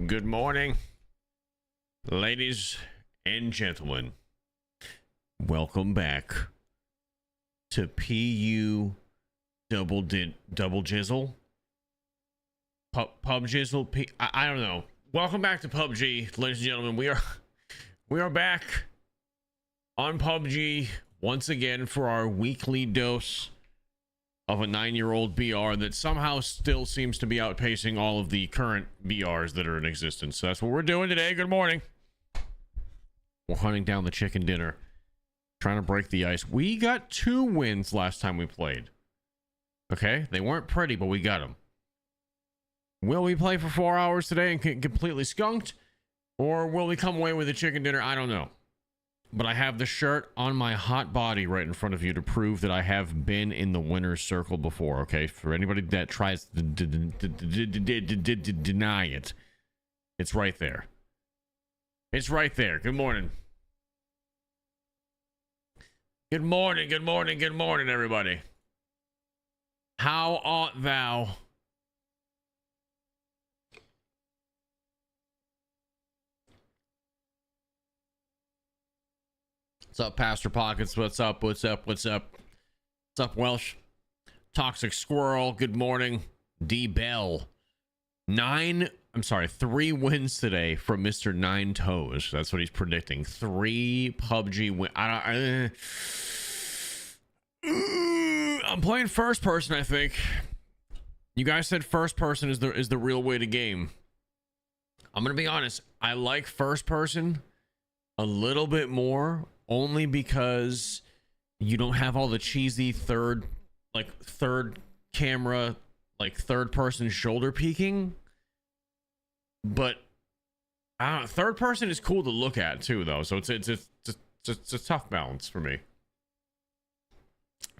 Good morning, ladies and gentlemen. Welcome back to PU double jizzle. Pub jizzle. I don't know. Welcome back to PUBG, ladies and gentlemen. We are back on PUBG once again for our weekly dose of a 9-year-old BR that somehow still seems to be outpacing all of the current BRs that are in existence. So that's what we're doing today. Good morning. We're hunting down the chicken dinner, trying to break the ice. We got 2 wins last time we played. Okay, they weren't pretty, but we got them. Will we play for 4 hours today and get completely skunked, or will we come away with a chicken dinner? I don't know. But I have the shirt on my hot body right in front of you to prove that I have been in the winner's circle before, okay? For anybody that tries to deny it, it's right there. It's right there. Good morning. Good morning, good morning, good morning, everybody. How art thou? What's up, Pastor Pockets? What's up? What's up? What's up? What's up, Welsh? Toxic Squirrel. Good morning. D Bell. 3 wins today from Mr. Nine Toes. That's what he's predicting. 3 PUBG wins. I'm playing first person, I think. You guys said first person is the real way to game. I'm gonna be honest. I like first person a little bit more, only because you don't have all the cheesy third camera, like third person shoulder peeking. But I don't know, third person is cool to look at too, though. So it's a tough balance for me.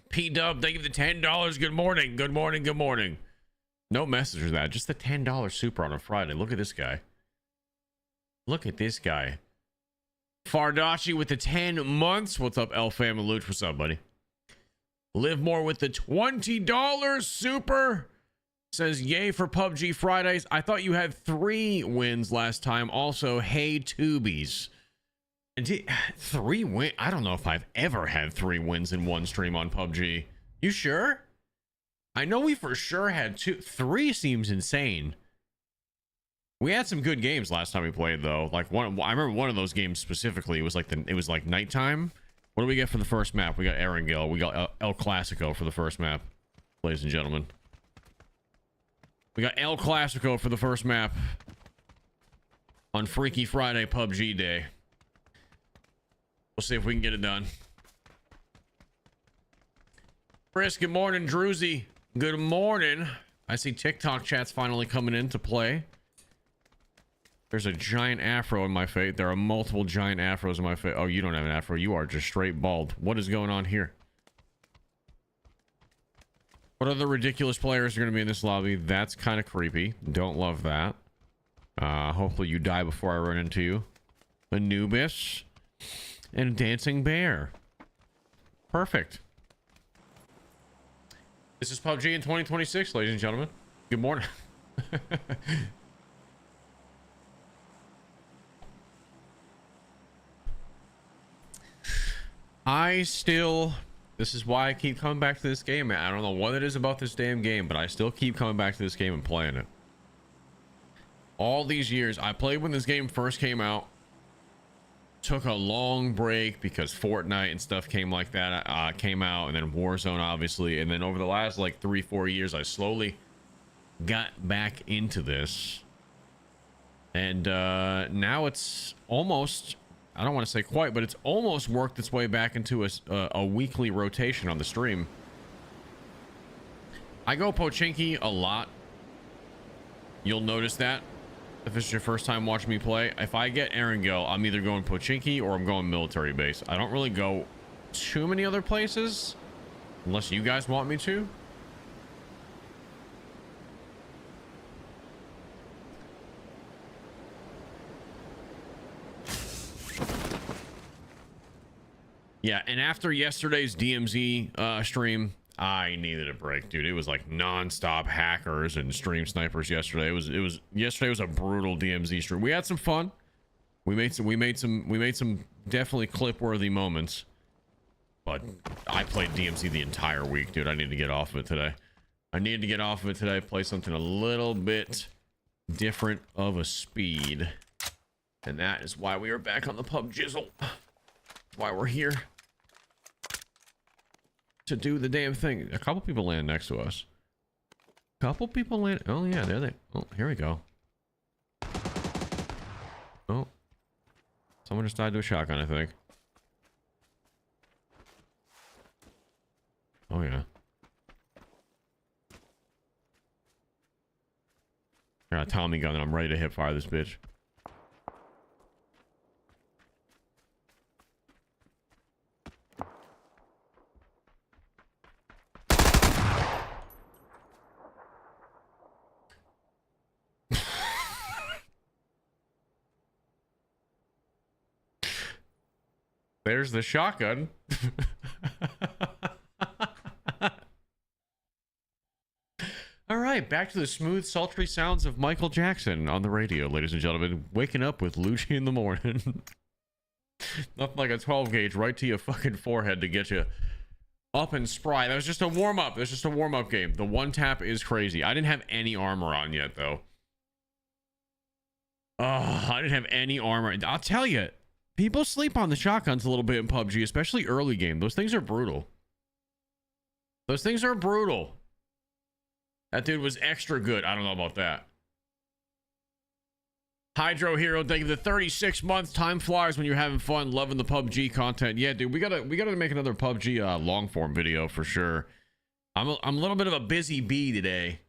P Dub, thank you for the $10. Good morning. Good morning. Good morning. No message for that. Just the $10 super on a Friday. Look at this guy. Look at this guy. Fardachi with the 10 months. What's up, El Family Loot? What's up, buddy? Live More with the $20 super. Says, yay for PUBG Fridays. I thought you had 3 wins last time. Also, hey, Tubies. 3 wins? I don't know if I've ever had 3 wins in one stream on PUBG. You sure? I know we for sure had 2. 3 seems insane. We had some good games last time we played, though. Like I remember one of those games specifically. It was like nighttime. What do we get for the first map? We got Erangel. We got El Clasico for the first map, ladies and gentlemen. We got El Clasico for the first map on Freaky Friday PUBG Day. We'll see if we can get it done. Chris, good morning. Druzy, good morning. I see TikTok chat's finally coming into play. There's a giant afro in my face. There are multiple giant afros in my face. Oh, you don't have an afro. You are just straight bald. What is going on here? What other ridiculous players are going to be in this lobby? That's kind of creepy. Don't love that. Hopefully you die before I run into you. Anubis and a dancing bear. Perfect. This is PUBG in 2026, ladies and gentlemen. Good morning. This is why I keep coming back to this game, man. I don't know what it is about this damn game, but I still keep coming back to this game and playing it. All these years, I played when this game first came out. Took a long break because Fortnite and stuff came like that, came out, and then Warzone, obviously. And then over the last like 3-4 years, I slowly got back into this. And now it's almost, I don't want to say quite, but it's almost worked its way back into a weekly rotation on the stream. I go Pochinki a lot. You'll notice that if this is your first time watching me play. If I get Erangel, I'm either going Pochinki or I'm going military base. I don't really go too many other places unless you guys want me to. Yeah, and after yesterday's DMZ stream, I needed a break, dude. It was like non-stop hackers and stream snipers yesterday. Yesterday was a brutal DMZ stream. We had some fun. We made some definitely clip-worthy moments. But I played DMZ the entire week, dude. I need to get off of it today. Play something a little bit different of a speed. And that is why we are back on the PUBG. Why we're here. To do the damn thing. A couple people land next to us. Oh yeah, there they. Oh, here we go. Oh, someone just died to a shotgun, I think. Oh yeah. I got a Tommy gun and I'm ready to hip fire this bitch. There's the shotgun. All right, back to the smooth, sultry sounds of Michael Jackson on the radio, ladies and gentlemen. Waking up with Loochy in the morning. Nothing like a 12 gauge right to your fucking forehead to get you up and spry. That was just a warm-up. That's just a warm-up game. The one tap is crazy. I didn't have any armor on yet, though. Oh, I didn't have any armor. I'll tell you. People sleep on the shotguns a little bit in PUBG, especially early game. Those things are brutal. Those things are brutal. That dude was extra good. I don't know about that. Hydro Hero, thank you. The 36-month time flies when you're having fun, loving the PUBG content. Yeah, dude, we gotta make another PUBG long form video for sure. I'm a little bit of a busy bee today.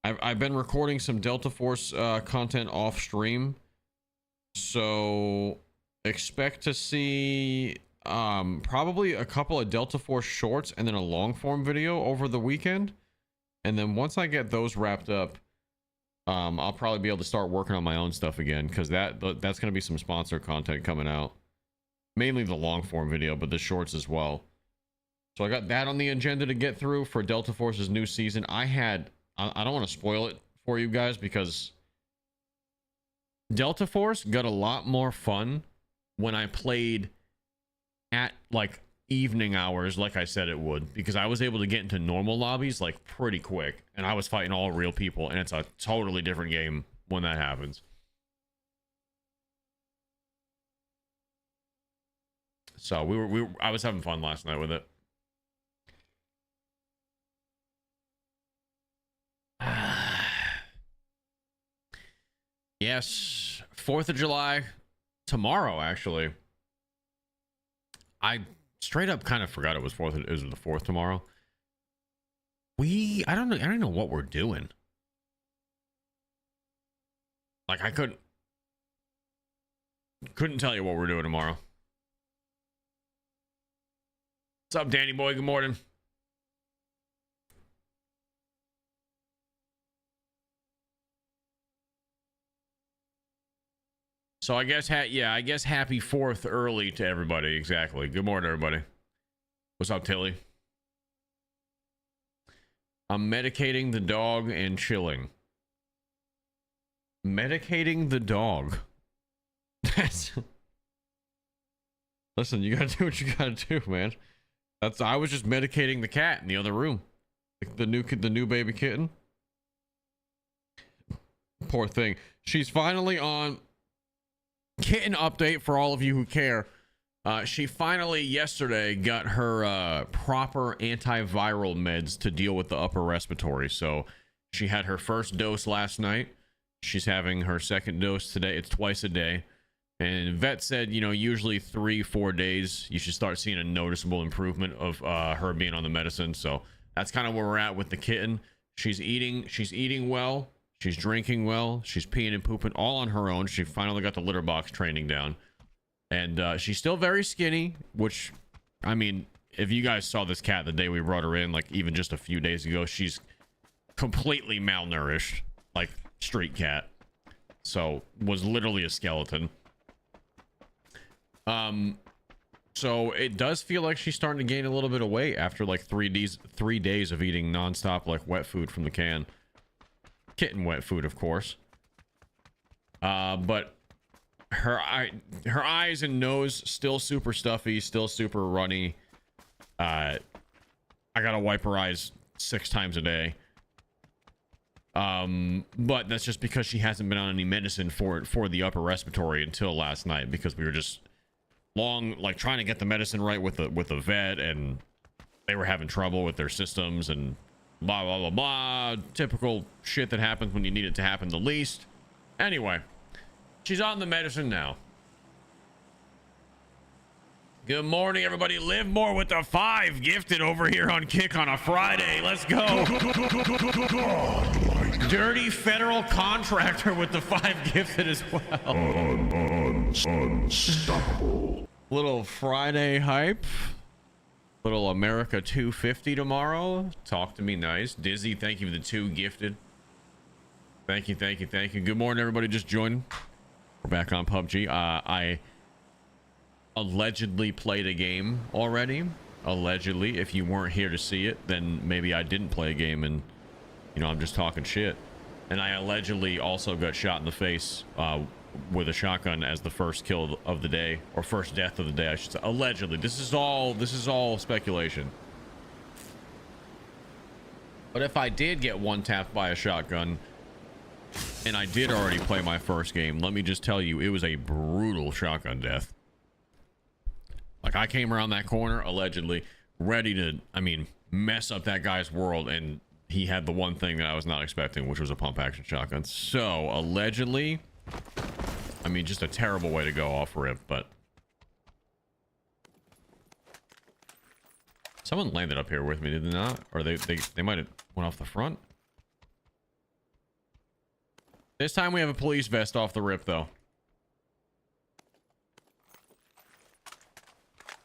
I've been recording some Delta Force content off stream, so expect to see probably a couple of Delta Force shorts and then a long form video over the weekend. And then once I get those wrapped up, I'll probably be able to start working on my own stuff again, because that's going to be some sponsor content coming out. Mainly the long form video, but the shorts as well. So I got that on the agenda to get through for Delta Force's new season. I don't want to spoil it for you guys, because Delta Force got a lot more fun when I played at like evening hours, like I said it would, because I was able to get into normal lobbies like pretty quick, and I was fighting all real people, and it's a totally different game when that happens. So I was having fun last night with it. Yes, 4th of July tomorrow, actually. I straight up kind of forgot it was 4th. It was the 4th tomorrow. I don't know what we're doing. Like, I couldn't tell you what we're doing tomorrow. What's up, Danny boy? Good morning. So I guess I guess happy 4th early to everybody. Exactly. Good morning, everybody. What's up, Tilly? I'm medicating the dog and chilling. Medicating the dog. That's Listen, you gotta do what you gotta do, man. I was just medicating the cat in the other room. The new baby kitten. Poor thing. She's finally on. Kitten update for all of you who care. She finally yesterday got her proper antiviral meds to deal with the upper respiratory. So she had her first dose last night. She's having her second dose today. It's twice a day. And vet said, you know, usually 3-4 days, you should start seeing a noticeable improvement of her being on the medicine. So that's kind of where we're at with the kitten. She's eating well. She's drinking well. She's peeing and pooping all on her own. She finally got the litter box training down. And she's still very skinny, which, I mean, if you guys saw this cat the day we brought her in, like even just a few days ago, she's completely malnourished, like street cat. So was literally a skeleton. So it does feel like she's starting to gain a little bit of weight after like 3 days of eating nonstop like wet food from the can. Kitten wet food, of course. But her eyes and nose still super stuffy, still super runny. I gotta wipe her eyes 6 times a day. But that's just because she hasn't been on any medicine for the upper respiratory until last night, because we were just like trying to get the medicine right with the vet, and they were having trouble with their systems and blah blah blah blah. Typical shit that happens when you need it to happen the least. Anyway, she's on the medicine now. Good morning, everybody. Live more with the 5 gifted over here on Kick on a Friday. Let's go. Dirty federal contractor with the 5 gifted as well. Unstoppable. Little Friday hype. Little America 250 tomorrow. Talk to me nice. Dizzy, thank you for the 2 gifted. Thank you, thank you, thank you. Good morning, everybody. Just joining. We're back on PUBG. I allegedly played a game already. Allegedly. If you weren't here to see it, then maybe I didn't play a game and, you know, I'm just talking shit. And I allegedly also got shot in the face with a shotgun as the first kill of the day, or first death of the day, I should say. Allegedly. This is all speculation. But if I did get one tapped by a shotgun and I did already play my first game, let me just tell you, it was a brutal shotgun death. Like, I came around that corner, allegedly, ready to, I mean, mess up that guy's world, and he had the one thing that I was not expecting, which was a pump action shotgun. So, allegedly, I mean, just a terrible way to go off rip, but someone landed up here with me, did they not? Or they might have went off the front. This time we have a police vest off the rip, though.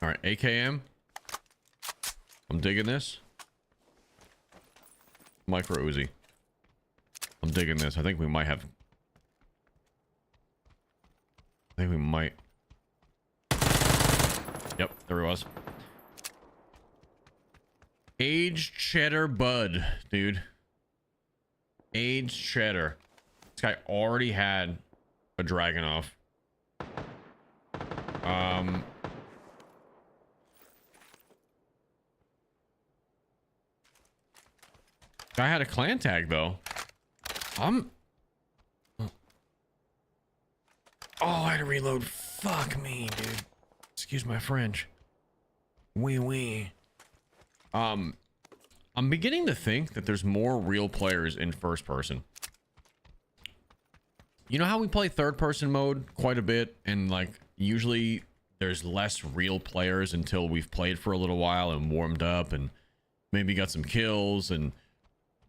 All right, AKM. I'm digging this. Micro Uzi. I'm digging this. I think we might have. I think we might. Yep, there he was. Aged cheddar bud, dude. Aged cheddar. This guy already had a Dragunov. I had a clan tag though. Oh, I had to reload. Fuck me, dude. Excuse my French. Oui. I'm beginning to think that there's more real players in first person. You know how we play third person mode quite a bit, and like usually there's less real players until we've played for a little while and warmed up and maybe got some kills and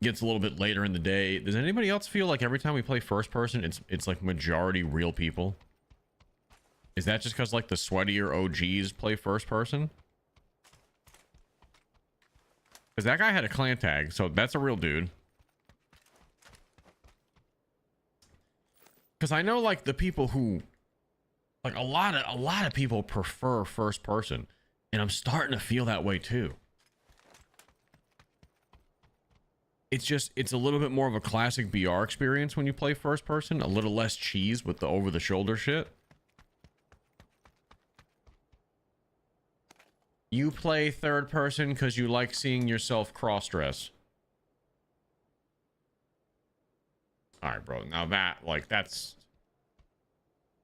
gets a little bit later in the day. Does anybody else feel like every time we play first person, it's like majority real people? Is that just because like the sweatier OGs play first person? Because that guy had a clan tag, so that's a real dude. Because I know like the people who, like a lot of people prefer first person, and I'm starting to feel that way too. It's a little bit more of a classic BR experience when you play first person, a little less cheese with the over the shoulder shit. You play third person because you like seeing yourself cross-dress. All right, bro. Now that, like, that's...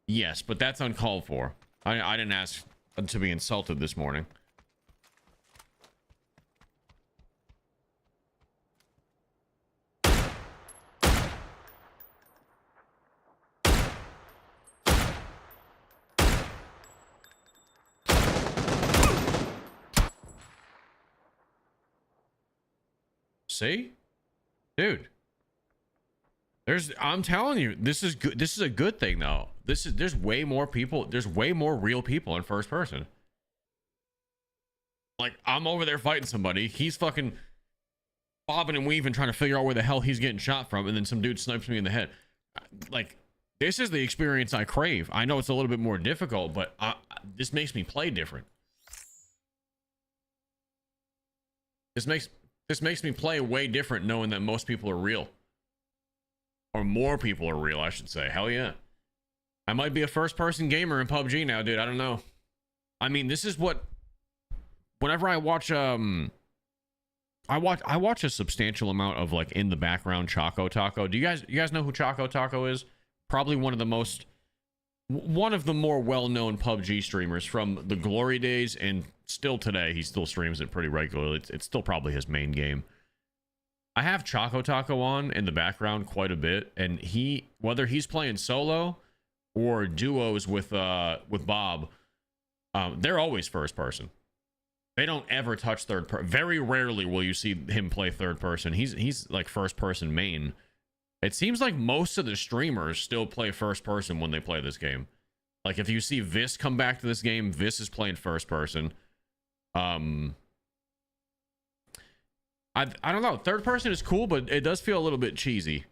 Yes, but that's uncalled for. I didn't ask to be insulted this morning. See? Dude. I'm telling you, this is good. This is a good thing though. There's way more people, there's way more real people in first person. Like, I'm over there fighting somebody, he's fucking bobbing and weaving trying to figure out where the hell he's getting shot from, and then some dude snipes me in the head. Like, this is the experience I crave. I know it's a little bit more difficult, but this makes me play different. This makes me play way different knowing that most people are real. Or more people are real, I should say. Hell yeah. I might be a first-person gamer in PUBG now, dude. I don't know. I mean, this is what... Whenever I watch I watch a substantial amount of, like, in the background Choco Taco. Do you guys know who Choco Taco is? Probably one of the more well-known PUBG streamers from the glory days, and still today he still streams it pretty regularly. It's still probably his main game. I have Choco Taco on in the background quite a bit, and whether he's playing solo or duos with Bob, they're always first person. They don't ever touch third person. Very rarely will you see him play third person. He's like first person main. It seems like most of the streamers still play first person when they play this game. Like if you see Vis come back to this game, Vis is playing first person. I don't know. Third person is cool, but it does feel a little bit cheesy.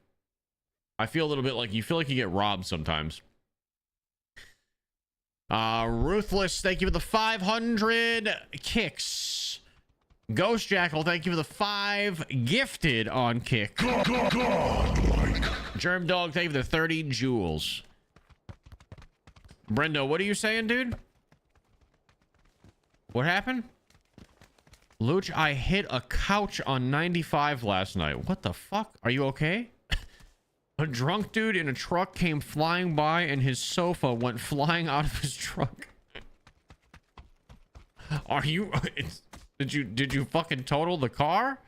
I feel a little bit like you get robbed sometimes. Ruthless, thank you for the 500 kicks. Ghost Jackal, thank you for the 5 gifted on kick. Germ Dog, thank you for the 30 jewels. Brendo, what are you saying, dude? What happened? Looch, I hit a couch on 95 last night. What the fuck? Are you okay? A drunk dude in a truck came flying by and his sofa went flying out of his truck. Are you... Did you fucking total the car?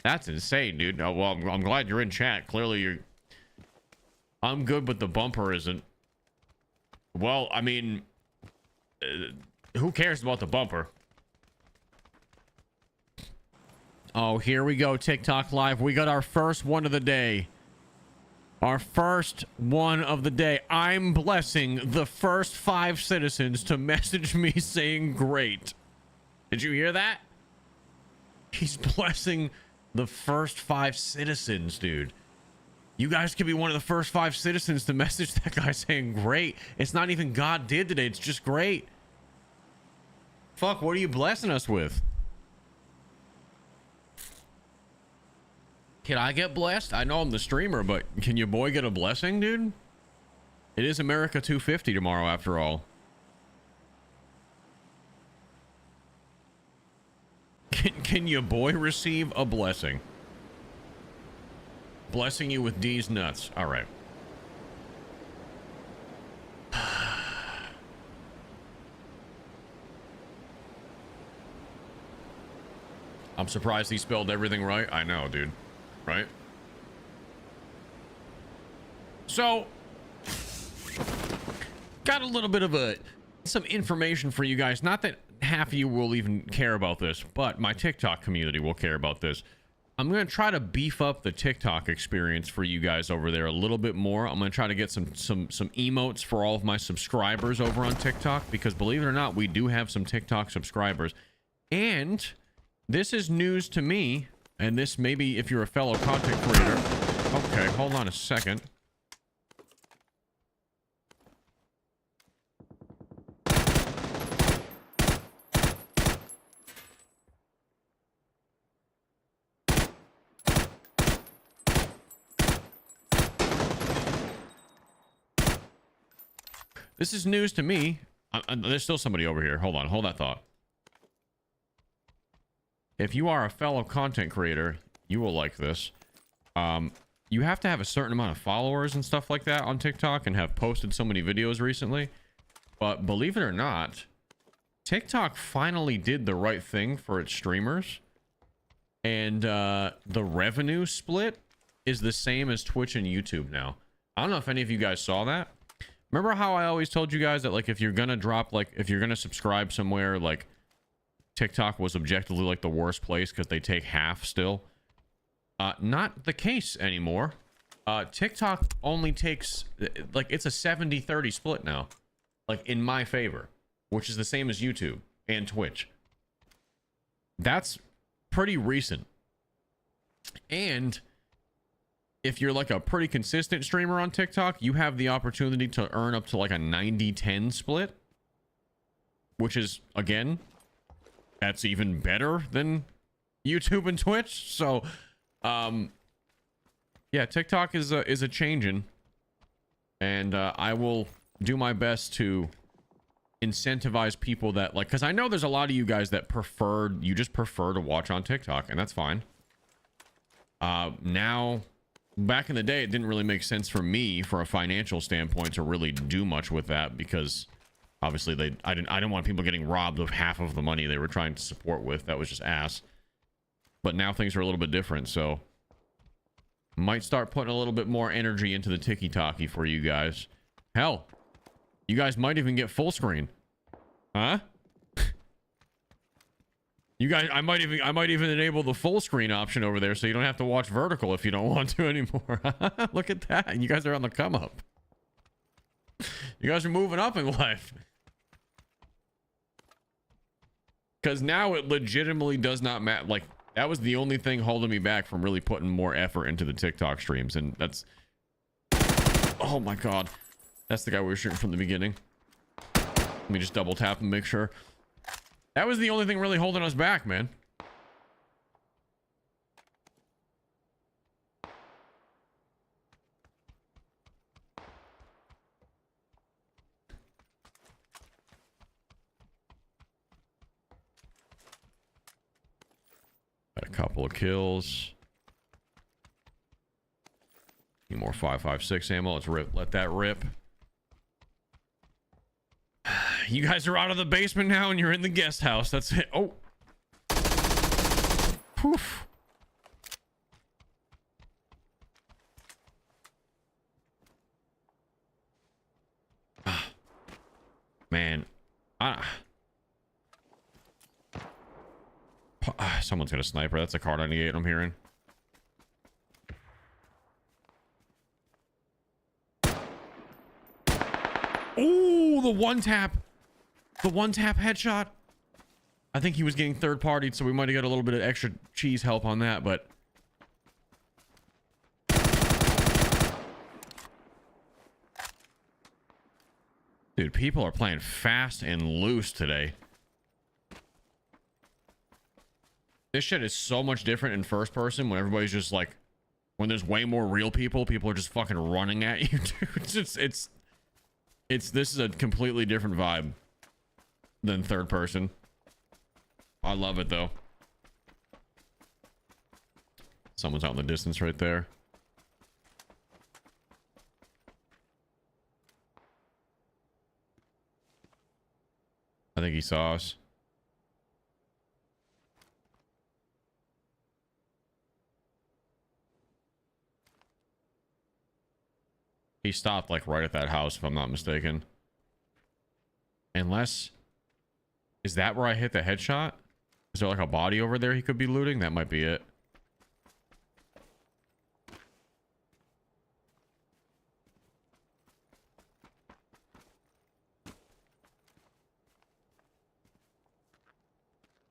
That's insane, dude. Oh, well, I'm glad you're in chat. Clearly you're... I'm good, but the bumper isn't. Well, I mean... who cares about the bumper? Oh, here we go, TikTok Live. We got our first one of the day. Our first one of the day. I'm blessing the first 5 citizens to message me saying great. Did you hear that? He's blessing the first 5 citizens, dude. You guys could be one of the first 5 citizens to message that guy saying great. It's not even God did today. It's just great. Fuck, what are you blessing us with? Can I get blessed? I know I'm the streamer, but can your boy get a blessing, dude? It is America 250 tomorrow, after all. Can your boy receive a blessing? Blessing you with D's nuts. All right. I'm surprised he spelled everything right. I know, dude. Right? So, got a little bit of some information for you guys. Not that half of you will even care about this, but my TikTok community will care about this. I'm going to try to beef up the TikTok experience for you guys over there a little bit more. I'm going to try to get some emotes for all of my subscribers over on TikTok, because believe it or not, we do have some TikTok subscribers. And this is news to me. And this, maybe if you're a fellow content creator... Okay, hold on a second. This is news to me. There's still somebody over here. Hold on, hold that thought. If you are a fellow content creator, you will like this. You have to have a certain amount of followers and stuff like that on TikTok and have posted so many videos recently. But believe it or not, TikTok finally did the right thing for its streamers. And the revenue split is the same as Twitch and YouTube now. I don't know if any of you guys saw that. Remember how I always told you guys that, like, if you're gonna drop, like, if you're gonna subscribe somewhere, like, TikTok was objectively like the worst place because they take half still. Not the case anymore. TikTok only takes, like, it's a 70-30 split now, like, in my favor, which is the same as YouTube and Twitch. That's pretty recent. And if you're like a pretty consistent streamer on TikTok, you have the opportunity to earn up to like a 90-10 split, which is, again, that's even better than YouTube and Twitch. So, yeah, TikTok is a changing, and I will do my best to incentivize people that like, because I know there's a lot of you guys that you just prefer to watch on TikTok, and that's fine. Now, back in the day, it didn't really make sense for me, for a financial standpoint, to really do much with that, because obviously I didn't want people getting robbed of half of the money they were trying to support with. That was just ass. But now things are a little bit different, so might start putting a little bit more energy into the tiki-taki for you guys. Hell, you guys might even get full screen. Huh? You guys, I might even enable the full screen option over there, so you don't have to watch vertical if you don't want to anymore. Look at that. You guys are on the come up. You guys are moving up in life. Because now it legitimately does not matter. Like, that was the only thing holding me back from really putting more effort into the TikTok streams. And that's... Oh my god. That's the guy we were shooting from the beginning. Let me just double tap and make sure. That was the only thing really holding us back, man. Got a couple of kills. Need more 5.56 ammo. Let's let that rip. You guys are out of the basement now and you're in the guest house. That's it. Oh. Poof. Man. Someone's got a sniper. That's a car 98 I'm hearing. Oh, the one tap headshot. I think he was getting third partied, so we might have got a little bit of extra cheese help on that, but dude, people are playing fast and loose today. This shit is so much different in first person when everybody's just like, when there's way more real people are just fucking running at you, dude. This is a completely different vibe than third person. I love it though. Someone's out in the distance right there. I think he saw us. He stopped like right at that house, if I'm not mistaken. Unless... Is that where I hit the headshot? Is there like a body over there he could be looting? That might be it.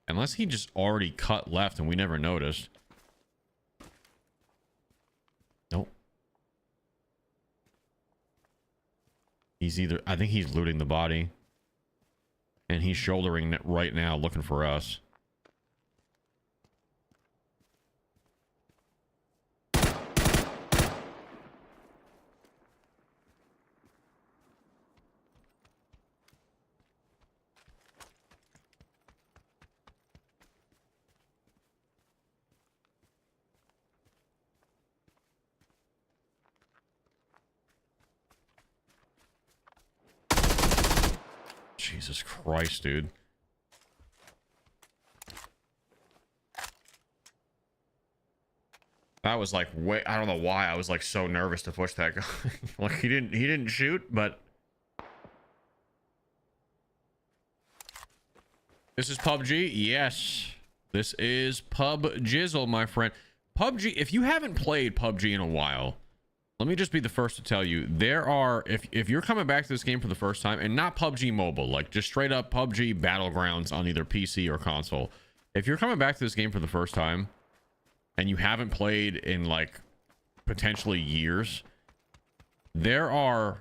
Unless he just already cut left and we never noticed. Nope. He's either... I think he's looting the body. And he's shouldering it right now, looking for us. Jesus Christ, dude. That was like way... I don't know why I was like so nervous to push that guy. Like he didn't shoot, but... This is PUBG? Yes. This is PUBGizzle, my friend. PUBG, if you haven't played PUBG in a while, let me just be the first to tell you, there are, if you're coming back to this game for the first time, and not PUBG Mobile, like just straight up PUBG Battlegrounds on either PC or console. If you're coming back to this game for the first time, and you haven't played in like potentially years, there are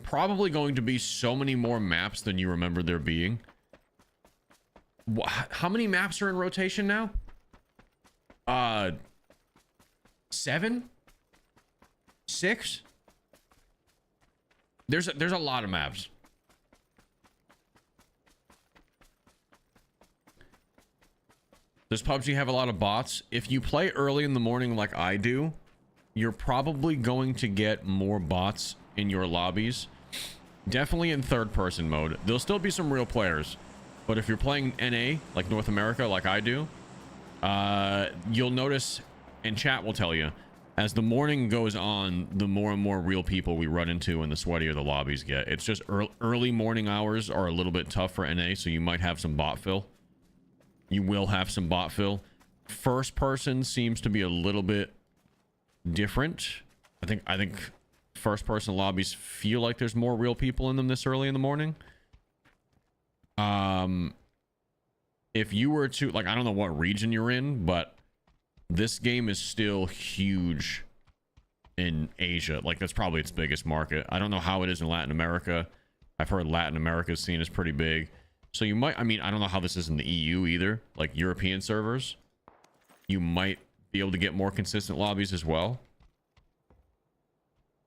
probably going to be so many more maps than you remember there being. How many maps are in rotation now? 7? 6? There's a lot of maps. Does PUBG have a lot of bots? If you play early in the morning like I do, you're probably going to get more bots in your lobbies. Definitely in third person mode. There'll still be some real players. But if you're playing NA, like North America, like I do, you'll notice, and chat will tell you, as the morning goes on, the more and more real people we run into and the sweatier the lobbies get. It's just early morning hours are a little bit tough for NA, so you might have some bot fill. You will have some bot fill. First person seems to be a little bit different. I think first person lobbies feel like there's more real people in them this early in the morning. If you were to, like, I don't know what region you're in, but this game is still huge in Asia. Like, that's probably its biggest market. I don't know how it is in Latin America. I've heard Latin America's scene is pretty big. So you might, I mean, I don't know how this is in the EU either, like European servers. You might be able to get more consistent lobbies as well.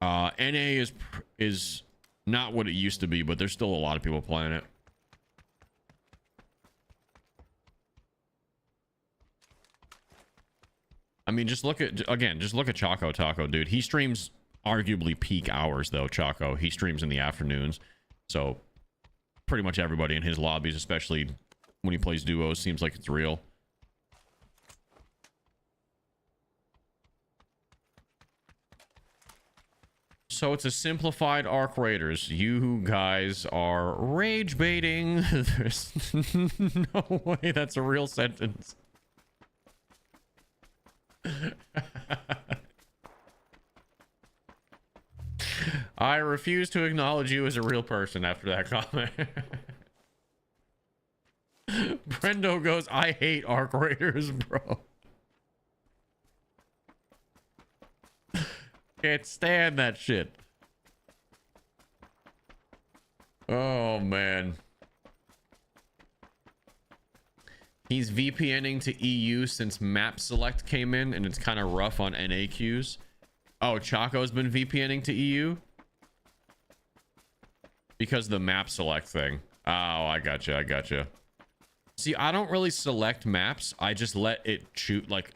NA is not what it used to be, but there's still a lot of people playing it. I mean, just look at Choco Taco, dude. He streams arguably peak hours though, Choco. He streams in the afternoons. So pretty much everybody in his lobbies, especially when he plays duos, seems like it's real. So it's a simplified Arc Raiders. You guys are rage baiting. There's no way that's a real sentence. I refuse to acknowledge you as a real person after that comment. Brendo goes, I hate Arc Raiders, bro. Can't stand that shit. Oh, man. He's VPNing to EU since map select came in, and it's kind of rough on NA queues. Oh, Choco's been VPNing to EU? Because the map select thing. Oh, I gotcha. See, I don't really select maps. I just let it shoot. Like,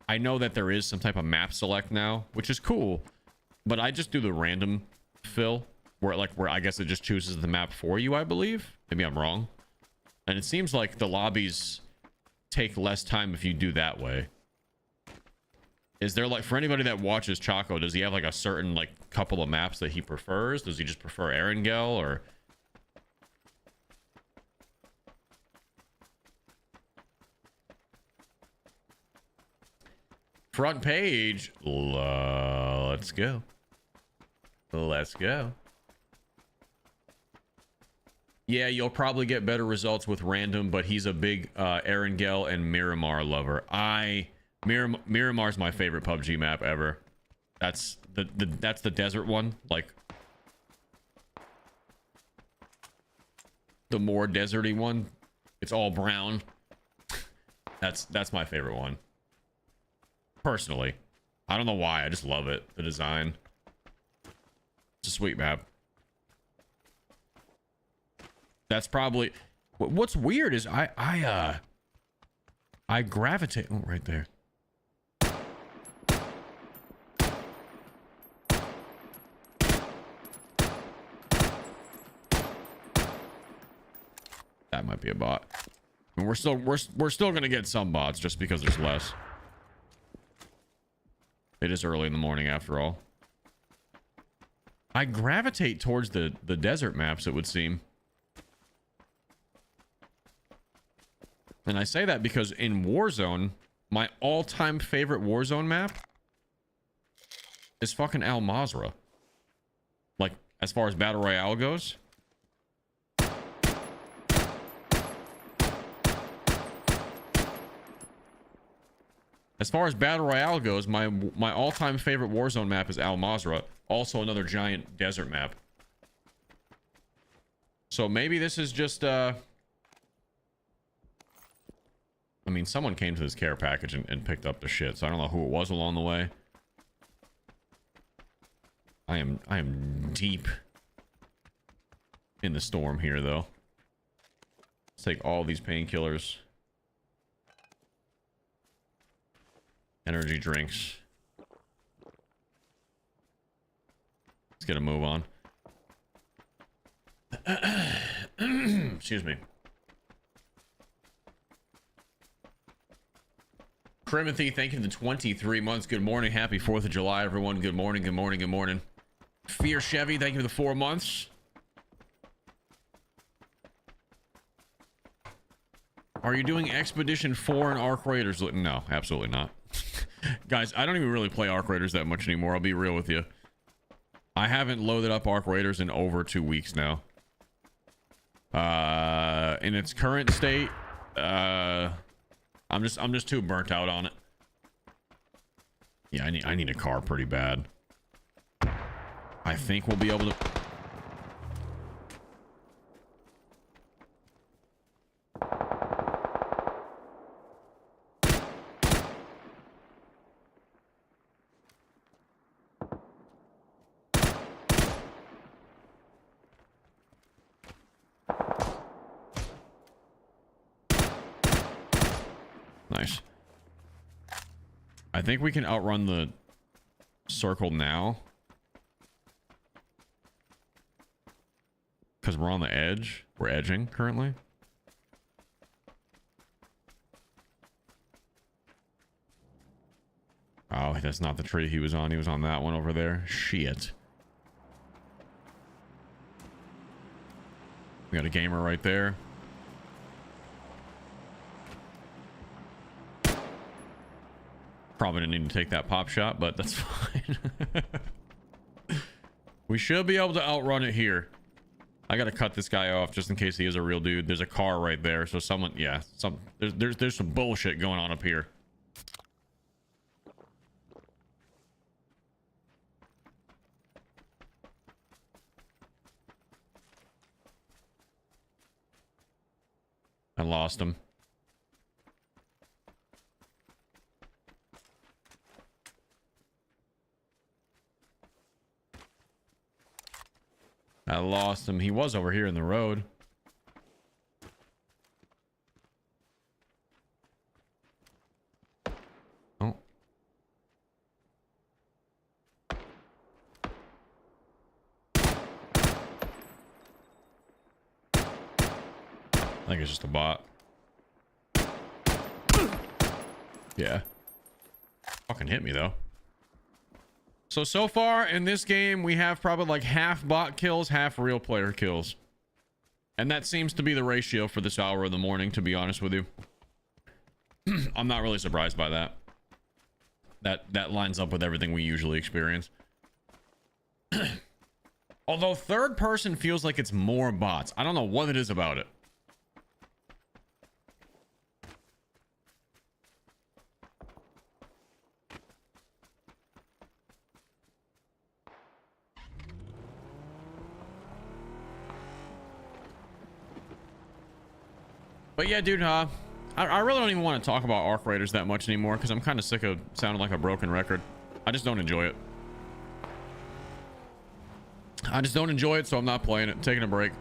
I know that there is some type of map select now, which is cool. But I just do the random fill, where I guess it just chooses the map for you, I believe. Maybe I'm wrong. And it seems like the lobbies take less time if you do that way. Is there, like, for anybody that watches Choco, does he have like a certain like couple of maps that he prefers? Does he just prefer Erangel or? Front page. Let's go. Let's go. Yeah, you'll probably get better results with random, but he's a big Erangel and Miramar lover. Miramar's my favorite PUBG map ever. That's the desert one, like the more deserty one. It's all brown. That's my favorite one. Personally. I don't know why, I just love it. The design. It's a sweet map. That's probably what's weird is I gravitate right there. That might be a bot. I mean, we're still gonna get some bots just because there's less. It is early in the morning after all. I gravitate towards the desert maps, it would seem. And I say that because in Warzone, my all-time favorite Warzone map is fucking Al Mazrah. Like, as far as Battle Royale goes. As far as Battle Royale goes, my all-time favorite Warzone map is Al Mazrah. Also another giant desert map. So maybe this is just I mean, someone came to this care package and picked up the shit, so I don't know who it was along the way. I am deep in the storm here, though. Let's take all these painkillers. Energy drinks. Let's get a move on. Excuse me. Crimothy, thank you for the 23 months. Good morning. Happy 4th of July, everyone. Good morning. Good morning. Good morning. Fear Chevy, thank you for the 4 months. Are you doing Expedition 4 and Arc Raiders? No, absolutely not. Guys, I don't even really play Arc Raiders that much anymore. I'll be real with you. I haven't loaded up Arc Raiders in over 2 weeks now. In its current state, I'm just too burnt out on it. Yeah, I need a car pretty bad. I think we'll be able to. Nice. I think we can outrun the circle now. Because we're on the edge. We're edging currently. Oh, that's not the tree he was on. He was on that one over there. Shit. We got a gamer right there. Probably didn't need to take that pop shot, but that's fine. We should be able to outrun it here. I gotta cut this guy off just in case he is a real dude. There's a car right there, so someone, yeah, there's some bullshit going on up here. I lost him. I lost him. He was over here in the road. Oh. I think it's just a bot. Yeah. Fucking hit me though. So far in this game, we have probably like half bot kills, half real player kills. And that seems to be the ratio for this hour of the morning, to be honest with you. I'm not really surprised by that. That lines up with everything we usually experience. Although third person feels like it's more bots. I don't know what it is about it. But yeah, dude, I really don't even want to talk about Arc Raiders that much anymore because I'm kind of sick of sounding like a broken record. I just don't enjoy it. I just don't enjoy it, so I'm not playing it. Taking a break.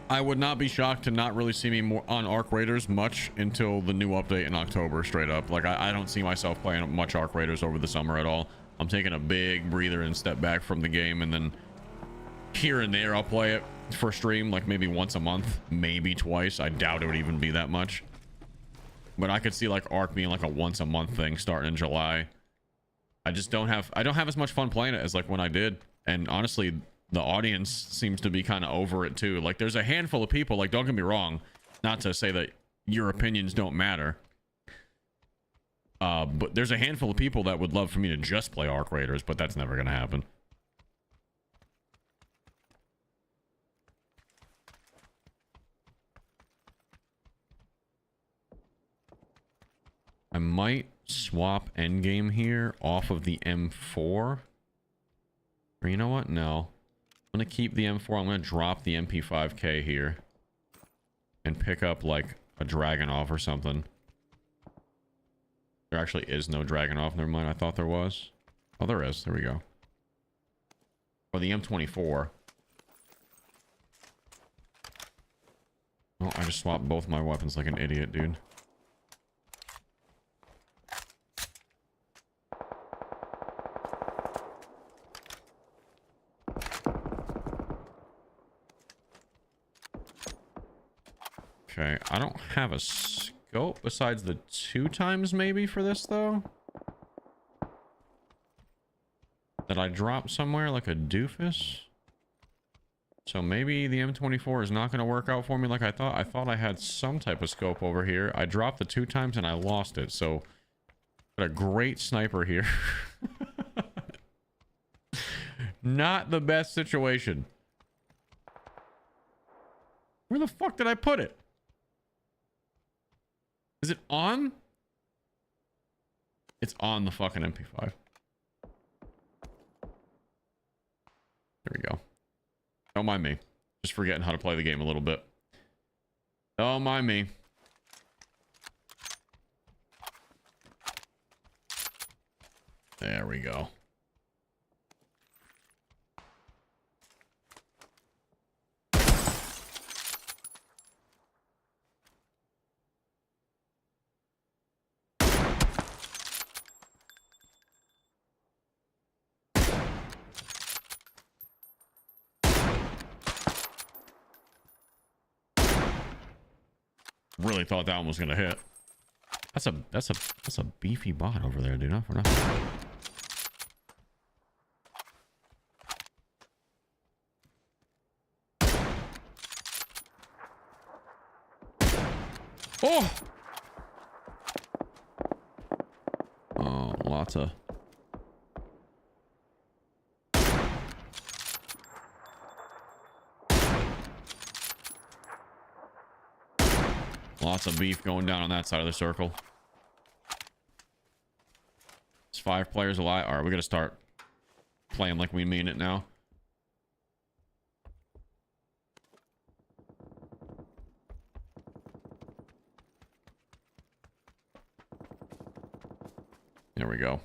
I would not be shocked to not really see me more on Arc Raiders much until the new update in October, straight up. Like, I don't see myself playing much Arc Raiders over the summer at all. I'm taking a big breather and step back from the game, and then here and there I'll play it for stream, like maybe once a month, maybe twice. I doubt it would even be that much, but I could see like Arc being like a once a month thing starting in July. I don't have as much fun playing it as like when I did, and honestly the audience seems to be kind of over it too. Like there's a handful of people, like, don't get me wrong, not to say that your opinions don't matter, but there's a handful of people that would love for me to just play Arc Raiders, but that's never gonna happen. I might swap endgame here off of the M4. Or you know what? No. I'm going to keep the M4. I'm going to drop the MP5K here. And pick up, like, a Dragunov or something. There actually is no Dragunov. Never mind. I thought there was. Oh, there is. There we go. Or the M24. Oh, I just swapped both my weapons like an idiot, dude. Okay, I don't have a scope besides the 2x maybe for this though. That I dropped somewhere like a doofus. So maybe the M24 is not going to work out for me like I thought. I thought I had some type of scope over here. I dropped the 2x and I lost it. So got a great sniper here. Not the best situation. Where the fuck did I put it? Is it on? It's on the fucking MP5. There we go. Don't mind me. Just forgetting how to play the game a little bit. Don't mind me. There we go. Really thought that one was gonna hit. That's a beefy bot over there, dude. Not for nothing. Oh! Oh, lots of... Lots of beef going down on that side of the circle. It's 5 players alive. All right, we got to start playing like we mean it now. There we go.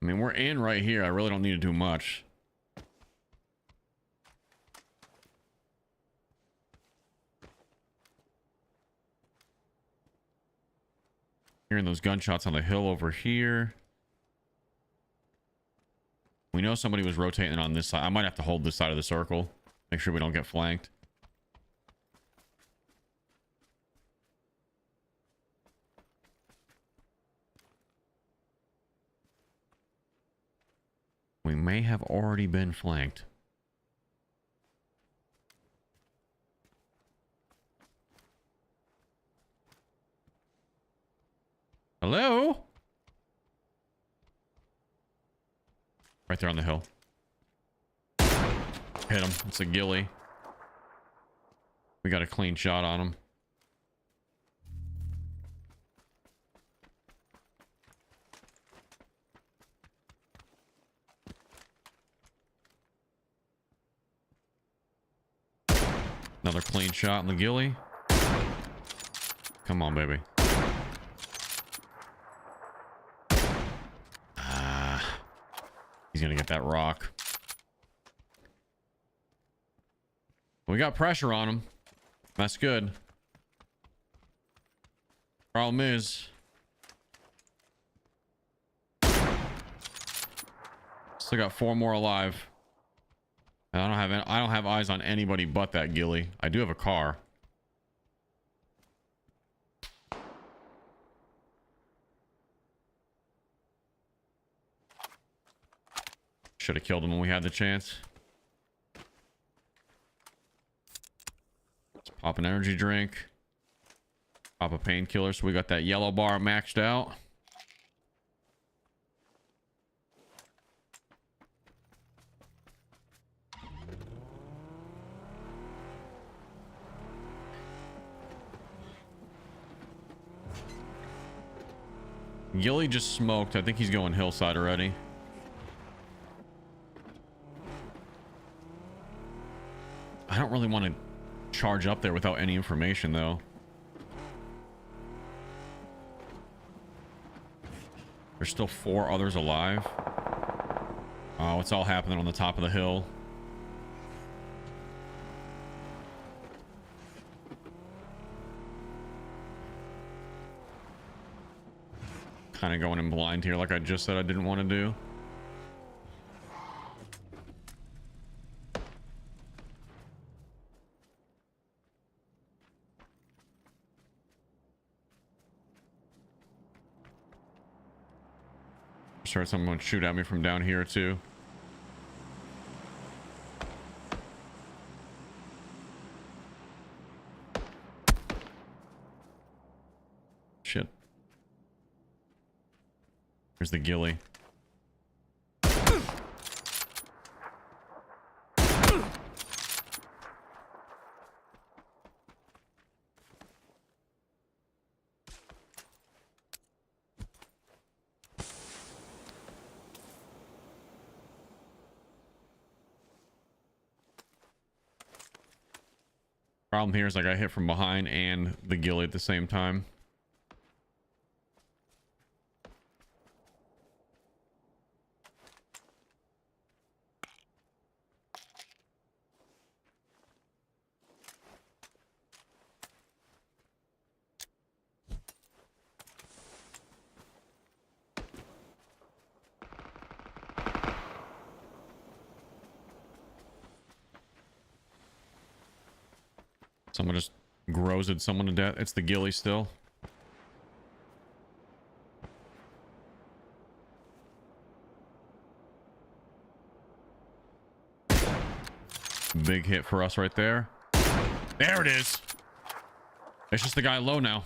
I mean, we're in right here. I really don't need to do much. Hearing those gunshots on the hill over here. We know somebody was rotating on this side. I might have to hold this side of the circle. Make sure we don't get flanked. We may have already been flanked. Hello? Right there on the hill. Hit him. It's a ghillie. We got a clean shot on him. Another clean shot on the ghillie. Come on, baby. He's gonna get that rock. We got pressure on him. That's good. Problem is, still got 4 more alive. And I don't have eyes on anybody but that ghillie. I do have a car. Should have killed him when we had the chance. Let's pop an energy drink. Pop a painkiller so we got that yellow bar maxed out. Ghillie just smoked. I think he's going hillside already. I don't really want to charge up there without any information, though. There's still 4 others alive. Oh, it's all happening on the top of the hill. Kind of going in blind here like I just said I didn't want to do. Sure, someone would shoot at me from down here too. Shit. Here's the ghillie. Problem here is I got hit from behind and the ghillie at the same time. Someone just grossed someone to death. It's the ghillie still. Big hit for us right there. There it is. It's just the guy low now.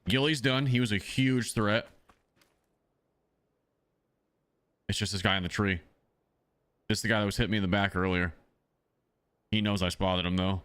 Ghillie's done. He was a huge threat. It's just this guy in the tree. This is the guy that was hitting me in the back earlier. He knows I spotted him though.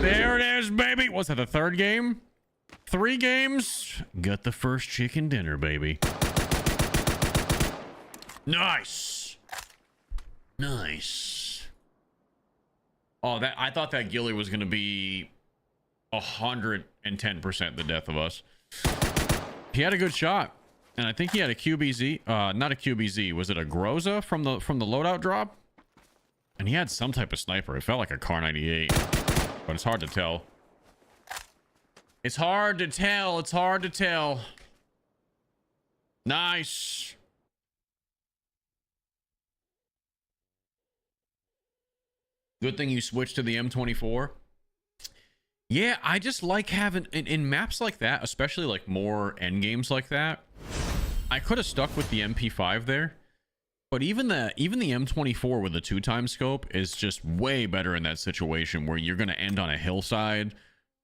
There it is, baby. What's that, the third game? 3 games? Got the first chicken dinner, baby. Nice. Nice. Oh, that I thought that ghillie was going to be 110% the death of us. He had a good shot. And I think he had a QBZ. Not a QBZ. Was it a Groza from the loadout drop? And he had some type of sniper. It felt like a Car 98. But it's hard to tell. It's hard to tell. It's hard to tell. Nice. Good thing you switched to the M24. Yeah, I just like having in maps like that, especially like more end games like that. I could have stuck with the MP5 there. But even the M24 with the 2x scope is just way better in that situation where you're going to end on a hillside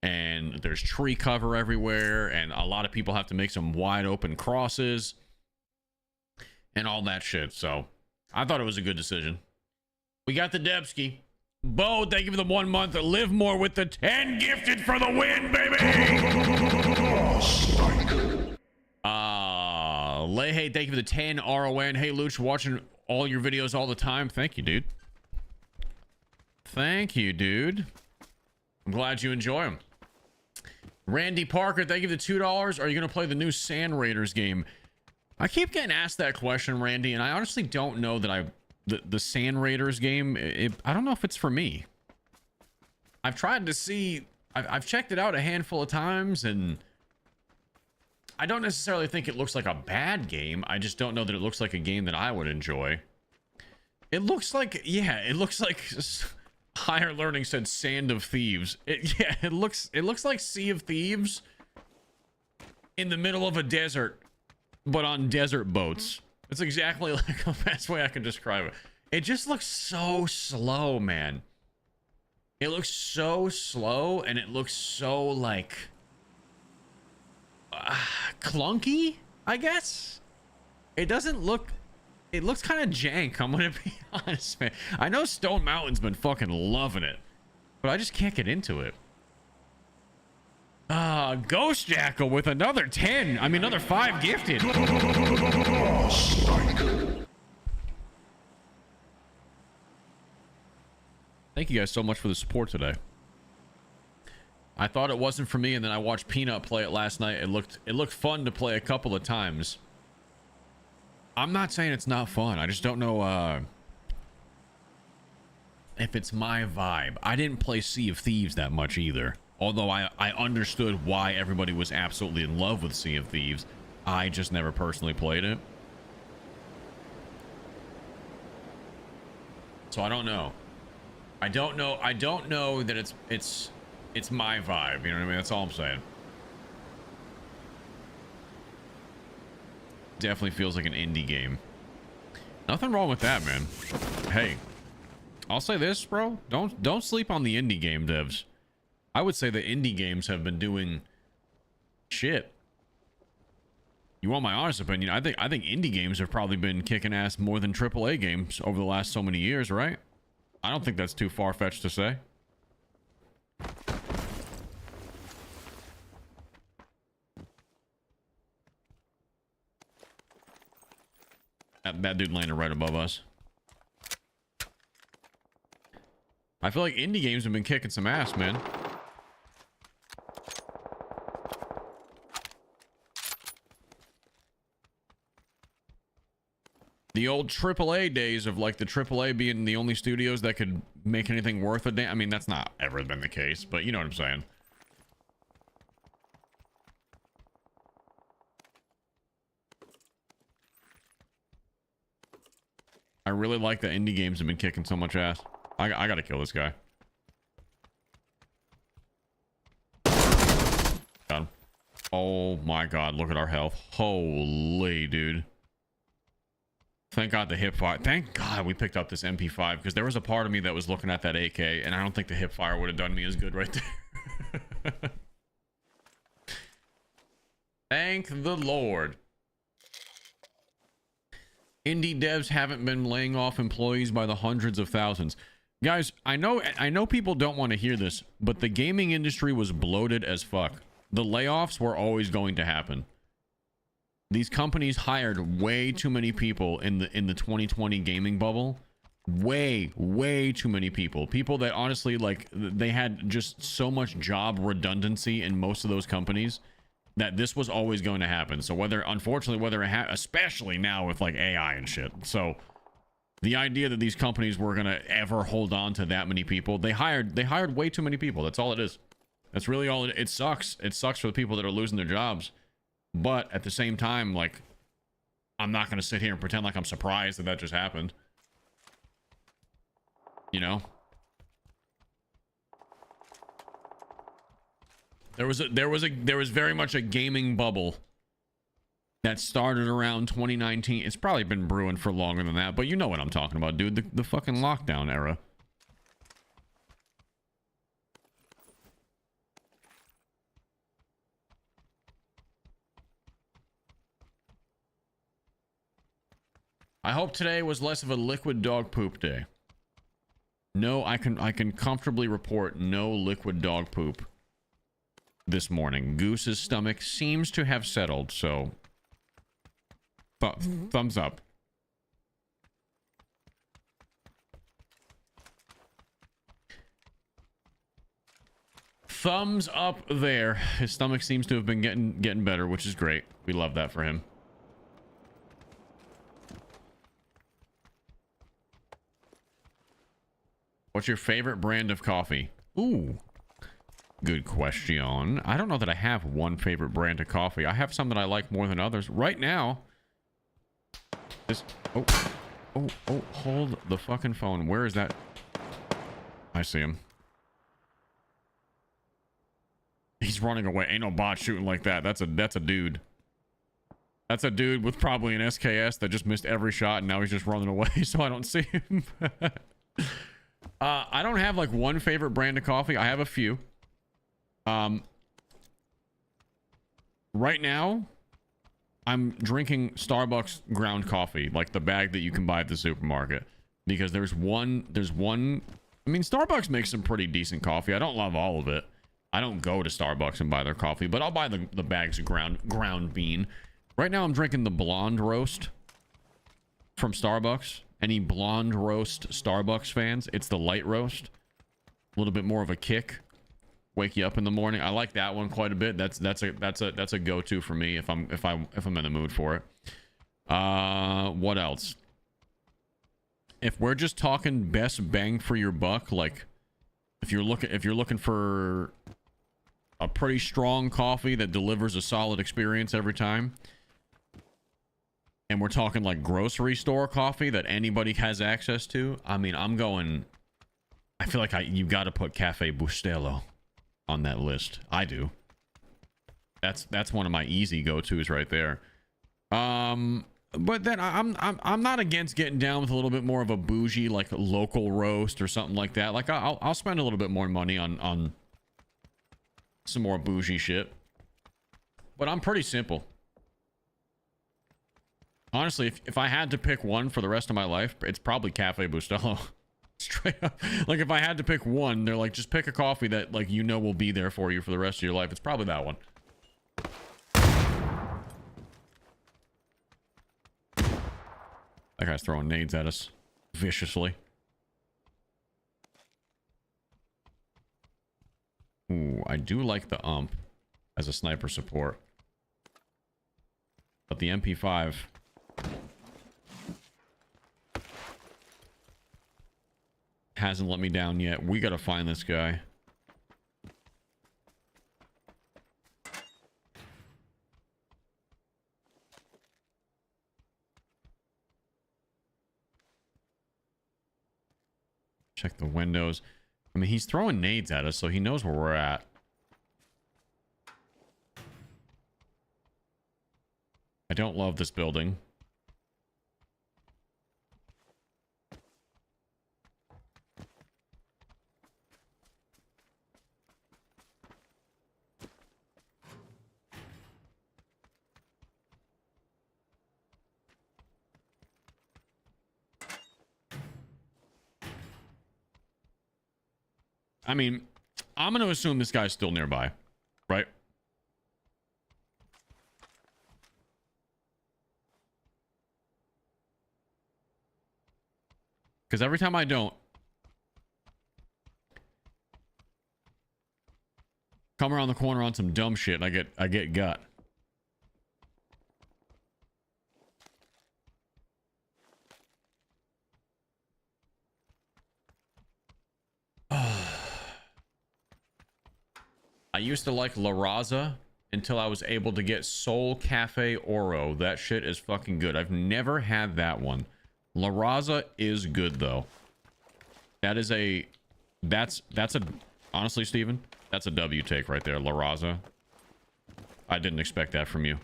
and there's tree cover everywhere and a lot of people have to make some wide open crosses and all that shit. So I thought it was a good decision. We got the Debski. Bo, thank you for the 1 month. Live more with the 10 gifted for the win, baby. Hey, thank you for the 10 RON. Hey, Luch, watching all your videos all the time. Thank you, dude. Thank you, dude. I'm glad you enjoy them. Randy Parker, thank you for the $2. Are you going to play the new Sand Raiders game? I keep getting asked that question, Randy, and I honestly don't know that the Sand Raiders game, I don't know if it's for me. I've tried to see, I've checked it out a handful of times, and I don't necessarily think it looks like a bad game. I just don't know that it looks like a game that I would enjoy. It looks like, yeah, it looks like Higher Learning said Sand of Thieves. It looks like Sea of Thieves in the middle of a desert, but on desert boats. It's exactly like the best way I can describe it. It just looks so slow, man. It looks so slow, and it looks so like clunky, I guess. It doesn't look It looks kind of jank, I'm gonna be honest, man. I know Stone Mountain's been fucking loving it, but I just can't get into it. Ghost Jackal with another 10. I mean, another 5 gifted. Thank you guys so much for the support today. I thought it wasn't for me, and then I watched Peanut play it last night. It looked fun to play a couple of times. I'm not saying it's not fun. I just don't know if it's my vibe. I didn't play Sea of Thieves that much either. Although I understood why everybody was absolutely in love with Sea of Thieves. I just never personally played it. So I don't know. I don't know that it's my vibe. You know what I mean? That's all I'm saying. Definitely feels like an indie game. Nothing wrong with that, man. Hey, I'll say this, bro. Don't sleep on the indie game devs. I would say the indie games have been doing shit. You want my honest opinion? I think indie games have probably been kicking ass more than AAA games over the last so many years, right? I don't think that's too far-fetched to say. That dude landed right above us. I feel like indie games have been kicking some ass, man. The old AAA days of like the AAA being the only studios that could make anything worth a damn. I mean, that's not ever been the case, but you know what I'm saying. I really like that indie games have been kicking so much ass. I gotta kill this guy. Got him. Oh my god, look at our health. Holy dude. Thank god the hip fire. Thank god we picked up this MP5, because there was a part of me that was looking at that AK, and I don't think the hip fire would have done me as good right there. Thank the Lord. Indie devs haven't been laying off employees by the hundreds of thousands. Guys, I know people don't want to hear this, but the gaming industry was bloated as fuck. The layoffs were always going to happen. These companies hired way too many people in the 2020 gaming bubble. Way too many people. People that honestly, like, they had just so much job redundancy in most of those companies that this was always going to happen. So unfortunately, especially now with like AI and shit. So the idea that these companies were going to ever hold on to that many people, they hired way too many people. That's all it is. That's really all it sucks. It sucks for the people that are losing their jobs. But at the same time, like, I'm not going to sit here and pretend like I'm surprised that just happened. You know? There was very much a gaming bubble that started around 2019. It's probably been brewing for longer than that, but you know what I'm talking about, dude. The fucking lockdown era. I hope today was less of a liquid dog poop day. No, I can comfortably report no liquid dog poop this morning. Goose's stomach seems to have settled, so thumbs up. Thumbs up there. His stomach seems to have been getting better, which is great. We love that for him. What's your favorite brand of coffee? Ooh, good question. I don't know that I have one favorite brand of coffee. I have some that I like more than others. Right now, this... Oh, hold the fucking phone. Where is that? I see him. He's running away. Ain't no bot shooting like that. That's a dude. That's a dude with probably an SKS that just missed every shot, and now he's just running away, so I don't see him. I don't have like one favorite brand of coffee. I have a few. Right now, I'm drinking Starbucks ground coffee, like the bag that you can buy at the supermarket, because there's one. I mean, Starbucks makes some pretty decent coffee. I don't love all of it. I don't go to Starbucks and buy their coffee, but I'll buy the bags of ground bean. Right now, I'm drinking the blonde roast from Starbucks. Any blonde roast Starbucks fans? It's the light roast, a little bit more of a kick. Wake you up in the morning. I like that one quite a bit. That's a go-to for me if I'm in the mood for it. What else? If we're just talking best bang for your buck, like if you're looking for a pretty strong coffee that delivers a solid experience every time, and we're talking like grocery store coffee that anybody has access to, I mean, I feel like you got to put Cafe Bustelo on that list. I do. That's one of my easy go-tos right there. But then I'm not against getting down with a little bit more of a bougie, like local roast or something like that. Like I'll spend a little bit more money on some more bougie shit. But I'm pretty simple. Honestly, if I had to pick one for the rest of my life, it's probably Cafe Bustelo. Straight up. Like if I had to pick one, they're like, just pick a coffee that like you know will be there for you for the rest of your life. It's probably that one. That guy's throwing nades at us viciously. Ooh, I do like the ump as a sniper support, but the MP5 hasn't let me down yet. We gotta find this guy. Check the windows. I mean, he's throwing nades at us, so he knows where we're at. I don't love this building. I mean, I'm going to assume this guy's still nearby, right? Because every time I don't come around the corner on some dumb shit, I get gut. I used to like La Raza until I was able to get Soul Cafe Oro. That shit is fucking good. I've never had that one. La Raza is good though. That's a honestly, Steven, that's a W take right there, La Raza. I didn't expect that from you.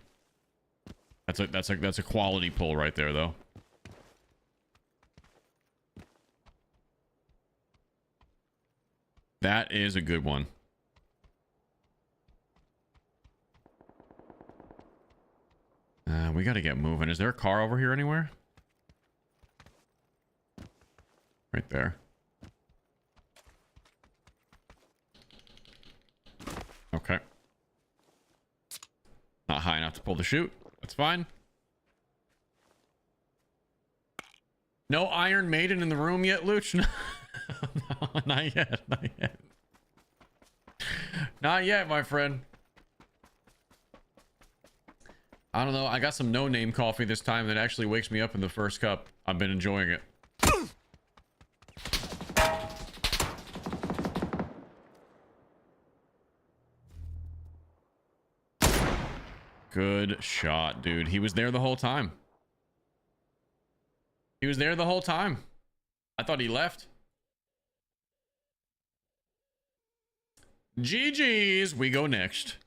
That's a quality pull right there though. That is a good one. We gotta get moving. Is there a car over here anywhere? Right there. Okay. Not high enough to pull the chute. That's fine. No Iron Maiden in the room yet, Looch? No, not yet. Not yet. Not yet, my friend. I don't know. I got some no-name coffee this time that actually wakes me up in the first cup. I've been enjoying it. Good shot, dude. He was there the whole time. He was there the whole time. I thought he left. GG's. We go next.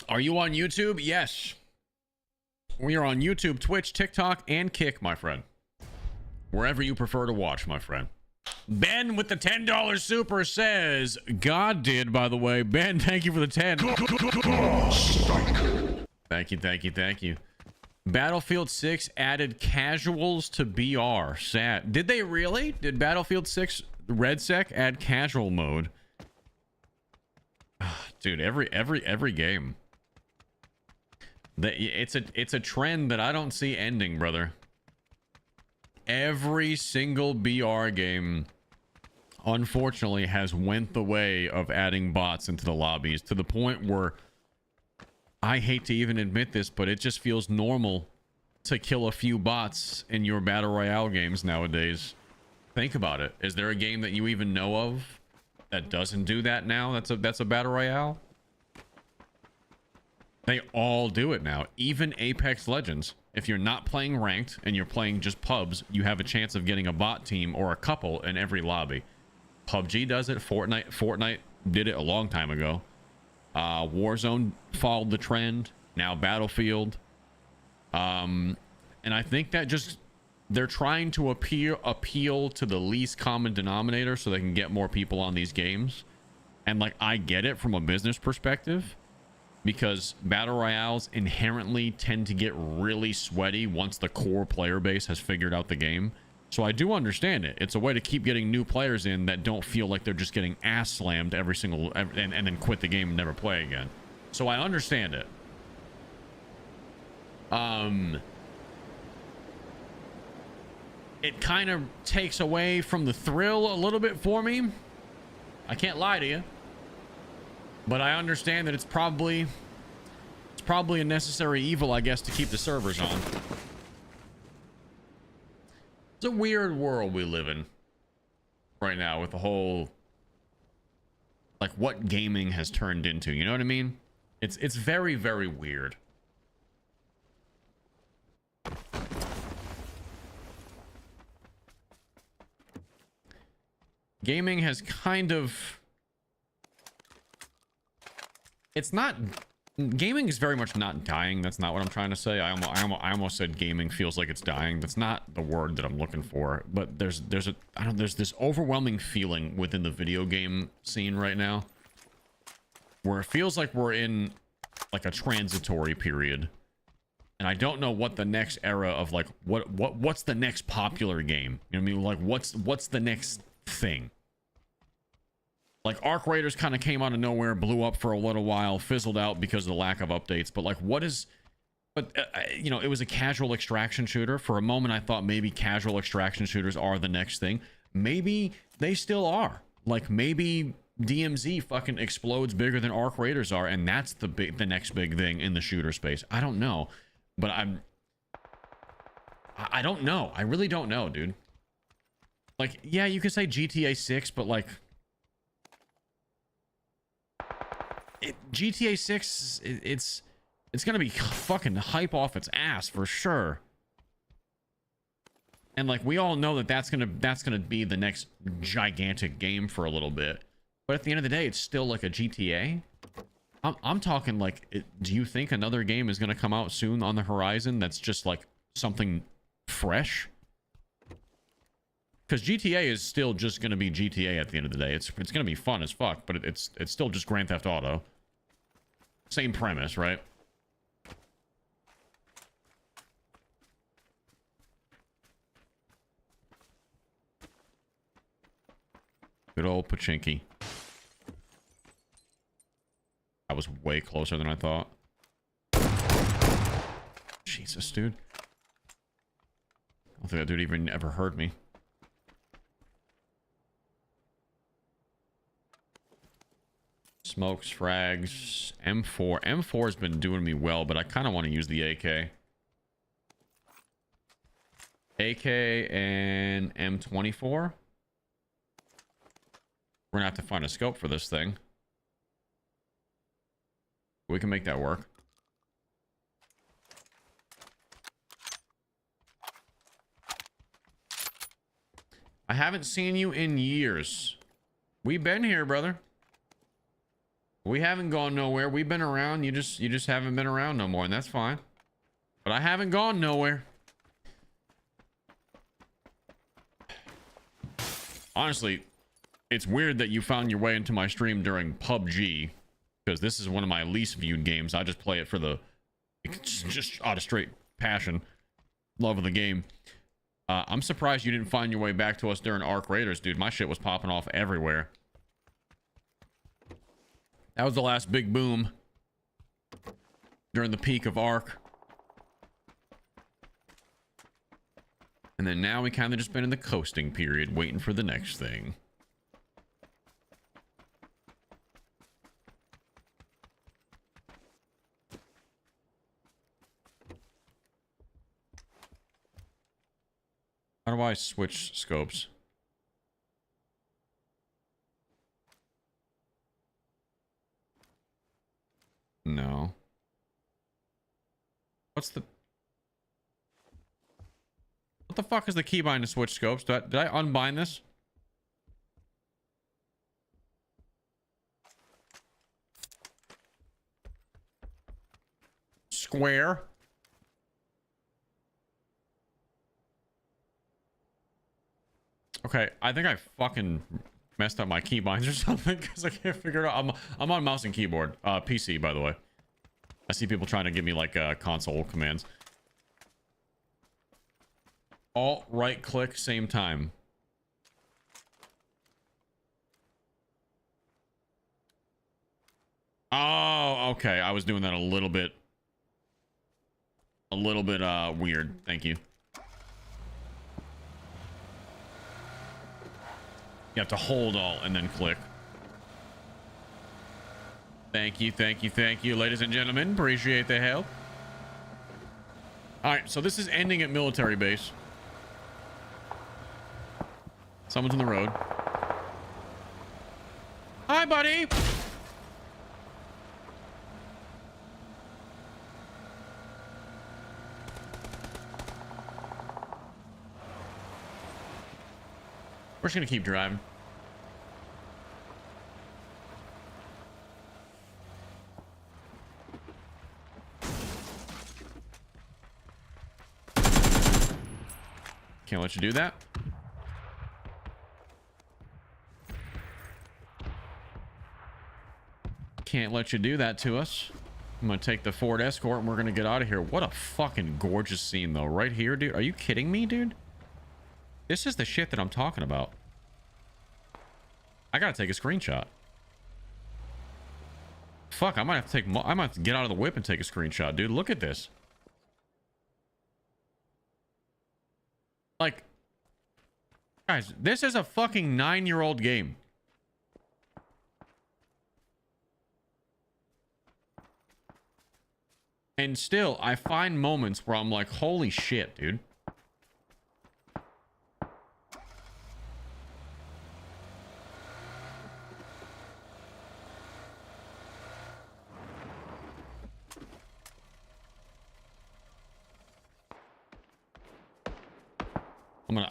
Are you on YouTube? Yes. We are on YouTube, Twitch, TikTok, and Kick, my friend. Wherever you prefer to watch, my friend. Ben with the $10 super says, God did, by the way. Ben, thank you for the 10. Thank you, thank you, thank you. Battlefield 6 added casuals to BR. Sad. Did they really? Did Battlefield 6 RedSec add casual mode? Dude, every game. It's a trend that I don't see ending, brother. Every single BR game, unfortunately, has went the way of adding bots into the lobbies, to the point where I hate to even admit this, but it just feels normal to kill a few bots in your battle royale games nowadays. Think about it. Is there a game that you even know of that doesn't do that now? That's a battle royale. They all do it now. Even Apex Legends. If you're not playing ranked and you're playing just pubs, you have a chance of getting a bot team or a couple in every lobby. PUBG does it. Fortnite did it a long time ago. Warzone followed the trend. Now Battlefield. And I think that just they're trying to appeal to the least common denominator so they can get more people on these games. And like, I get it from a business perspective, because battle royales inherently tend to get really sweaty once the core player base has figured out the game. So I do understand it. It's a way to keep getting new players in that don't feel like they're just getting ass slammed every single and then quit the game and never play again. So I understand it. It kind of takes away from the thrill a little bit for me. I can't lie to you. But I understand that it's probably a necessary evil, I guess, to keep the servers on. It's a weird world we live in right now with the whole, like, what gaming has turned into, you know what I mean? It's very, very weird. Gaming has kind of, it's not, gaming is very much not dying. That's not what I'm trying to say. I almost said gaming feels like it's dying. That's not the word that I'm looking for. But there's this overwhelming feeling within the video game scene right now, where it feels like we're in like a transitory period, and I don't know what the next era of, like, what's the next popular game. You know what I mean? Like, what's the next thing? Like, Arc Raiders kind of came out of nowhere, blew up for a little while, fizzled out because of the lack of updates. But like, what is, but you know, it was a casual extraction shooter. For a moment I thought maybe casual extraction shooters are the next thing. Maybe they still are. Like, maybe DMZ fucking explodes bigger than Arc Raiders are, and that's the next big thing in the shooter space. I don't know, but I don't know. I really don't know, dude. Like, yeah, you could say GTA 6, but like, GTA 6, it's gonna be fucking hype off its ass for sure. And like, we all know that that's gonna be the next gigantic game for a little bit. But at the end of the day, it's still like a GTA. I'm talking like, do you think another game is gonna come out soon on the horizon that's just like something fresh? Because GTA is still just going to be GTA at the end of the day. It's going to be fun as fuck, but it's still just Grand Theft Auto. Same premise, right? Good old Pachinki. That was way closer than I thought. Jesus, dude. I don't think that dude even ever heard me. Smokes, frags, M4. M4 has been doing me well, but I kind of want to use the AK. AK and M24. We're gonna have to find a scope for this thing. We can make that work. I haven't seen you in years. We've been here, brother. We haven't gone nowhere. We've been around. You just haven't been around no more, and that's fine. But I haven't gone nowhere. Honestly, it's weird that you found your way into my stream during PUBG, because this is one of my least viewed games. I just play it for the just out of straight passion, love of the game. I'm surprised you didn't find your way back to us during Arc Raiders, dude. My shit was popping off everywhere. That was the last big boom during the peak of Arc. And then now we kind of just been in the coasting period, waiting for the next thing. How do I switch scopes? No. What the fuck is the keybind to switch scopes? Did I unbind this? Square. Okay, I think I fucking messed up my keybinds or something because I can't figure it out. I'm on mouse and keyboard. PC, by the way. I see people trying to give me like console commands. Alt right click same time. Oh, okay. I was doing that a little bit weird. Thank you. You have to hold alt and then click. Thank you, thank you, thank you, ladies and gentlemen. Appreciate the help. All right, so this is ending at military base. Someone's on the road. Hi, buddy. We're just gonna keep driving. Can't let you do that. Can't let you do that to us. I'm gonna take the Ford Escort and we're gonna get out of here. What a fucking gorgeous scene though, right here, dude. Are you kidding me, dude? This is the shit that I'm talking about. I gotta take a screenshot. Fuck, I might have to get out of the whip and take a screenshot, dude. Look at this. Like, guys, this is a fucking 9-year-old game. And still, I find moments where I'm like, holy shit, dude.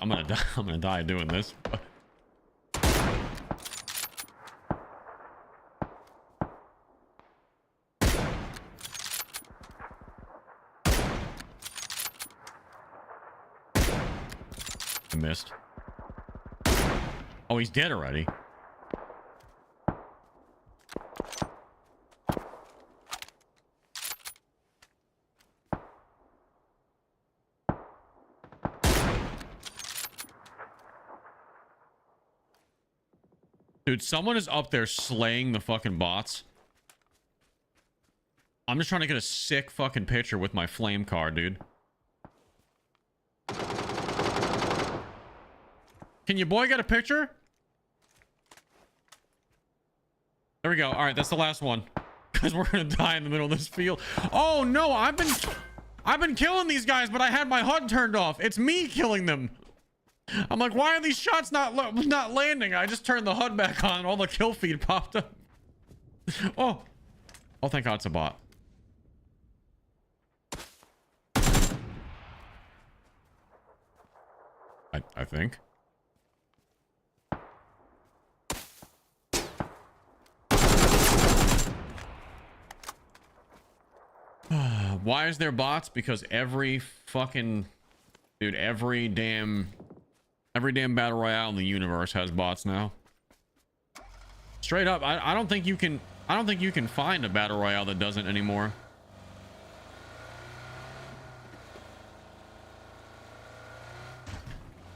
I'm gonna die doing this. I missed. Oh, he's dead already. Dude, someone is up there slaying the fucking bots. I'm just trying to get a sick fucking picture with my flame car, dude. Can your boy get a picture? There we go. All right, that's the last one. Because we're gonna die in the middle of this field. Oh no, I've been killing these guys, but I had my HUD turned off. It's me killing them. I'm like, why are these shots not landing? I just turned the HUD back on and all the kill feed popped up. Oh, thank God it's a bot. I think. Why is there bots? Because every Every damn battle royale in the universe has bots now. Straight up, I don't think you can. I don't think you can find a battle royale that doesn't anymore.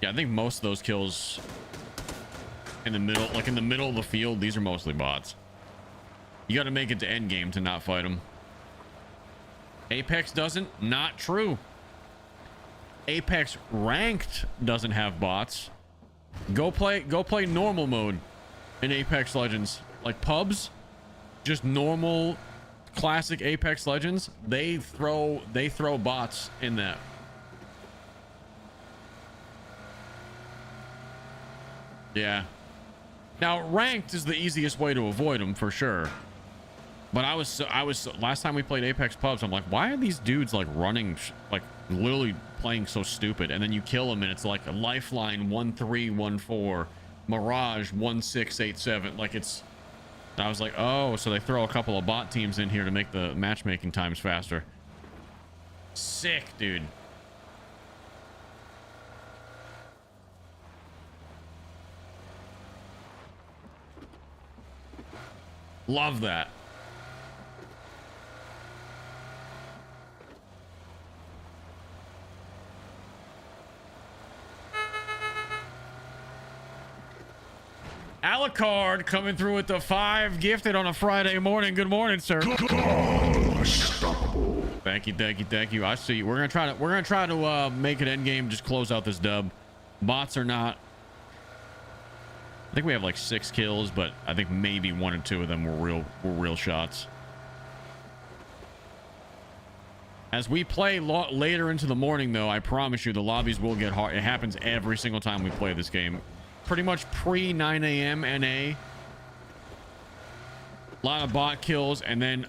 Yeah, I think most of those kills in the middle, like in the middle of the field, these are mostly bots. You got to make it to end game to not fight them. Apex doesn't. Not true. Apex ranked doesn't have bots. Go play normal mode in Apex Legends, like pubs, just normal classic Apex Legends. They throw bots in that. Yeah. Now ranked is the easiest way to avoid them for sure. But I was last time we played Apex pubs, I'm like, why are these dudes like running, like literally playing so stupid? And then you kill them and it's like a Lifeline 1314, Mirage 1687. Like it's, I was like, oh, so they throw a couple of bot teams in here to make the matchmaking times faster. Sick, dude. Love that. Alucard coming through with the 5 gifted on a Friday morning. Good morning, sir. Unstoppable. Thank you. I see you. We're gonna try to make it end game. Just close out this dub. Bots or not. I think we have like 6 kills, but I think maybe 1 or 2 of them were real shots. As we play later into the morning, though, I promise you the lobbies will get hard. It happens every single time we play this game. Pretty much pre 9 a.m. NA. A lot of bot kills, and then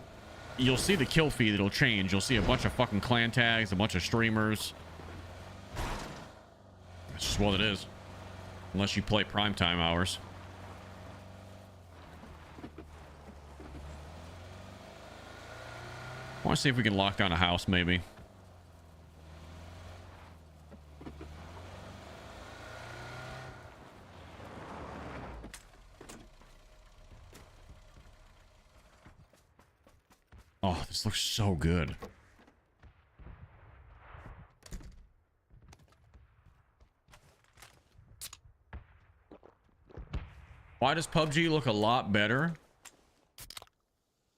you'll see the kill feed. It'll change. You'll see a bunch of fucking clan tags, a bunch of streamers. That's just what it is. Unless you play primetime hours. I want to see if we can lock down a house, maybe. Oh, this looks so good. Why does PUBG look a lot better?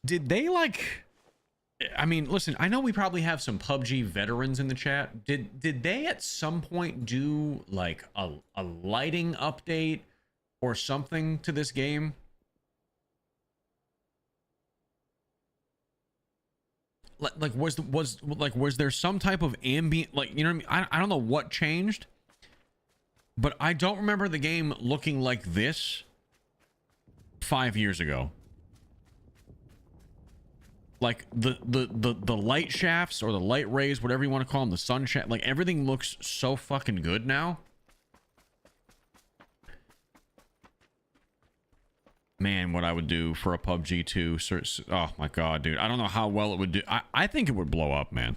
Did they like... I mean, listen, I know we probably have some PUBG veterans in the chat. Did they at some point do like a lighting update or something to this game? Like was there some type of ambient, like, you know what I mean? I don't know what changed, but I don't remember the game looking like this 5 years ago. Like the light shafts or the light rays, whatever you want to call them, the sun shaft, like everything looks so fucking good now. Man, what I would do for a PUBG 2. Oh my god, dude. I don't know how well it would do. I think it would blow up, man.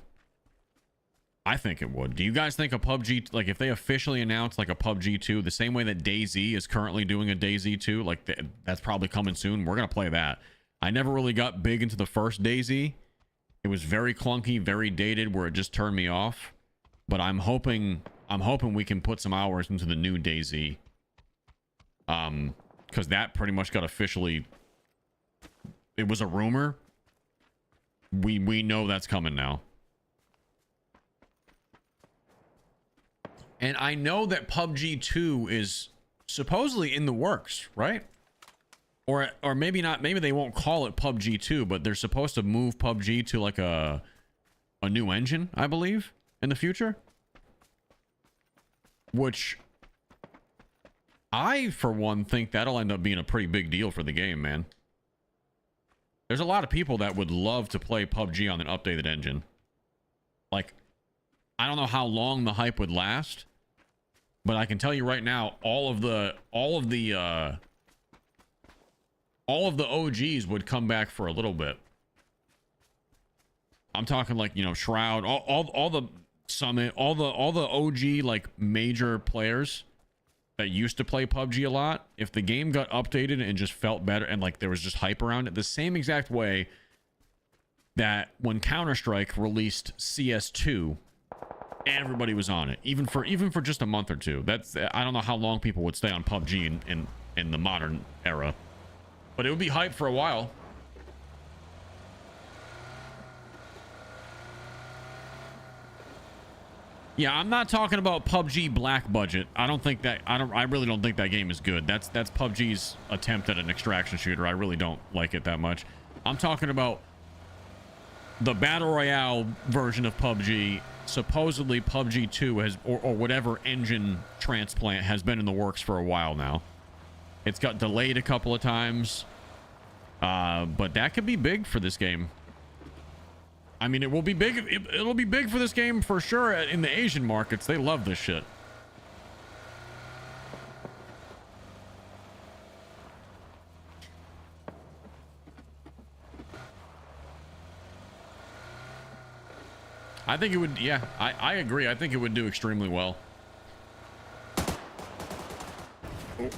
I think it would. Do you guys think a PUBG, like if they officially announce like a PUBG 2, the same way that DayZ is currently doing a DayZ 2, like that's probably coming soon, we're going to play that. I never really got big into the first DayZ. It was very clunky, very dated, where it just turned me off. But I'm hoping we can put some hours into the new DayZ. Because that pretty much got officially... It was a rumor. We know that's coming now. And I know that PUBG 2 is supposedly in the works, right? Or maybe not. Maybe they won't call it PUBG 2, but they're supposed to move PUBG to like a new engine, I believe, in the future. Which I, for one, think that'll end up being a pretty big deal for the game, man. There's a lot of people that would love to play PUBG on an updated engine. Like, I don't know how long the hype would last, but I can tell you right now, all of the OGs would come back for a little bit. I'm talking like, you know, Shroud, all the Summit, all the OG like major players that used to play PUBG a lot, if the game got updated and just felt better and like there was just hype around it, the same exact way that when Counter-Strike released CS2, everybody was on it, even for just a month or two. That's, I don't know how long people would stay on PUBG in the modern era, but it would be hype for a while. Yeah, I'm not talking about PUBG Black Budget. I really don't think that game is good. That's PUBG's attempt at an extraction shooter. I really don't like it that much. I'm talking about the Battle Royale version of PUBG. Supposedly PUBG 2 has, or whatever engine transplant has been in the works for a while now. It's got delayed a couple of times. But that could be big for this game. I mean, it will be big. It'll be big for this game for sure in the Asian markets. They love this shit. I think it would, yeah, I agree. I think it would do extremely well. Oh.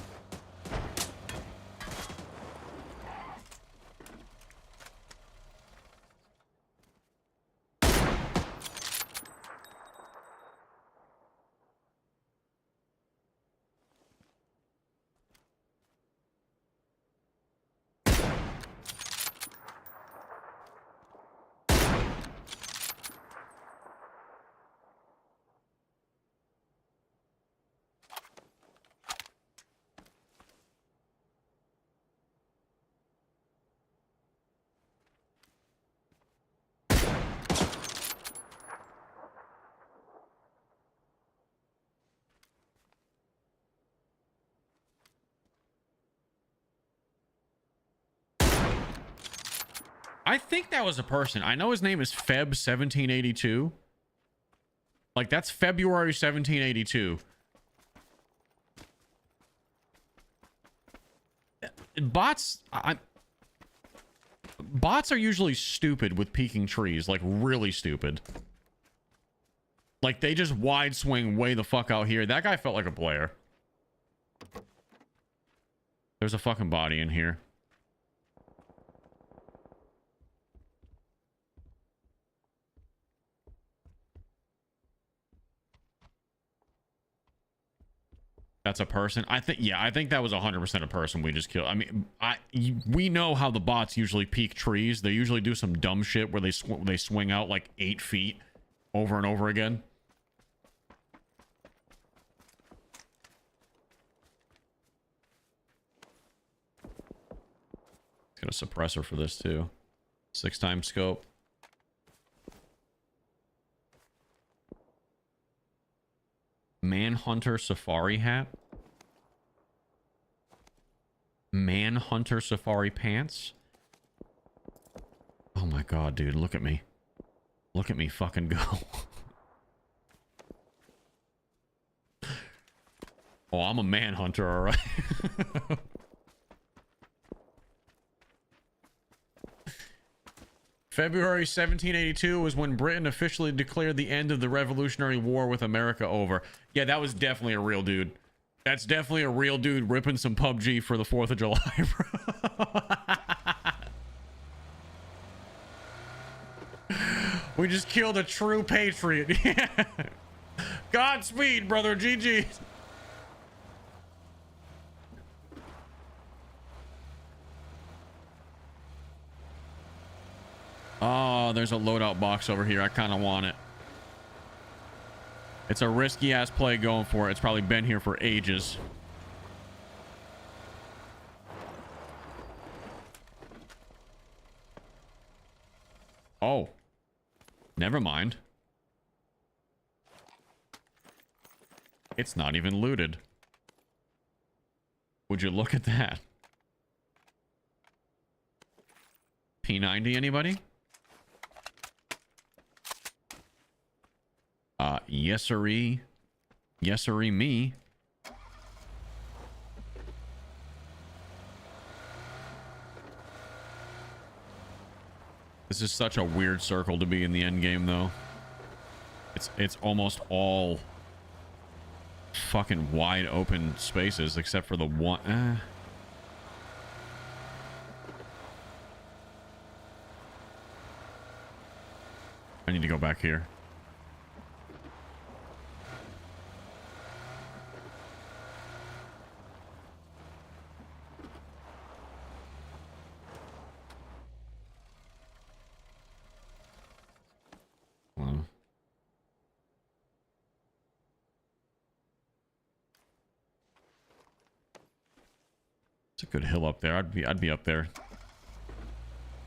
I think that was a person. I know his name is Feb 1782. Like, that's February 1782. Bots are usually stupid with peeking trees, like really stupid. Like, they just wide swing way the fuck out here. That guy felt like a player. There's a fucking body in here. That's a person. I think, yeah, I think that was 100% a person we just killed. I mean, we know how the bots usually peek trees. They usually do some dumb shit where they swing out like 8 feet over and over again. Got a suppressor for this too. 6x scope. Manhunter safari hat. Manhunter safari pants. Oh my god, dude, look at me. Look at me fucking go. Oh, I'm a manhunter, all right. February 1782 was when Britain officially declared the end of the Revolutionary War with America over. Yeah, that was definitely a real dude. That's definitely a real dude ripping some PUBG for the 4th of July, bro. We just killed a true patriot. Godspeed, brother. GG. Oh, there's a loadout box over here. I kind of want it. It's a risky ass play going for it. It's probably been here for ages. Oh, never mind. It's not even looted. Would you look at that? P90, anybody? Yes sirree. Yes sirree me. This is such a weird circle to be in the end game though. It's almost all fucking wide open spaces except for the one. I need to go back here. It's a good hill up there. I'd be up there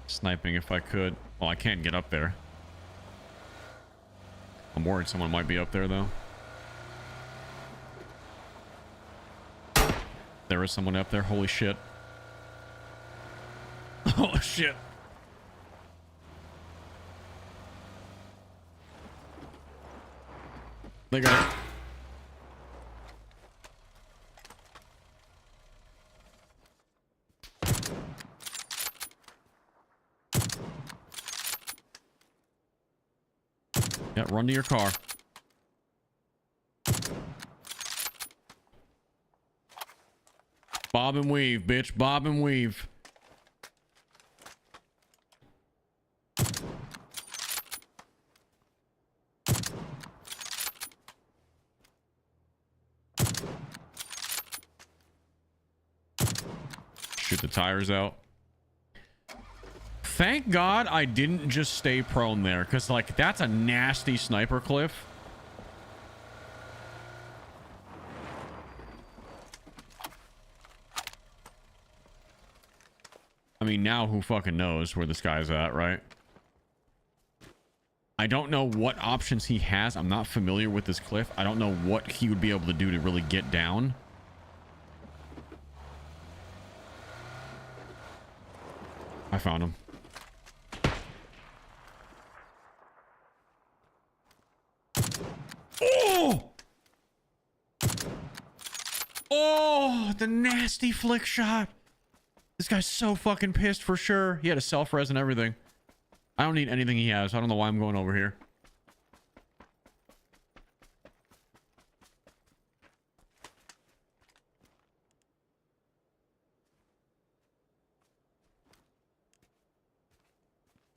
sniping if I could. Well, I can't get up there. I'm worried someone might be up there though. There is someone up there. Holy shit. Oh shit. They got it. Yeah, run to your car. Bob and weave, bitch. Bob and weave. Shoot the tires out. Thank God I didn't just stay prone there, because, like, that's a nasty sniper cliff. I mean, now who fucking knows where this guy's at, right? I don't know what options he has. I'm not familiar with this cliff. I don't know what he would be able to do to really get down. I found him. Oh! Oh, the nasty flick shot. This guy's so fucking pissed for sure. He had a self-res and everything. I don't need anything he has. I don't know why I'm going over here.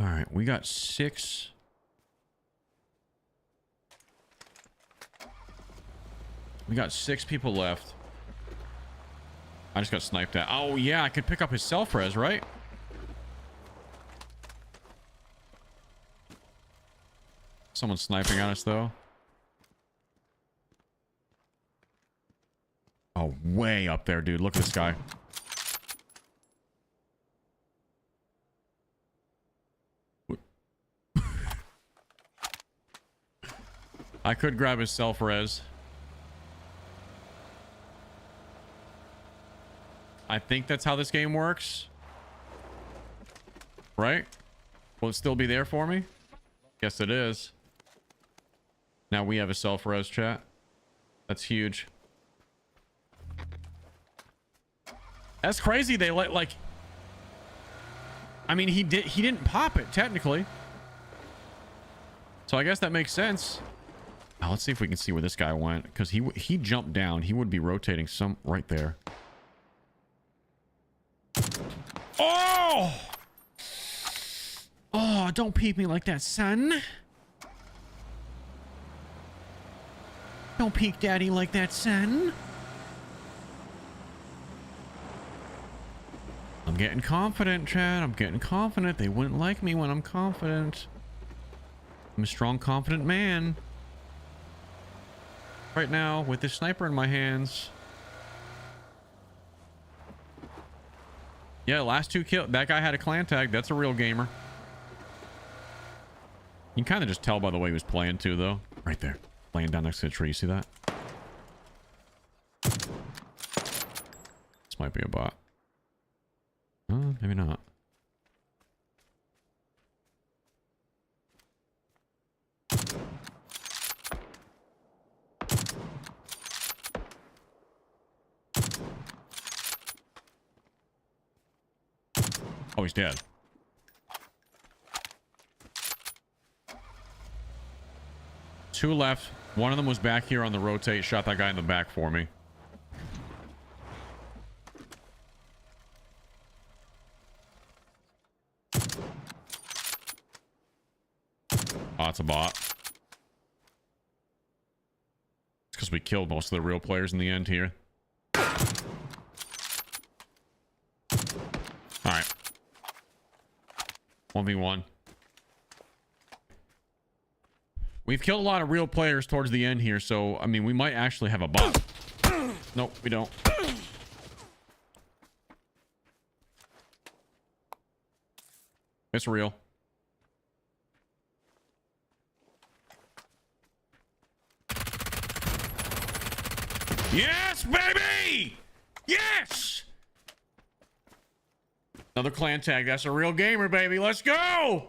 All right, we got 6. We got 6 people left. I just got sniped at. Oh, yeah, I could pick up his self-res, right? Someone's sniping at us, though. Oh, way up there, dude. Look at this guy. I could grab his self-res. I think that's how this game works. Right? Will it still be there for me? Yes, it is. Now we have a self-res, chat. That's huge. That's crazy. They like... I mean, he didn't pop it, technically. So I guess that makes sense. Now, let's see if we can see where this guy went. Because he jumped down. He would be rotating some right there. Oh! Oh, don't peek me like that, son. Don't peek daddy like that, son. I'm getting confident, Chad. I'm getting confident. They wouldn't like me when I'm confident. I'm a strong, confident man. Right now, with this sniper in my hands. Yeah, last 2 kills. That guy had a clan tag. That's a real gamer. You can kind of just tell by the way he was playing, too, though. Right there. Laying down next to the tree. You see that? This might be a bot. Maybe not. Oh, he's dead. 2 left. One of them was back here on the rotate. Shot that guy in the back for me. Oh, it's a bot. It's because we killed most of the real players in the end here. Alright. 1v1. We've killed a lot of real players towards the end here, so, I mean, we might actually have a bot. Nope, we don't. It's real. Yes, baby! Yes! Another clan tag. That's a real gamer, baby. Let's go!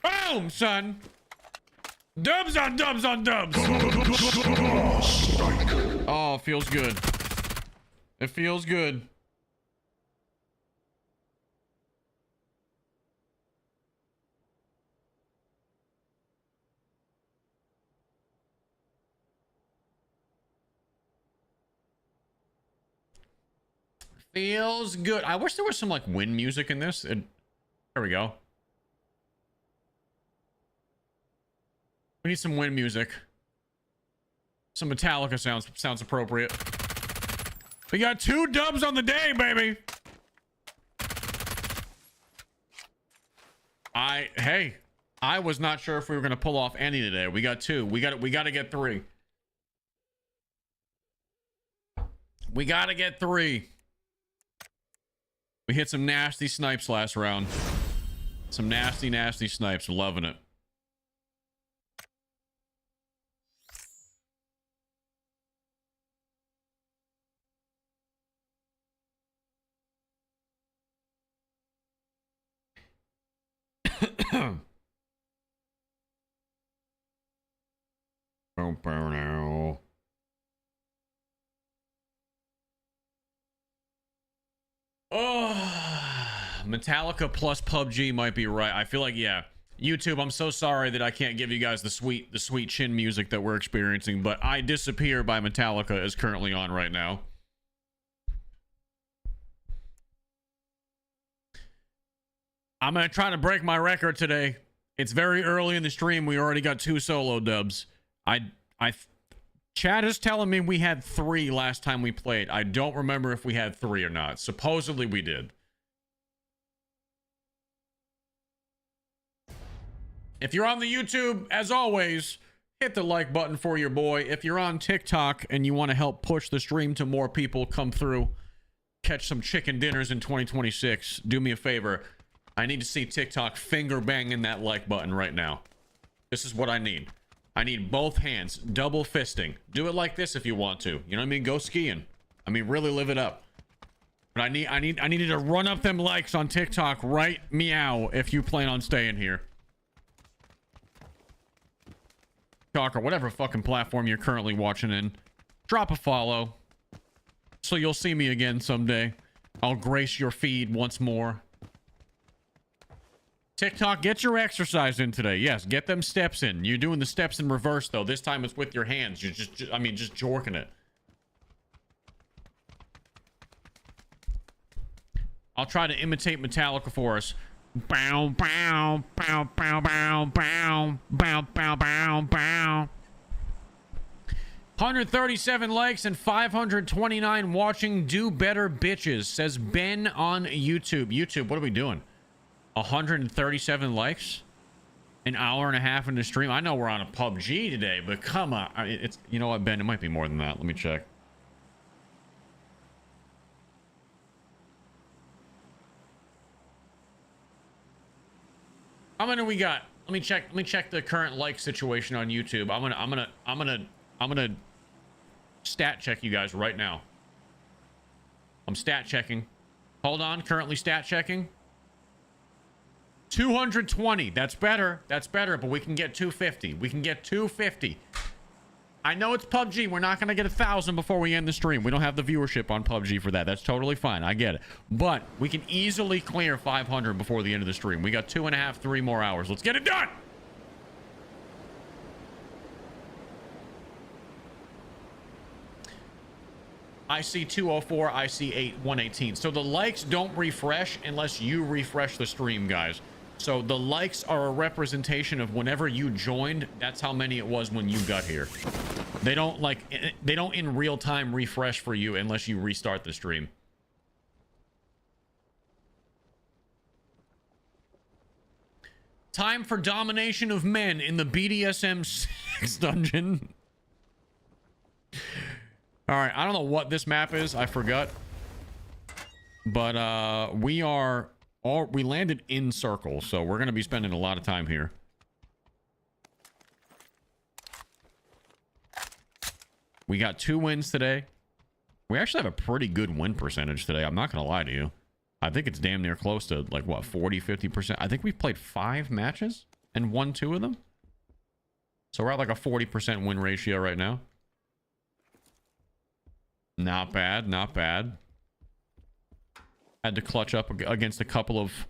Boom, son! Dubs on dubs on dubs! Oh, it feels good. It feels good. Feels good. I wish there was some like wind music in this. There we go. We need some wind music. Some Metallica sounds appropriate. We got 2 dubs on the day, baby. Hey, I was not sure if we were gonna pull off any today. We got 2. We gotta get 3. We gotta get 3. We hit some nasty snipes last round. Some nasty snipes. Loving it. Oh, Metallica plus PUBG might be right. I feel like, yeah. YouTube, I'm so sorry that I can't give you guys the sweet chin music that we're experiencing, but I Disappear by Metallica is currently on right now. I'm gonna try to break my record today. It's very early in the stream. We already got 2 solo dubs. Chad is telling me we had 3 last time we played. I don't remember if we had 3 or not. Supposedly we did. If you're on the YouTube, as always, hit the like button for your boy. If you're on TikTok and you want to help push the stream to more people come through, catch some chicken dinners in 2026, do me a favor. I need to see TikTok finger banging that like button right now. This is what I need. I need both hands, double fisting. Do it like this if you want to. You know what I mean? Go skiing. I mean, really live it up. But I needed to run up them likes on TikTok right meow if you plan on staying here. TikTok or whatever fucking platform you're currently watching in. Drop a follow. So you'll see me again someday. I'll grace your feed once more. TikTok, get your exercise in today. Yes, get them steps in. You're doing the steps in reverse, though. This time it's with your hands. You're just jorking it. I'll try to imitate Metallica for us. Bow, bow, bow, bow, bow, bow, bow, bow, bow, bow. 137 likes and 529 watching. Do better, bitches, says Ben on YouTube. YouTube, what are we doing? 137 likes, an hour and a half into stream. I know we're on a PUBG today, but come on. It's, you know what, Ben, it might be more than that. Let me check. How many we got? Let me check the current like situation on YouTube. I'm gonna stat check you guys right now. I'm stat checking. Hold on, currently stat checking. 220. That's better. That's better, but we can get 250. We can get 250. I know it's PUBG. We're not going to get 1,000 before we end the stream. We don't have the viewership on PUBG for that. That's totally fine. I get it. But we can easily clear 500 before the end of the stream. We got 2.5, 3 more hours. Let's get it done. I see 204. I see 118. So the likes don't refresh unless you refresh the stream, guys. So the likes are a representation of whenever you joined. That's how many it was when you got here. They don't in real time refresh for you unless you restart the stream. Time for domination of men in the BDSM 6 dungeon. All right, I don't know what this map is. I forgot. But we landed in circle, so we're going to be spending a lot of time here. We got 2 wins today. We actually have a pretty good win percentage today. I'm not going to lie to you. I think it's damn near close to like what, 40-50%. I think we've played 5 matches and won 2 of them. So we're at like a 40% win ratio right now. Not bad, not bad. Had to clutch up against a couple of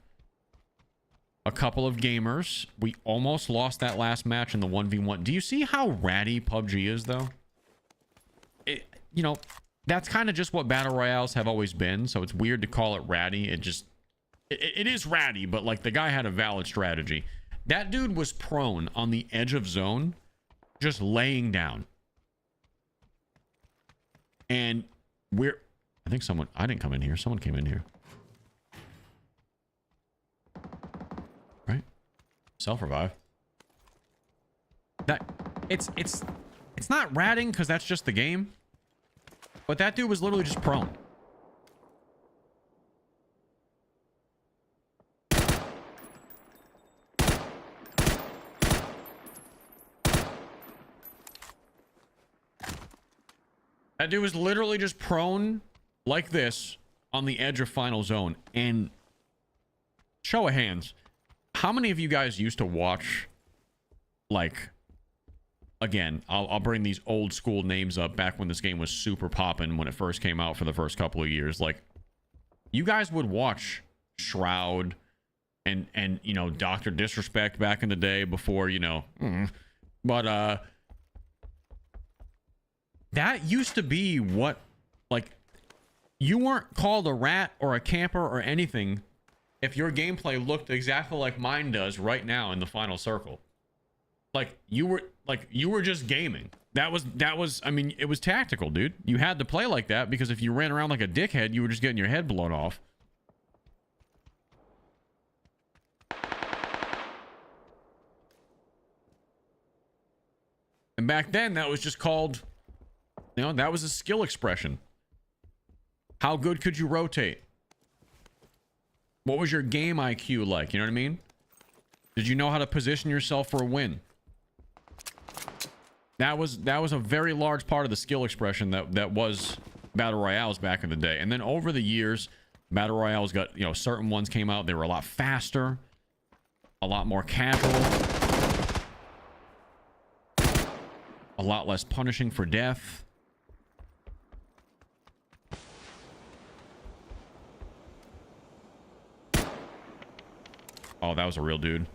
gamers. We almost lost that last match in the 1v1. Do you see how ratty PUBG is though? You know, that's kind of just what battle royales have always been, so it's weird to call it ratty. It is ratty, but like the guy had a valid strategy. That dude was prone on the edge of zone, just laying down. And I didn't come in here. Someone came in here. Right? Self-revive. It's not ratting because that's just the game. But that dude was literally just prone. That dude was literally just prone like this on the edge of final zone. And show of hands, how many of you guys used to watch, like, again, I'll bring these old school names up back when this game was super poppin' when it first came out for the first couple of years. Like, you guys would watch Shroud and you know, Dr. Disrespect back in the day before, you know, but that used to be what, like, you weren't called a rat or a camper or anything if your gameplay looked exactly like mine does right now in the final circle. Like, you were just gaming. That was, I mean, it was tactical, dude. You had to play like that because if you ran around like a dickhead, you were just getting your head blown off. And back then, that was just called, you know, that was a skill expression. How good could you rotate? What was your game IQ like? You know what I mean? Did you know how to position yourself for a win? That was a very large part of the skill expression that was battle royales back in the day. And then over the years, battle royales got, you know, certain ones came out. They were a lot faster, a lot more casual, a lot less punishing for death. Oh, that was a real dude.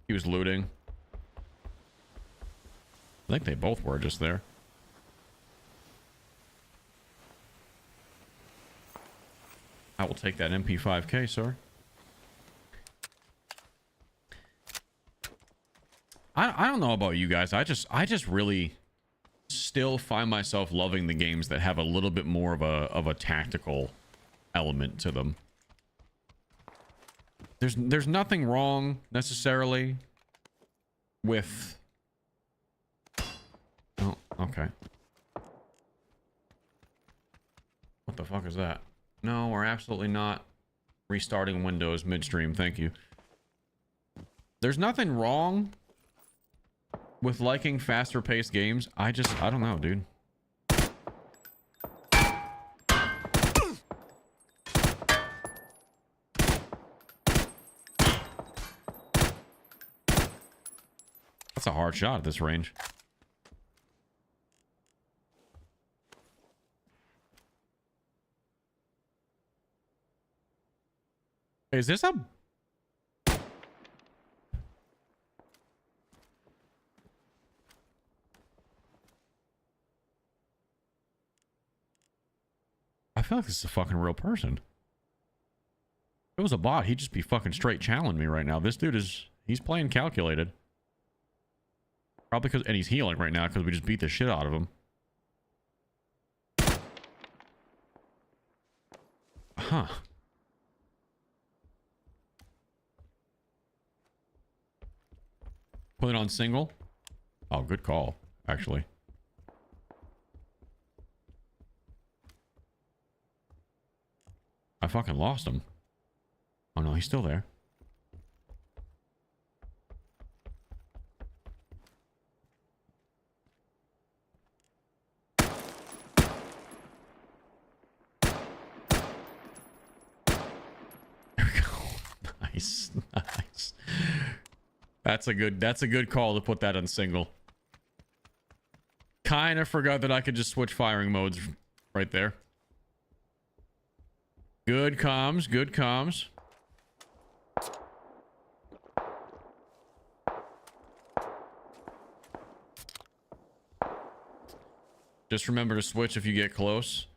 He was looting. I think they both were just there. I will take that MP5K, sir. I don't know about you guys. I just really still find myself loving the games that have a little bit more of a tactical element to them. There's nothing wrong necessarily with... Oh, okay. What the fuck is that? No, we're absolutely not restarting Windows midstream. Thank you. There's nothing wrong with liking faster paced games. I don't know, dude. That's a hard shot at this range. Is this a... feel like this is a fucking real person. If it was a bot, he'd just be fucking straight challenging me right now. This dude is... He's playing calculated. Probably because... And he's healing right now because we just beat the shit out of him. Huh. Put it on single. Oh, good call, actually. I fucking lost him. Oh no, he's still there. There we go. Nice, nice. That's a good call to put that on single. Kind of forgot that I could just switch firing modes right there. Good comms, good comms. Just remember to switch if you get close.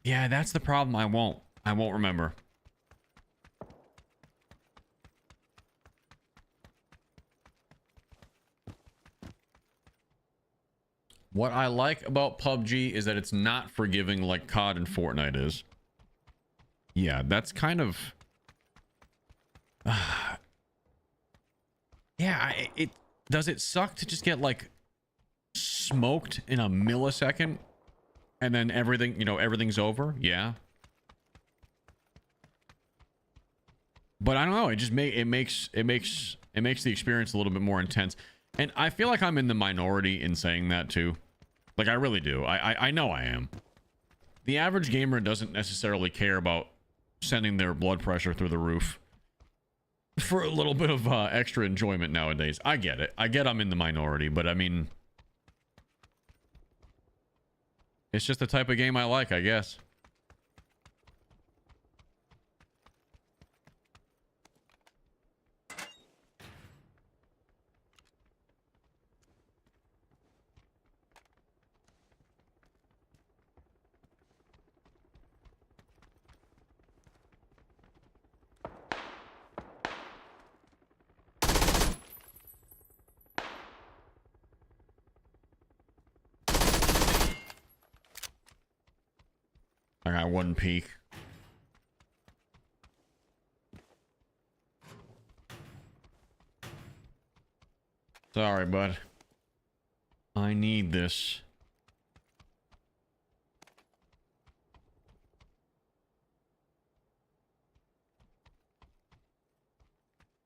Yeah, that's the problem. I won't remember. What I like about PUBG is that it's not forgiving like COD and Fortnite is. Yeah, that's kind of... yeah, does it suck to just get like smoked in a millisecond and then everything, you know, everything's over? Yeah. But I don't know, it just makes the experience a little bit more intense. And I feel like I'm in the minority in saying that too. Like I really do. I know I am. The average gamer doesn't necessarily care about sending their blood pressure through the roof for a little bit of extra enjoyment nowadays. I get it. I get I'm in the minority, but I mean, it's just the type of game I like, I guess. I got one peek. Sorry, bud. I need this.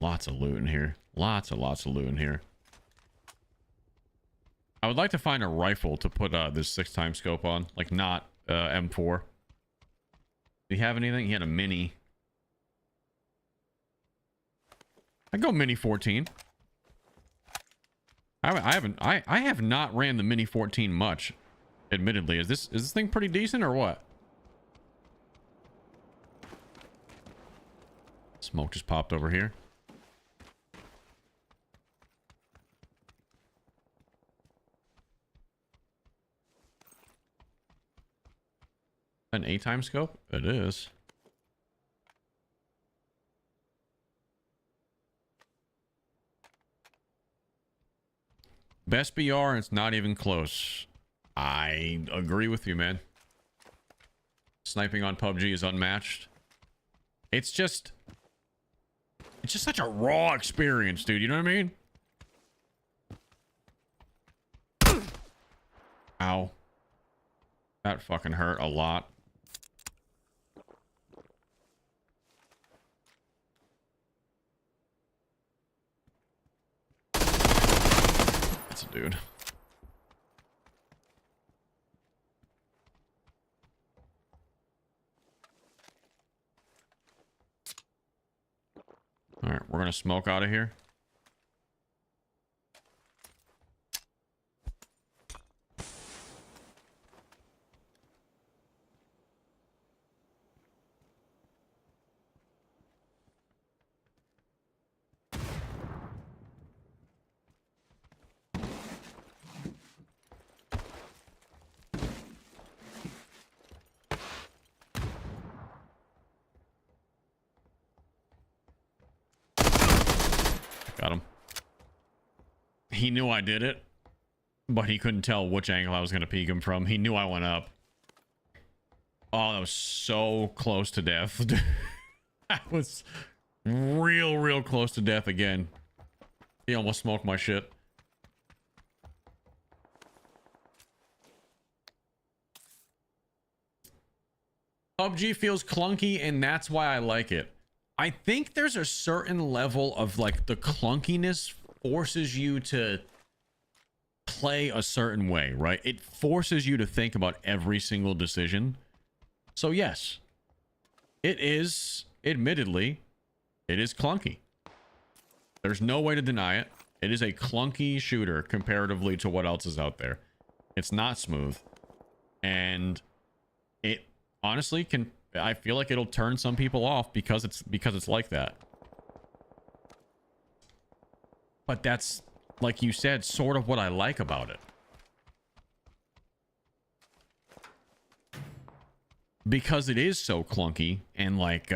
Lots of loot in here. Lots of loot in here. I would like to find a rifle to put this 6x scope on. Like not M4. Do you have anything? He had a mini. I go mini 14. I have not ran the mini 14 much, admittedly. Is this thing pretty decent or what? Smoke just popped over here. An 8x scope? It is. Best BR and it's not even close. I agree with you, man. Sniping on PUBG is unmatched. It's just such a raw experience, dude. You know what I mean? Ow. That fucking hurt a lot. That's a dude. All right, we're gonna smoke out of here. Got him. He knew I did it, but he couldn't tell which angle I was going to peek him from. He knew I went up. Oh, that was so close to death. That was real close to death again. He almost smoked my shit. PUBG feels clunky, and that's why I like it. I think there's a certain level of like the clunkiness forces you to play a certain way, right? It forces you to think about every single decision. So yes, it is, admittedly, it is clunky. There's no way to deny it. It is a clunky shooter comparatively to what else is out there. It's not smooth. And it honestly can, I feel like it'll turn some people off because it's like that. But that's, like you said, sort of what I like about it. Because it is so clunky and like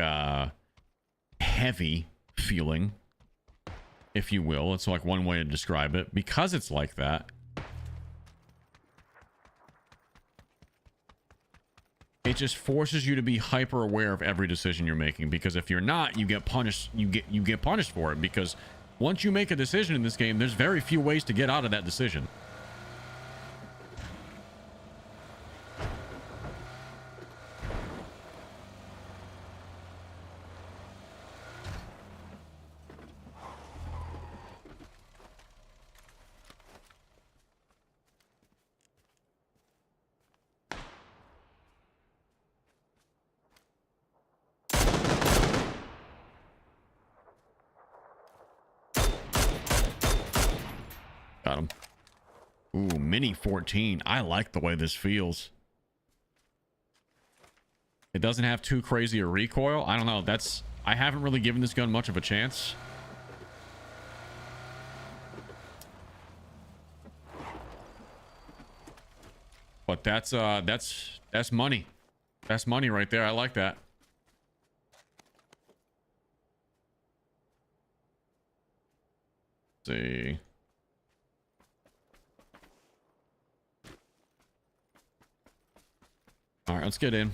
heavy feeling, if you will. It's like one way to describe it. Because it's like that, it just forces you to be hyper aware of every decision you're making, because if you're not, you get punished. You get punished for it, because once you make a decision in this game, there's very few ways to get out of that decision. Got him. Ooh, mini 14. I like the way this feels. It doesn't have too crazy a recoil. I don't know. I haven't really given this gun much of a chance. But that's money. That's money right there. I like that. Let's see. All right, let's get in.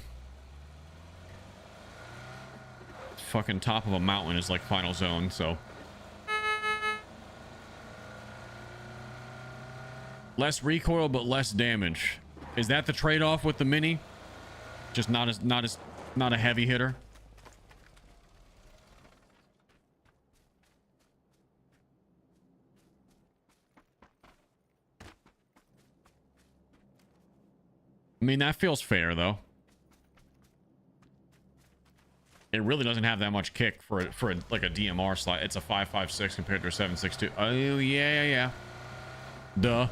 Fucking top of a mountain is like final zone, so. Less recoil, but less damage. Is that the trade-off with the mini? Just not a heavy hitter? I mean, that feels fair, though. It really doesn't have that much kick for like a DMR slot. It's a 5.56 compared to a 7.62. Oh, yeah. Duh. All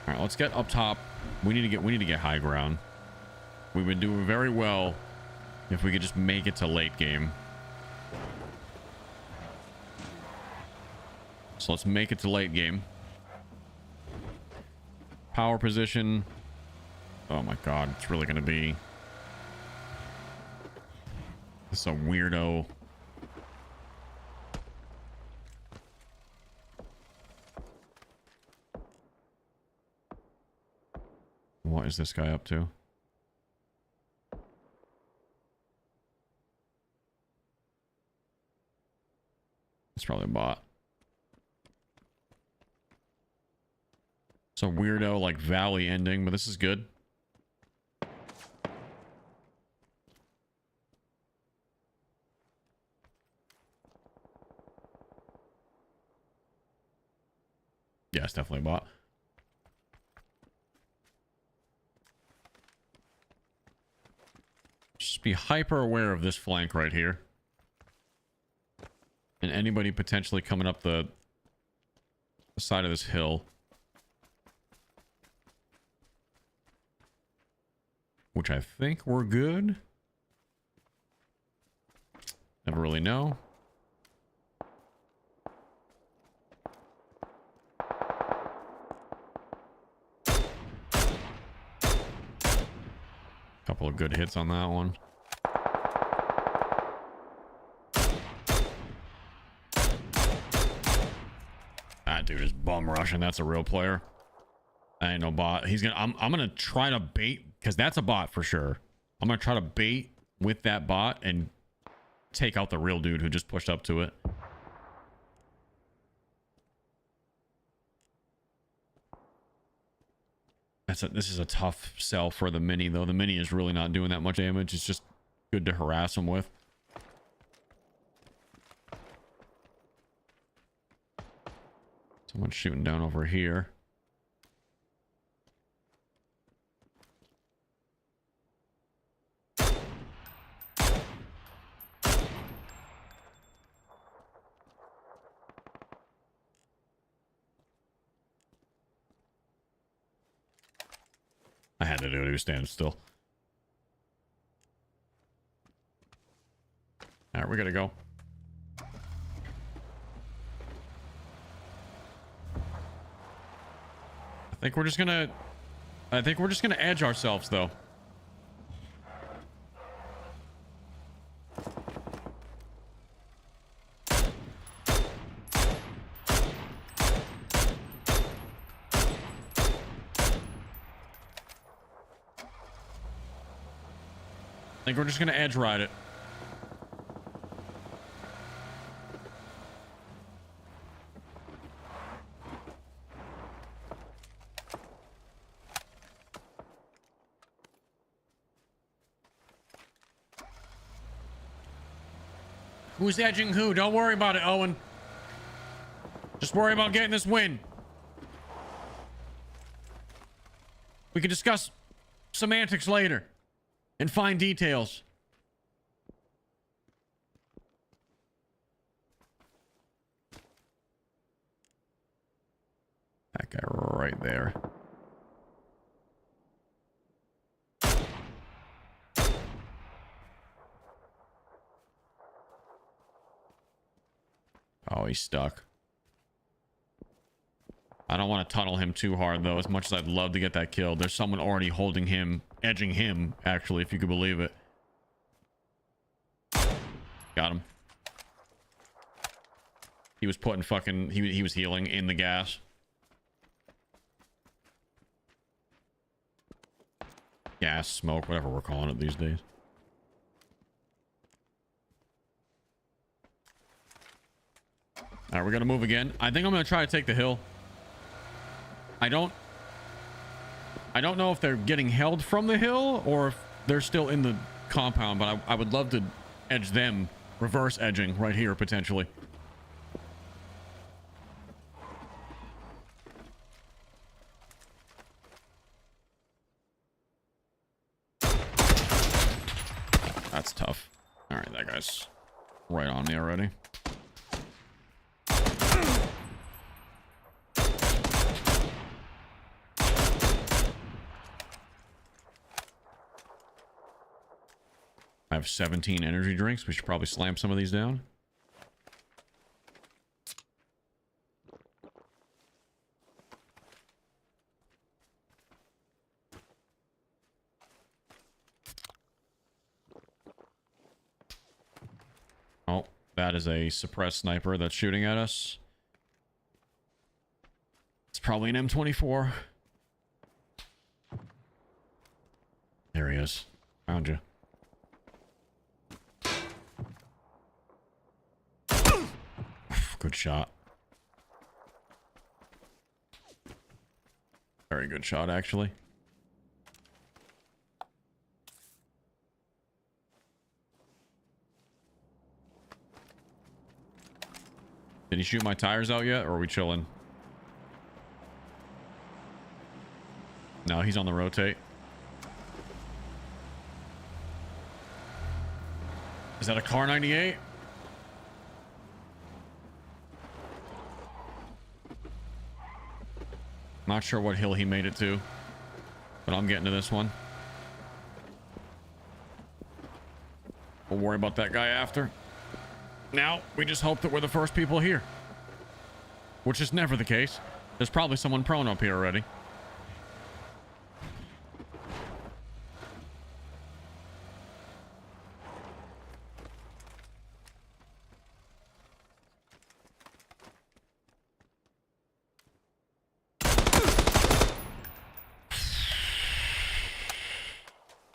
right, let's get up top. We need to get high ground. We would do very well if we could just make it to late game. So let's make it to late game. Power position. Oh my god, it's really gonna be. This is a weirdo. What is this guy up to? It's probably a bot. It's a weirdo, like, valley ending, but this is good. Yeah, it's definitely a bot. Just be hyper aware of this flank right here. And anybody potentially coming up the side of this hill. Which I think we're good. Never really know. Couple of good hits on that one. That dude is bum rushing. That's a real player. I ain't no bot. He's gonna. I'm gonna try to bait, because that's a bot for sure. I'm gonna try to bait with that bot and take out the real dude who just pushed up to it. This is a tough sell for the mini, though. The mini is really not doing that much damage. It's just good to harass him with. Someone's shooting down over here. I had to do it. He was standing still. All right, we gotta go. I think we're just gonna edge ourselves, though. I think we're just gonna edge ride it. Who's edging who? Don't worry about it, Owen. Just worry about getting this win. We can discuss semantics later and fine details. That guy right there. Oh, he's stuck. I don't want to tunnel him too hard, though, as much as I'd love to get that kill. There's someone already holding him, edging him, actually, if you could believe it. Got him. He was putting fucking... He was healing in the gas. Gas, smoke, whatever we're calling it these days. All right, we're gonna move again. I think I'm gonna try to take the hill. I don't know if they're getting held from the hill or if they're still in the compound, but I would love to edge them, reverse edging right here potentially. That's tough. All right, that guy's right on me already. I have 17 energy drinks. We should probably slam some of these down. Oh, that is a suppressed sniper that's shooting at us. It's probably an M24. There he is. Found you. Good shot. Very good shot, actually. Did he shoot my tires out yet, or are we chilling? No, he's on the rotate. Is that a car 98? Not sure what hill he made it to, but I'm getting to this one. We'll worry about that guy after. Now, we just hope that we're the first people here, which is never the case. There's probably someone prone up here already.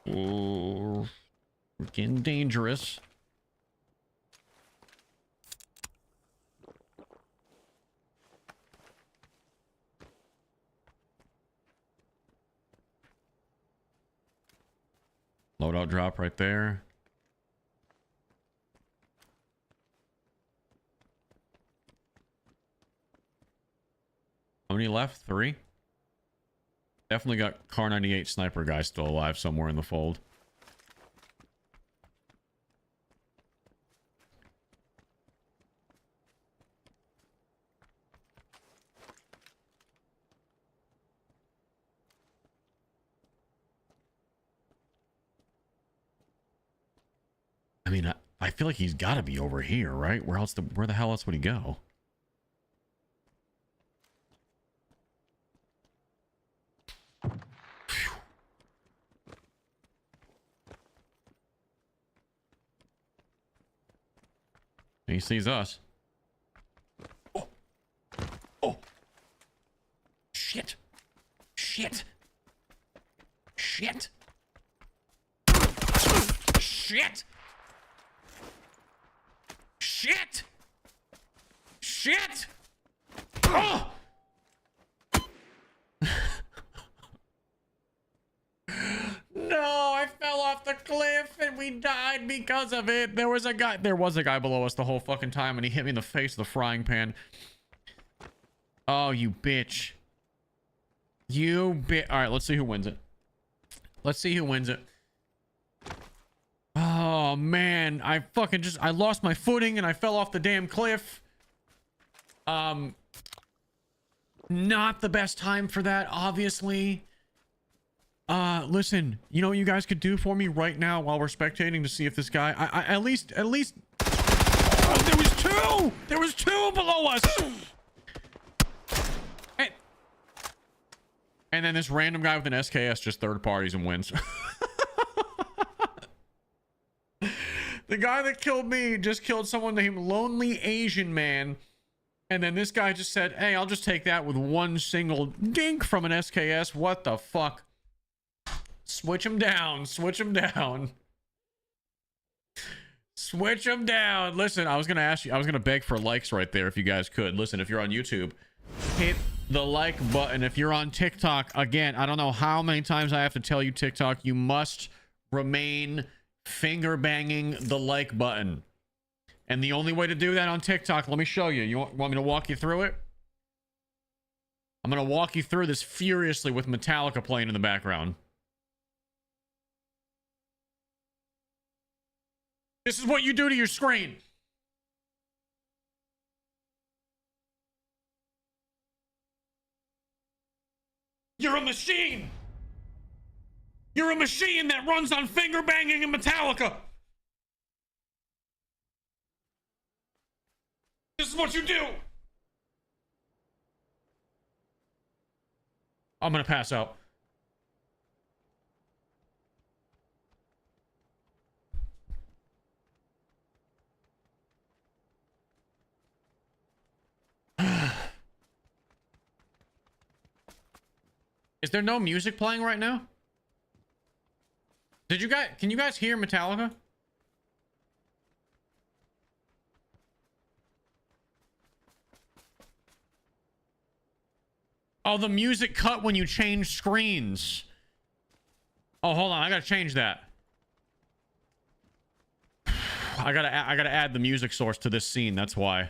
Oh, freaking dangerous. Loadout drop right there. How many left? 3? Definitely got Car 98 sniper guy still alive somewhere in the fold. I mean, I feel like he's got to be over here, right? Where the hell else would he go? He sees us. Oh. Oh. Shit. Shit. Shit. Shit. Shit. Shit. Oh. No, I fell off the cliff and we died because of it. There was a guy below us the whole fucking time and he hit me in the face with a frying pan. Oh, you bitch. All right, let's see who wins it. Let's see who wins it. Oh man, I lost my footing and I fell off the damn cliff. Not the best time for that, obviously. Listen, you know what you guys could do for me right now while we're spectating to see if this guy, at least, oh, there was two below us. And then this random guy with an SKS just third parties and wins. The guy that killed me just killed someone named Lonely Asian Man. And then this guy just said, hey, I'll just take that with one single dink from an SKS. What the fuck? Switch him down. Switch him down. Switch him down. Listen, I was going to ask you, I was going to beg for likes right there if you guys could. Listen, if you're on YouTube, hit the like button. If you're on TikTok, again, I don't know how many times I have to tell you, TikTok, you must remain finger banging the like button. And the only way to do that on TikTok, let me show you. You want me to walk you through it? I'm going to walk you through this furiously with Metallica playing in the background. This is what you do to your screen. You're a machine. You're a machine that runs on finger banging and Metallica. This is what you do. I'm gonna pass out. Is there no music playing right now? Can you guys hear Metallica? Oh, the music cut when you change screens. Oh, hold on. I gotta change that. I gotta add the music source to this scene. That's why.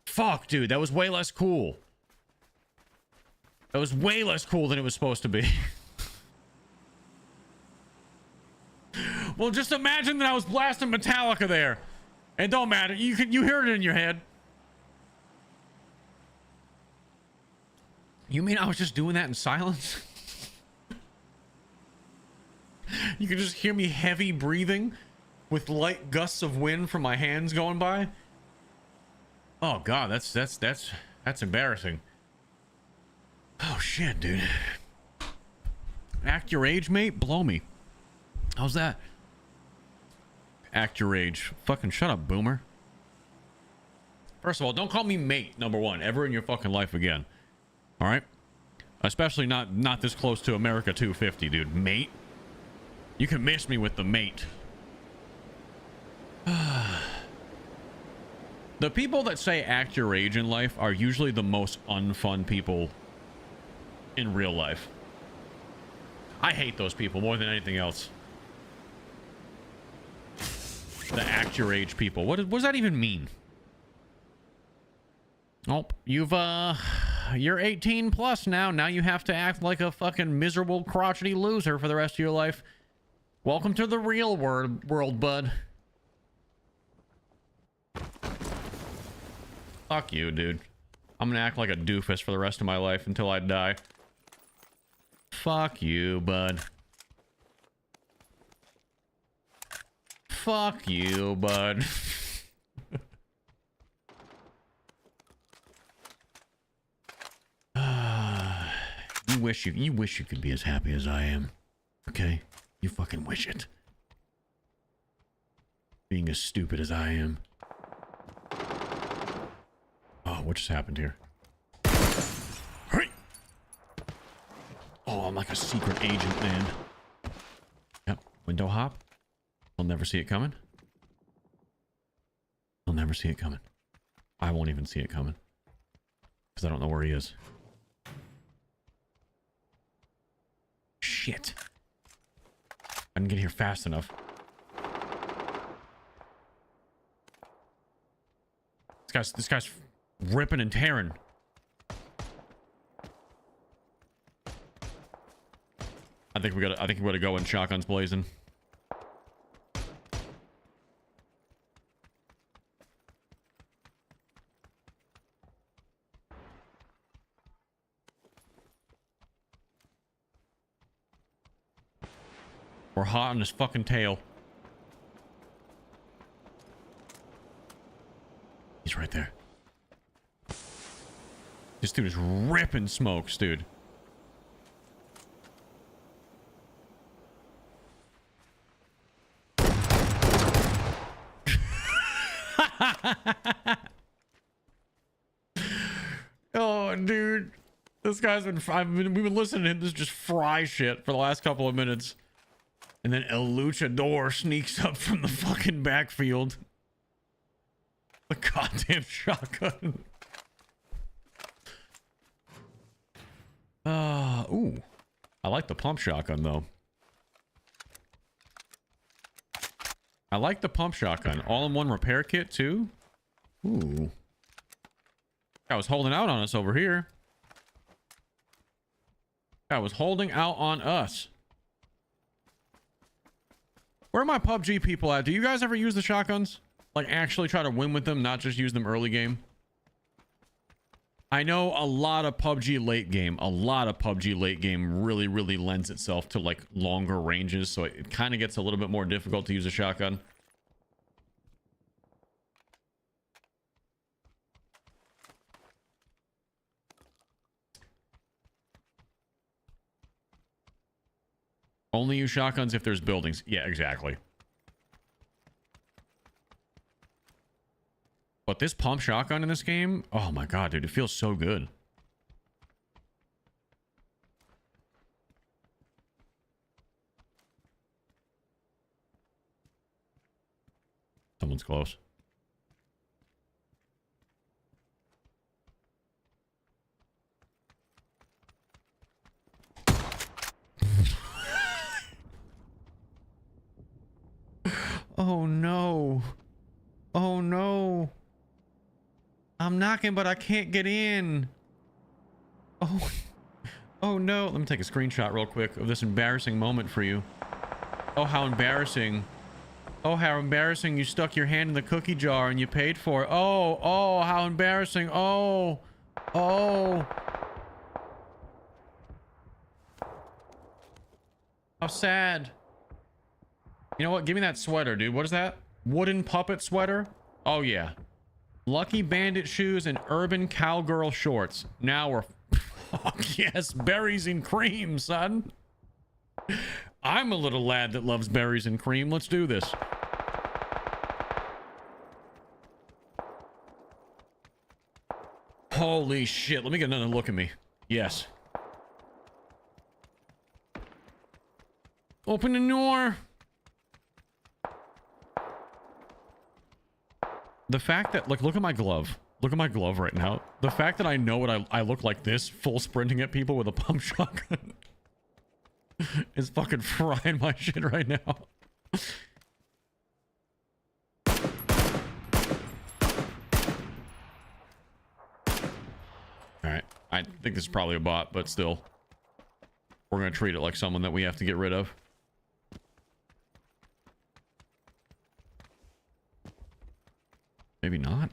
Fuck, dude. That was way less cool. That was way less cool than it was supposed to be. Well, just imagine that I was blasting Metallica there. It don't matter. You hear it in your head. You mean I was just doing that in silence? You could just hear me heavy breathing with light gusts of wind from my hands going by. Oh god, that's embarrassing. Oh shit, dude. Act your age, mate? Blow me. How's that? Act your age. Fucking shut up, boomer. First of all, don't call me mate, number one, ever in your fucking life again. All right? Especially not this close to America 250, dude. Mate. You can miss me with the mate. The people that say act your age in life are usually the most unfun people in real life. I hate those people more than anything else. The act your age people. What does that even mean? Oh, you're 18 plus now. Now you have to act like a fucking miserable, crotchety loser for the rest of your life. Welcome to the real world, bud. Fuck you, dude. I'm gonna act like a doofus for the rest of my life until I die. Fuck you, bud. Fuck you, bud. You wish you could be as happy as I am. Okay? You fucking wish it. Being as stupid as I am. Oh, what just happened here? Hey! Oh, I'm like a secret agent, man. Yep. Window hop. I'll never see it coming. I'll never see it coming. I won't even see it coming. Because I don't know where he is. Shit. I didn't get here fast enough. This guy's ripping and tearing. I think we gotta go in shotguns blazing. We're hot on his fucking tail. He's right there. This dude is ripping smokes, dude. Oh, dude. This guy's been... we've been listening to him just fry shit for the last couple of minutes. And then El Luchador sneaks up from the fucking backfield. The goddamn shotgun. Ooh. I like the pump shotgun, though. I like the pump shotgun. All-in-one repair kit, too? Ooh. I was holding out on us over here. I was holding out on us. Where are my PUBG people at? Do you guys ever use the shotguns? Like, actually try to win with them, not just use them early game? I know a lot of PUBG late game really, really lends itself to, like, longer ranges, so it kind of gets a little bit more difficult to use a shotgun. Only use shotguns if there's buildings. Yeah, exactly. But this pump shotgun in this game, oh my god, dude, it feels so good. Someone's close. Oh no. Oh no. I'm knocking, but I can't get in. Oh. Oh no. Let me take a screenshot real quick of this embarrassing moment for you. Oh, how embarrassing. Oh, how embarrassing. You stuck your hand in the cookie jar and you paid for it. Oh, oh, how embarrassing. Oh. Oh. How sad. You know what? Give me that sweater, dude. What is that? Wooden puppet sweater? Oh, yeah. Lucky Bandit shoes and urban cowgirl shorts. Now we're... Oh, yes. Berries and cream, son. I'm a little lad that loves berries and cream. Let's do this. Holy shit. Let me get another look at me. Yes. Open the door. The fact that, like, look at my glove. Look at my glove right now. The fact that I know what I look like this, full sprinting at people with a pump shotgun, is fucking frying my shit right now. Alright. I think this is probably a bot, but still. We're gonna treat it like someone that we have to get rid of. Maybe not.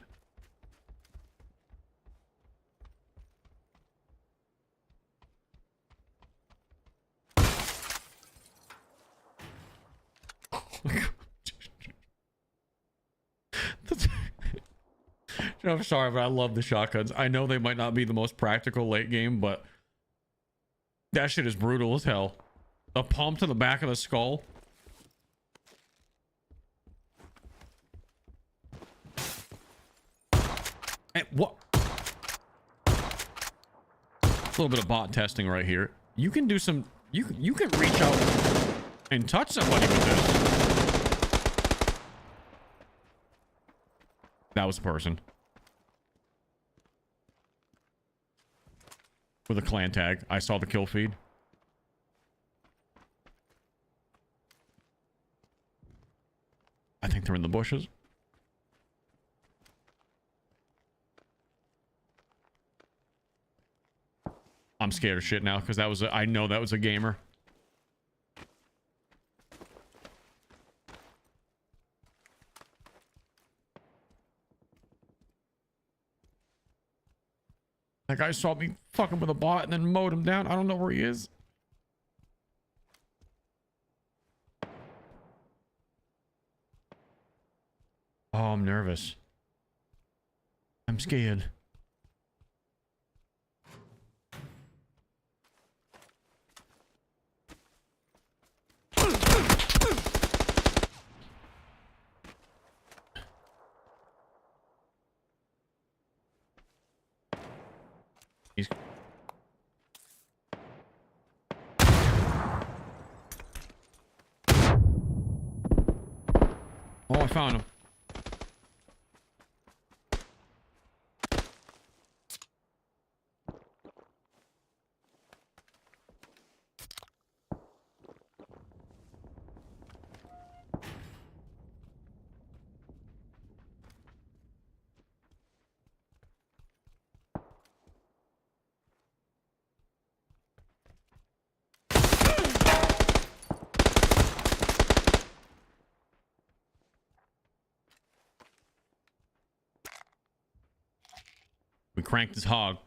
I'm sorry, but I love the shotguns. I know they might not be the most practical late game, but that shit is brutal as hell. A pump to the back of the skull. Hey, what? A little bit of bot testing right here. You can do some. You can reach out and touch somebody with this. That was a person with a clan tag. I saw the kill feed. I think they're in the bushes. I'm scared of shit now because that was I know that was a gamer. That guy saw me fucking with a bot and then mowed him down. I don't know where he is. Oh, I'm nervous. I'm scared. He's... Oh, I found him. We cranked his hog.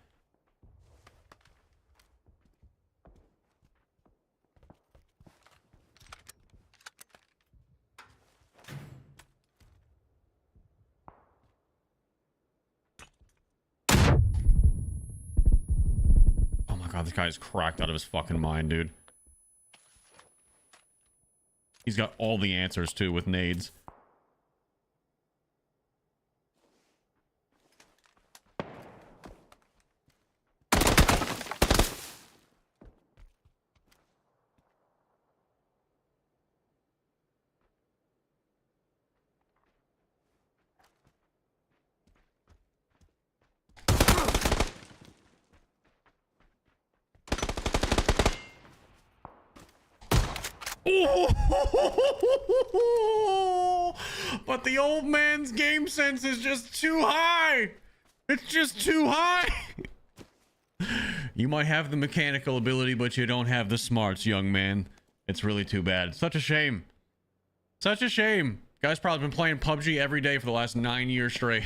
Oh my god, this guy is cracked out of his fucking mind, dude. He's got all the answers too with nades. But the old man's game sense is just too high. It's just too high. You might have the mechanical ability, but you don't have the smarts, young man. It's really too bad. Such a shame. Such a shame. Guy's probably been playing PUBG every day for the last 9 years straight.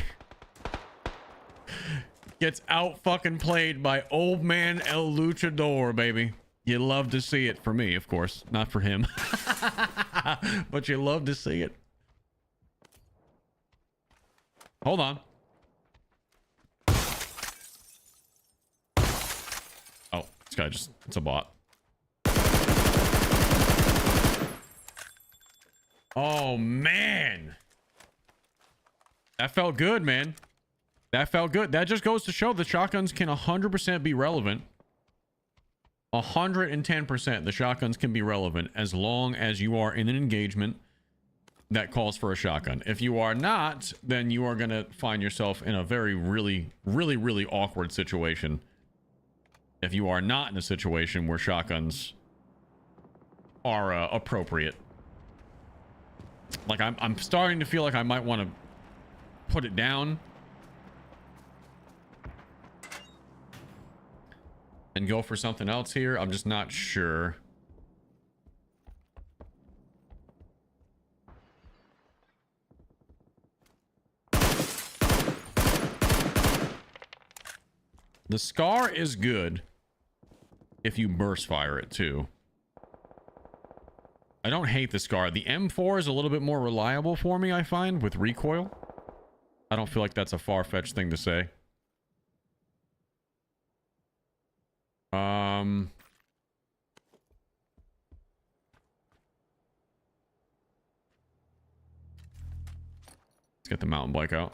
Gets out fucking played by old man El Luchador, baby. You love to see it. For me, of course. Not for him. But you love to see it. Hold on. Oh, this guy just... It's a bot. Oh, man. That felt good, man. That felt good. That just goes to show the shotguns can 100% be relevant. 110% the shotguns can be relevant as long as you are in an engagement that calls for a shotgun. If you are not, then you are going to find yourself in a very, really awkward situation. If you are not in a situation where shotguns are appropriate. Like, I'm starting to feel like I might want to put it down and go for something else here. I'm just not sure. The SCAR is good if you burst fire it too. I don't hate the SCAR. The M4 is a little bit more reliable for me, I find, with recoil. I don't feel like that's a far-fetched thing to say. Let's get the mountain bike out.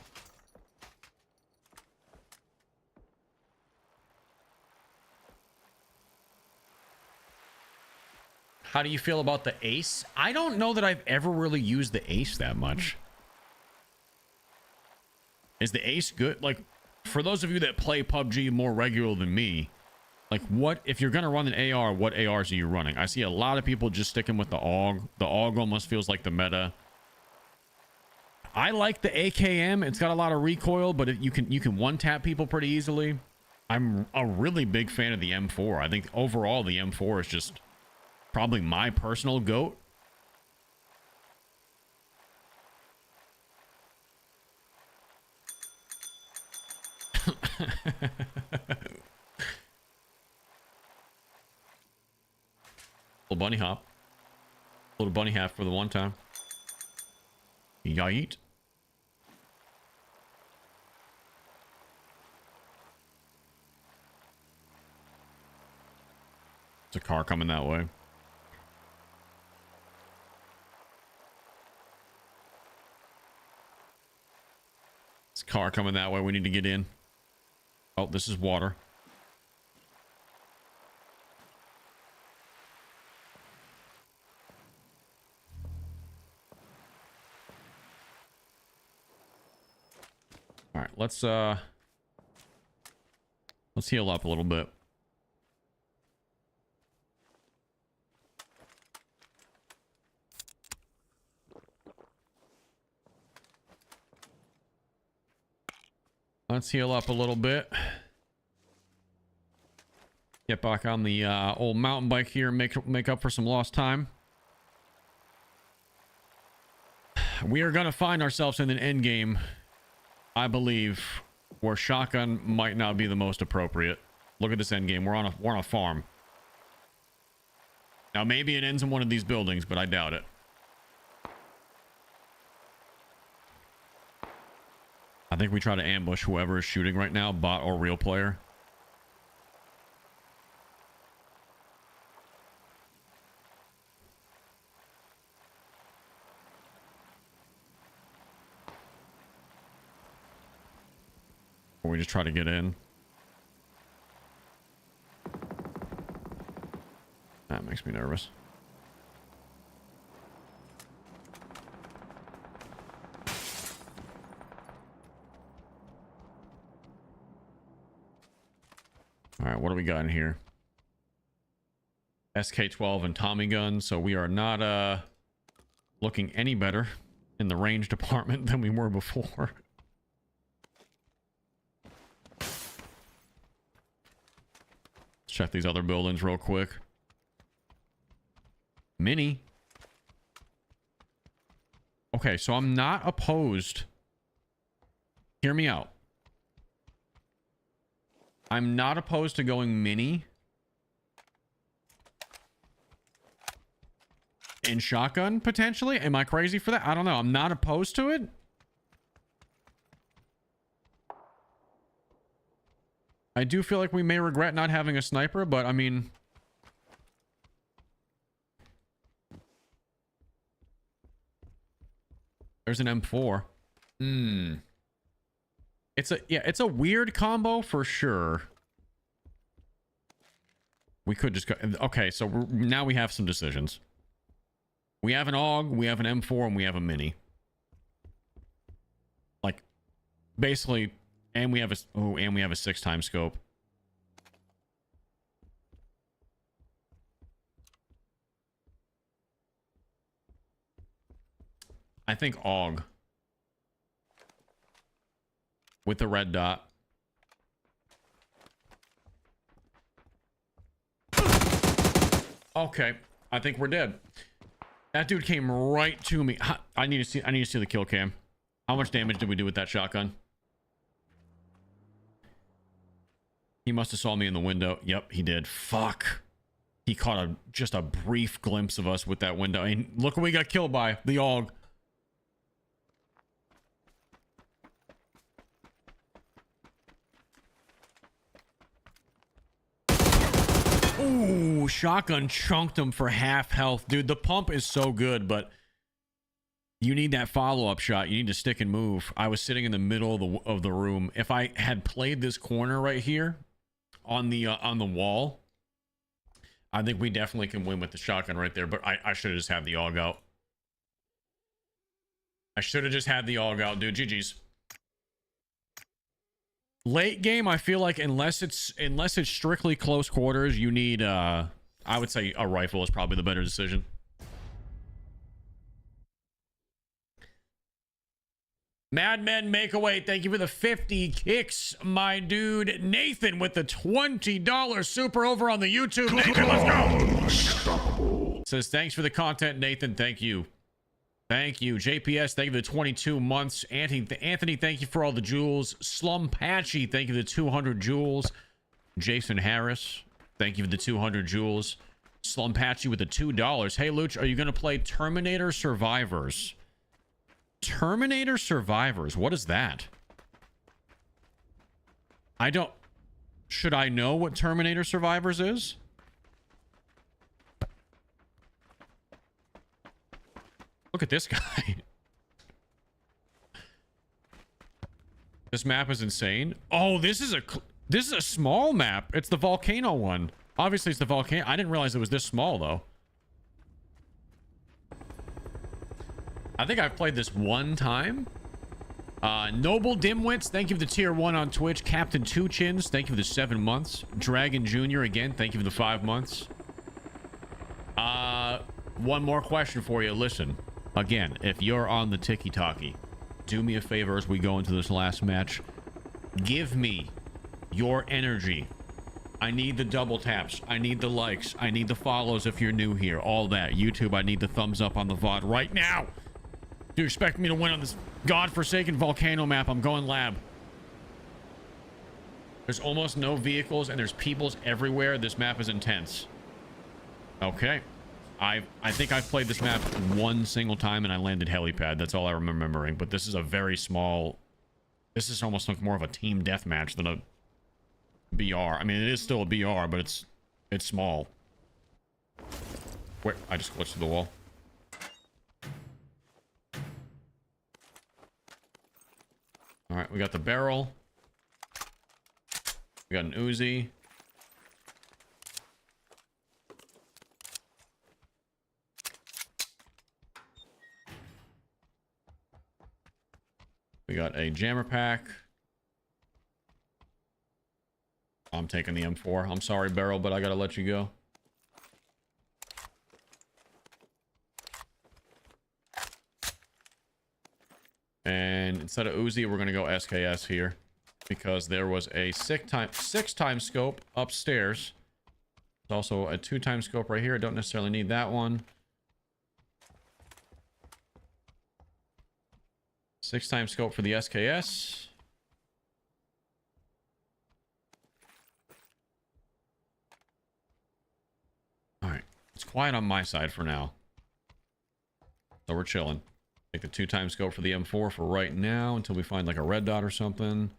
How do you feel about the Ace? I don't know that I've ever really used the Ace that much. Is the Ace good? Like, for those of you that play PUBG more regular than me, like, what, if you're going to run an AR, what ARs are you running? I see a lot of people just sticking with the AUG. The AUG almost feels like the meta. I like the AKM. It's got a lot of recoil, but you can one-tap people pretty easily. I'm a really big fan of the M4. I think overall the M4 is just probably my personal GOAT. Little bunny hop. Little bunny hop for the one time. Yeet. There's a car coming that way. There's a car coming that way. We need to get in. Oh, this is water. All right, let's heal up a little bit. Let's heal up a little bit. Get back on the old mountain bike here and make up for some lost time. We are going to find ourselves in an end game, I believe, where shotgun might not be the most appropriate. Look at this end game. We're on a farm. Now maybe it ends in one of these buildings, but I doubt it. I think we try to ambush whoever is shooting right now, bot or real player. Or we just try to get in. That makes me nervous. All right, what do we got in here? SK-12 and Tommy gun, so we are not looking any better in the range department than we were before. Let's check these other buildings real quick. Mini. Okay, so I'm not opposed. Hear me out. I'm not opposed to going mini in shotgun, potentially. Am I crazy for that? I don't know. I'm not opposed to it. I do feel like we may regret not having a sniper, but I mean... There's an M4. It's a weird combo for sure. We could just go. Okay, so now we have some decisions. We have an AUG, we have an M4, and we have a Mini. Like, basically, and we have a 6x scope. I think AUG with the red dot. Okay, I think we're dead. That dude came right to me. I need to see the kill cam. How much damage did we do with that shotgun? He must have saw me in the window. Yep, he did. Fuck. He caught just a brief glimpse of us with that window. And look what we got killed by. The AUG. Ooh, shotgun chunked him for half health. Dude, the pump is so good, but you need that follow-up shot. You need to stick and move. I was sitting in the middle of the room. If I had played this corner right here on the wall, I think we definitely can win with the shotgun right there, but I should have just had the AUG out. I should have just had the AUG out, dude. GG's. Late game, I feel like unless it's strictly close quarters, you need I would say a rifle is probably the better decision. Madmen make away. Thank you for the 50 kicks, my dude. Nathan with the $20 super over on the YouTube. Nathan, let's go. Says thanks for the content, Nathan. Thank you. Thank you. JPS, thank you for the 22 months. Anthony, thank you for all the jewels. Slumpatchy, thank you for the 200 jewels. Jason Harris, thank you for the 200 jewels. Slumpatchy with the $2. Hey, Luch, are you going to play Terminator Survivors? Terminator Survivors? What is that? I don't... Should I know what Terminator Survivors is? Look at this guy. This map is insane. Oh, this is a small map. It's the volcano one. Obviously, it's the volcano. I didn't realize it was this small, though. I think I've played this one time. Noble Dimwits, thank you for the tier 1 on Twitch. Captain Two Chins, thank you for the 7 months. Dragon Jr., again, thank you for the 5 months. One more question for you. Listen. Again, if you're on the tiki-taki, do me a favor as we go into this last match. Give me your energy. I need the double taps. I need the likes. I need the follows if you're new here. All that. YouTube, I need the thumbs up on the VOD right now. Do you expect me to win on this godforsaken volcano map? I'm going lab. There's almost no vehicles and there's peoples everywhere. This map is intense. Okay. I think I've played this map one single time and I landed helipad. That's all I remember remembering. But this is a very small... This is almost like more of a team deathmatch than a BR. I mean, it is still a BR, but it's small. Wait, I just glitched through the wall. Alright, we got the barrel. We got an Uzi. We got a jammer pack. I'm taking the M4. I'm sorry, Barrel, but I gotta let you go. And instead of Uzi, we're gonna go SKS here because there was a 6x scope upstairs. There's also a 2x scope right here. I don't necessarily need that one. 6x scope for the SKS. Alright. It's quiet on my side for now. So we're chilling. Take the 2x scope for the M4 for right now until we find like a red dot or something.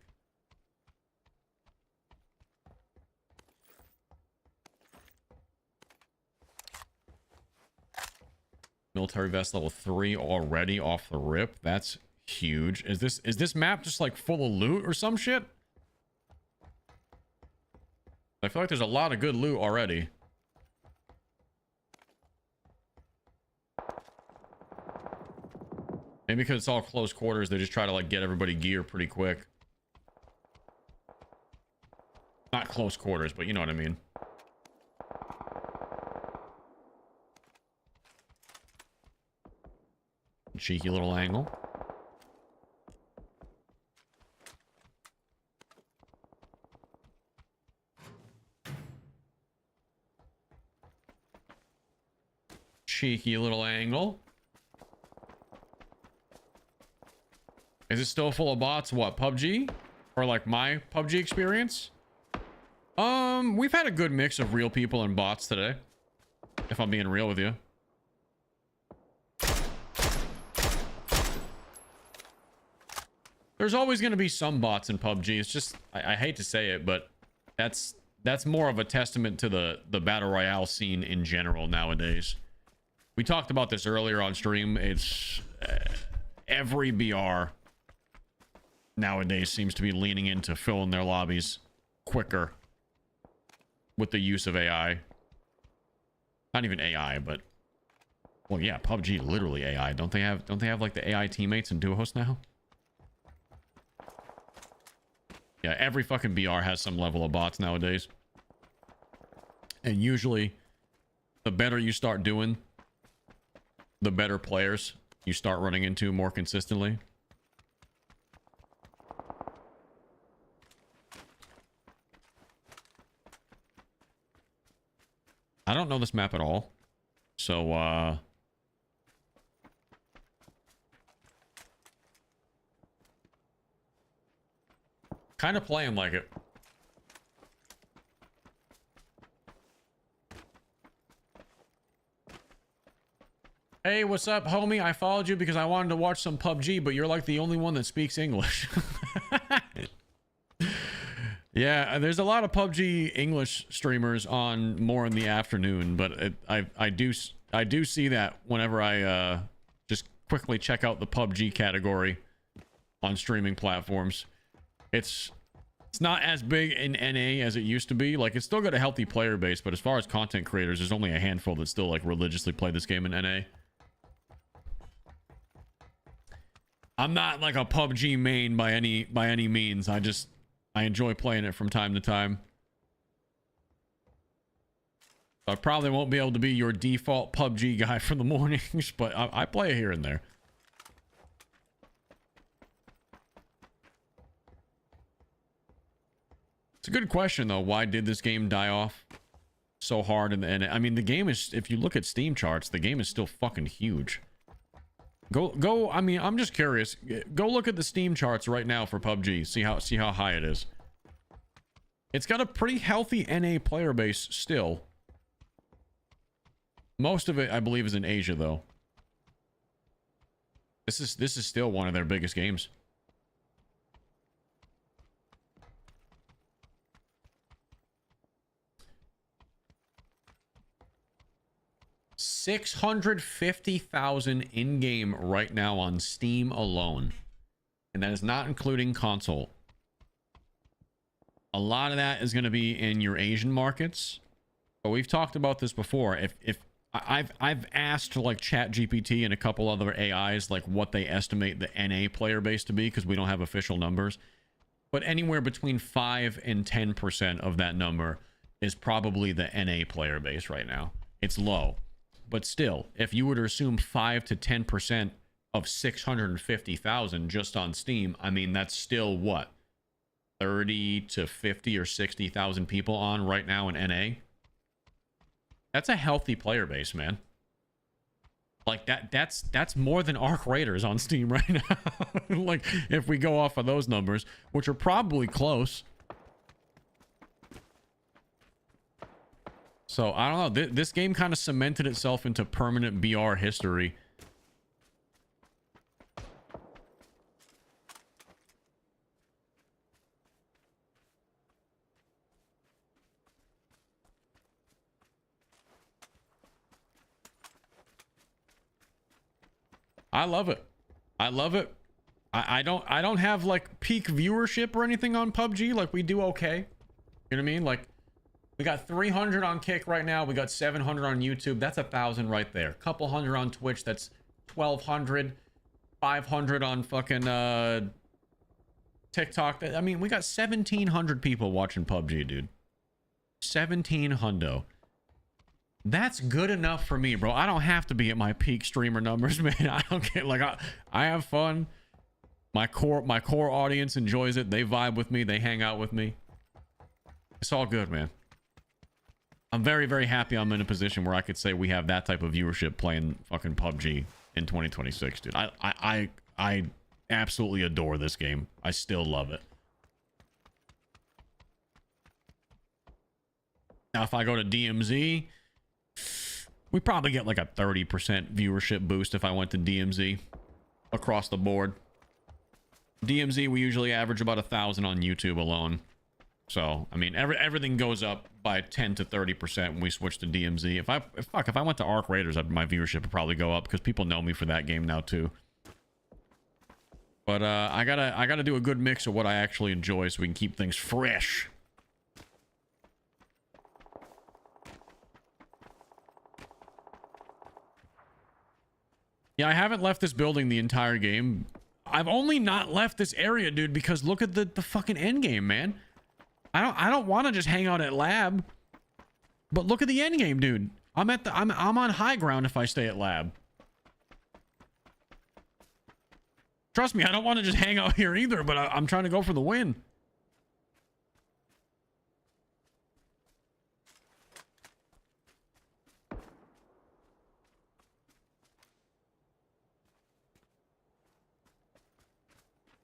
Military vest level 3 already off the rip. That's huge. Is this map just like full of loot or some shit? feel like there's a lot of good loot already. Maybe because it's all close quarters, they just try to like get everybody gear pretty quick. Not close quarters, but you know what I mean. Cheeky little angle. Cheeky little angle. Is it still full of bots? What, PUBG? Or like my PUBG experience? We've had a good mix of real people and bots today. If I'm being real with you. There's always going to be some bots in PUBG. It's just, I hate to say it, but that's more of a testament to the Battle Royale scene in general nowadays. We talked about this earlier on stream. It's every BR nowadays seems to be leaning into filling their lobbies quicker with the use of AI. Not even AI, but well, yeah, PUBG literally AI. Don't they have like the AI teammates and duo hosts now? Yeah, every fucking BR has some level of bots nowadays. And usually the better you start doing, the better players you start running into more consistently. I don't know this map at all. So, kind of playing like it. Hey, what's up, homie? I followed you because I wanted to watch some PUBG, but you're like the only one that speaks English. Yeah, there's a lot of PUBG English streamers on more in the afternoon, but I do see that whenever I just quickly check out the PUBG category on streaming platforms. It's not as big in NA as it used to be. Like, it's still got a healthy player base, but as far as content creators, there's only a handful that still like religiously play this game in NA. I'm not like a PUBG main by any means. I enjoy playing it from time to time. I probably won't be able to be your default PUBG guy for the mornings, but I play it here and there. It's a good question though. Why did this game die off so hard? And I mean, the game is, if you look at Steam charts, the game is still fucking huge. Go. I mean, I'm just curious. Go look at the Steam charts right now for PUBG. See how high it is. It's got a pretty healthy NA player base still. Most of it, I believe, is in Asia though. This is still one of their biggest games. $650,000 in-game right now on Steam alone. And that is not including console. A lot of that is going to be in your Asian markets. But we've talked about this before. If I've asked like ChatGPT and a couple other AIs like what they estimate the NA player base to be, because we don't have official numbers. But anywhere between 5 and 10% of that number is probably the NA player base right now. It's low. But still, if you were to assume 5 to 10% of 650,000 just on Steam, I mean, that's still what? 30 to 50 or 60,000 people on right now in NA? That's a healthy player base, man. Like that's more than Arc Raiders on Steam right now. Like, if we go off of those numbers, which are probably close. So, I don't know. This game kind of cemented itself into permanent BR history. I love it. I love it. I don't have like peak viewership or anything on PUBG. Like, we do okay. You know what I mean? Like, We got 300 on Kick right now. We got 700 on YouTube. That's 1,000 right there. Couple hundred on Twitch. That's 1,200. 500 on fucking TikTok. I mean, we got 1,700 people watching PUBG, dude. 1,700. That's good enough for me, bro. I don't have to be at my peak streamer numbers, man. I don't get like I have fun. My core audience enjoys it. They vibe with me. They hang out with me. It's all good, man. I'm very, very happy I'm in a position where I could say we have that type of viewership playing fucking PUBG in 2026, dude. I absolutely adore this game. I still love it. Now, if I go to DMZ, we probably get like a 30% viewership boost if I went to DMZ across the board. DMZ, we usually average about 1,000 on YouTube alone. So, I mean, everything goes up by 10 to 30% when we switch to DMZ. If I went to Arc Raiders, my viewership would probably go up because people know me for that game now too. But I gotta do a good mix of what I actually enjoy so we can keep things fresh. Yeah, I haven't left this building the entire game. I've only not left this area, dude, because look at the fucking end game, man. I don't want to just hang out at lab. But look at the end game, dude. I'm on high ground if I stay at lab. Trust me, I don't want to just hang out here either, but I'm trying to go for the win.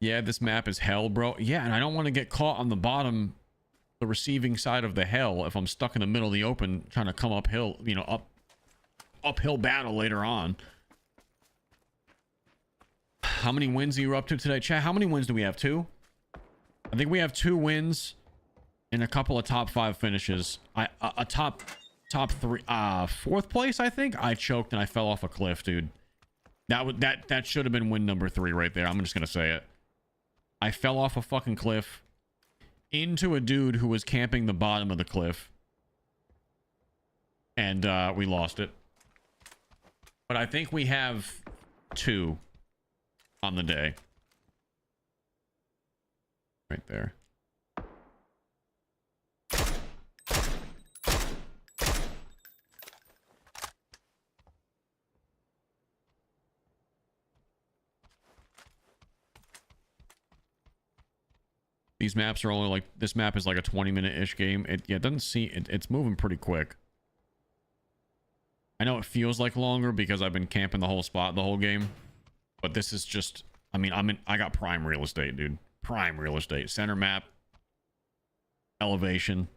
Yeah, this map is hell, bro. Yeah, and I don't want to get caught on the bottom, the receiving side of the hell if I'm stuck in the middle of the open trying to come uphill, you know, uphill battle later on. How many wins are you up to today, chat? How many wins do we have? 2? I think we have 2 wins and a couple of top 5 finishes. A top 3, 4th place, I think. I choked and I fell off a cliff, dude. That should have been win number 3 right there. I'm just gonna say it. I fell off a fucking cliff into a dude who was camping the bottom of the cliff. And we lost it. But I think we have 2 on the day. Right there. These maps are only like, this map is like a 20-minute-ish game. It doesn't see, it's moving pretty quick. I know it feels like longer because I've been camping the whole spot the whole game. But this is just, I mean, I got prime real estate, dude. Prime real estate. Center map. Elevation.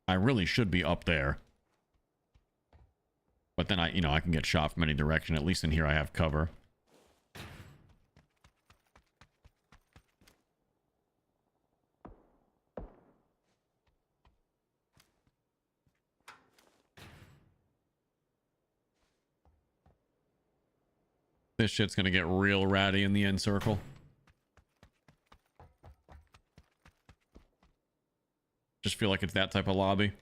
I really should be up there. But then I can get shot from any direction. At least in here I have cover. This shit's gonna get real ratty in the end circle. Just feel like it's that type of lobby.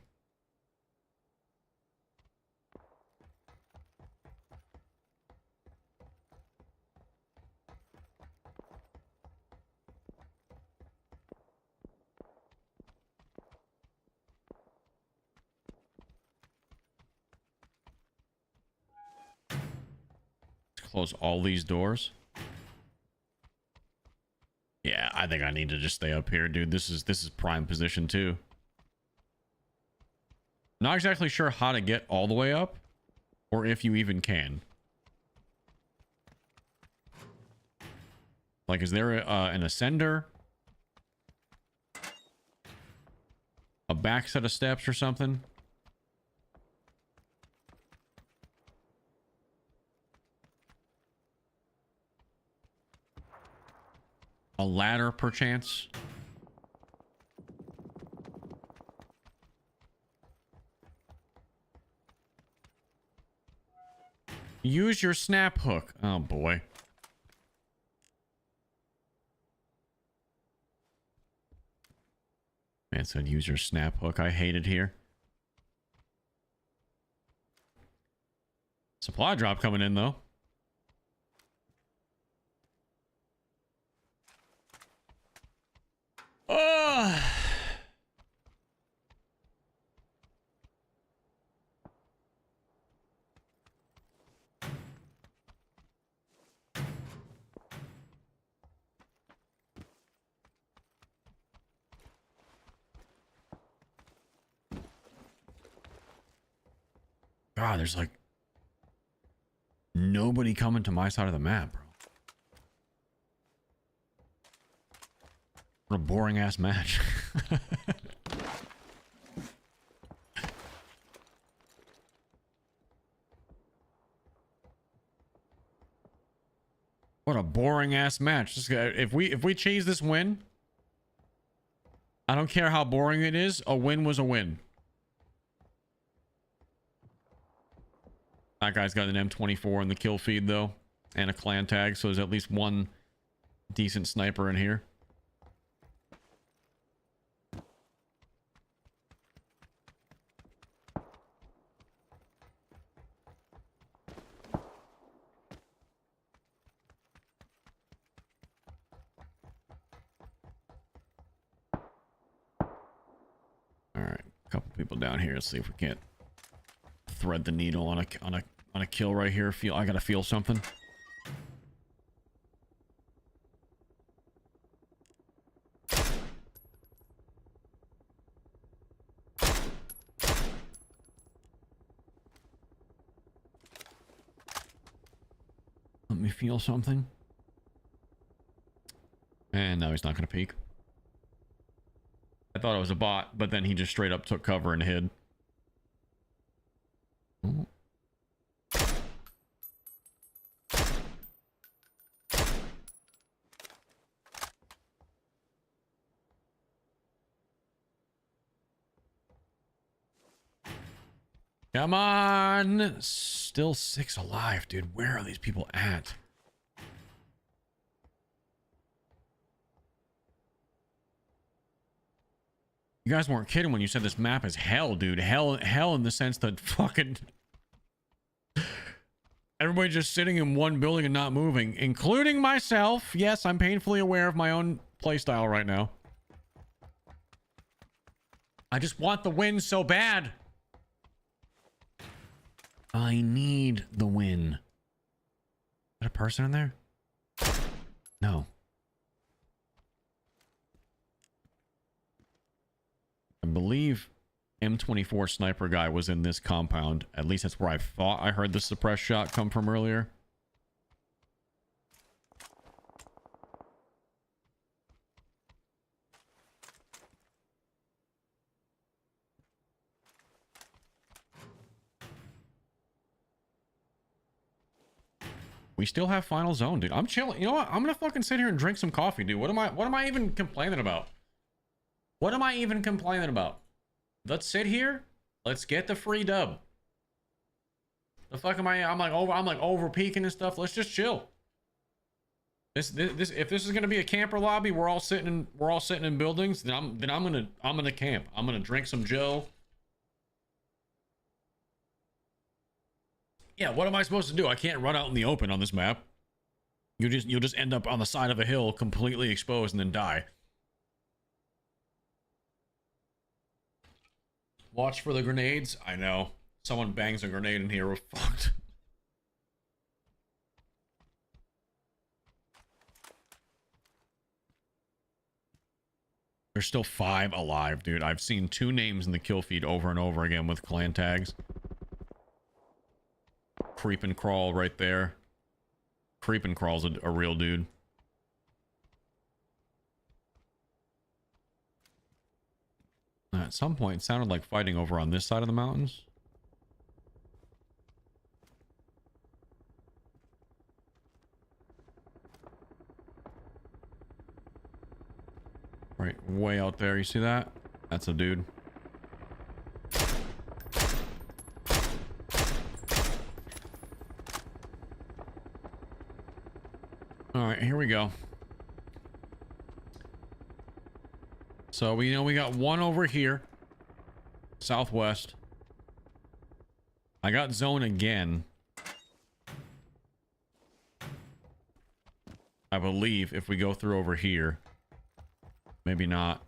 Close all these doors. Yeah, I think I need to just stay up here, dude. This is prime position too. Not exactly sure how to get all the way up, or if you even can. Like, is there an ascender? A back set of steps or something? A ladder, perchance? Use your snap hook. Oh, boy. Man said use your snap hook. I hate it here. Supply drop coming in though. Oh. God, there's like nobody coming to my side of the map, bro. What a boring ass match. What a boring ass match. This guy, if we chase this win, I don't care how boring it is, a win was a win. That guy's got an M24 in the kill feed though, and a clan tag, so there's at least one decent sniper in here. All right, a couple people down here. Let's see if we can't thread the needle on a kill right here. I gotta feel something. Let me feel something. And now he's not gonna peek. I thought it was a bot, but then he just straight up took cover and hid. Ooh. Come on! Still 6 alive, dude. Where are these people at? You guys weren't kidding when you said this map is hell, dude. Hell in the sense that fucking everybody just sitting in one building and not moving, including myself. Yes, I'm painfully aware of my own playstyle right now. I just want the win so bad. I need the win. Is that a person in there? No. I believe M24 sniper guy was in this compound. At least that's where I thought I heard the suppressed shot come from earlier. We still have final zone, dude. I'm chilling. You know what? I'm gonna fucking sit here and drink some coffee, dude. What am I even complaining about? What am I even complaining about? Let's sit here. Let's get the free dub. The fuck am I'm like over peaking and stuff. Let's just chill. This if this is gonna be a camper lobby, we're all sitting in buildings, then I'm gonna camp. I'm gonna drink some Joe. Yeah, what am I supposed to do? I can't run out in the open on this map. You'll just end up on the side of a hill completely exposed and then die. Watch for the grenades. I know. Someone bangs a grenade in here, we're fucked. There's still 5 alive, dude. I've seen 2 names in the kill feed over and over again with clan tags. Creep and crawl right there. Creep and crawl's a real dude. At some point, it sounded like fighting over on this side of the mountains. Right, way out there. You see that? That's a dude. All right, here we go. So we know we got one over here. Southwest. I got zone again. I believe if we go through over here. Maybe not.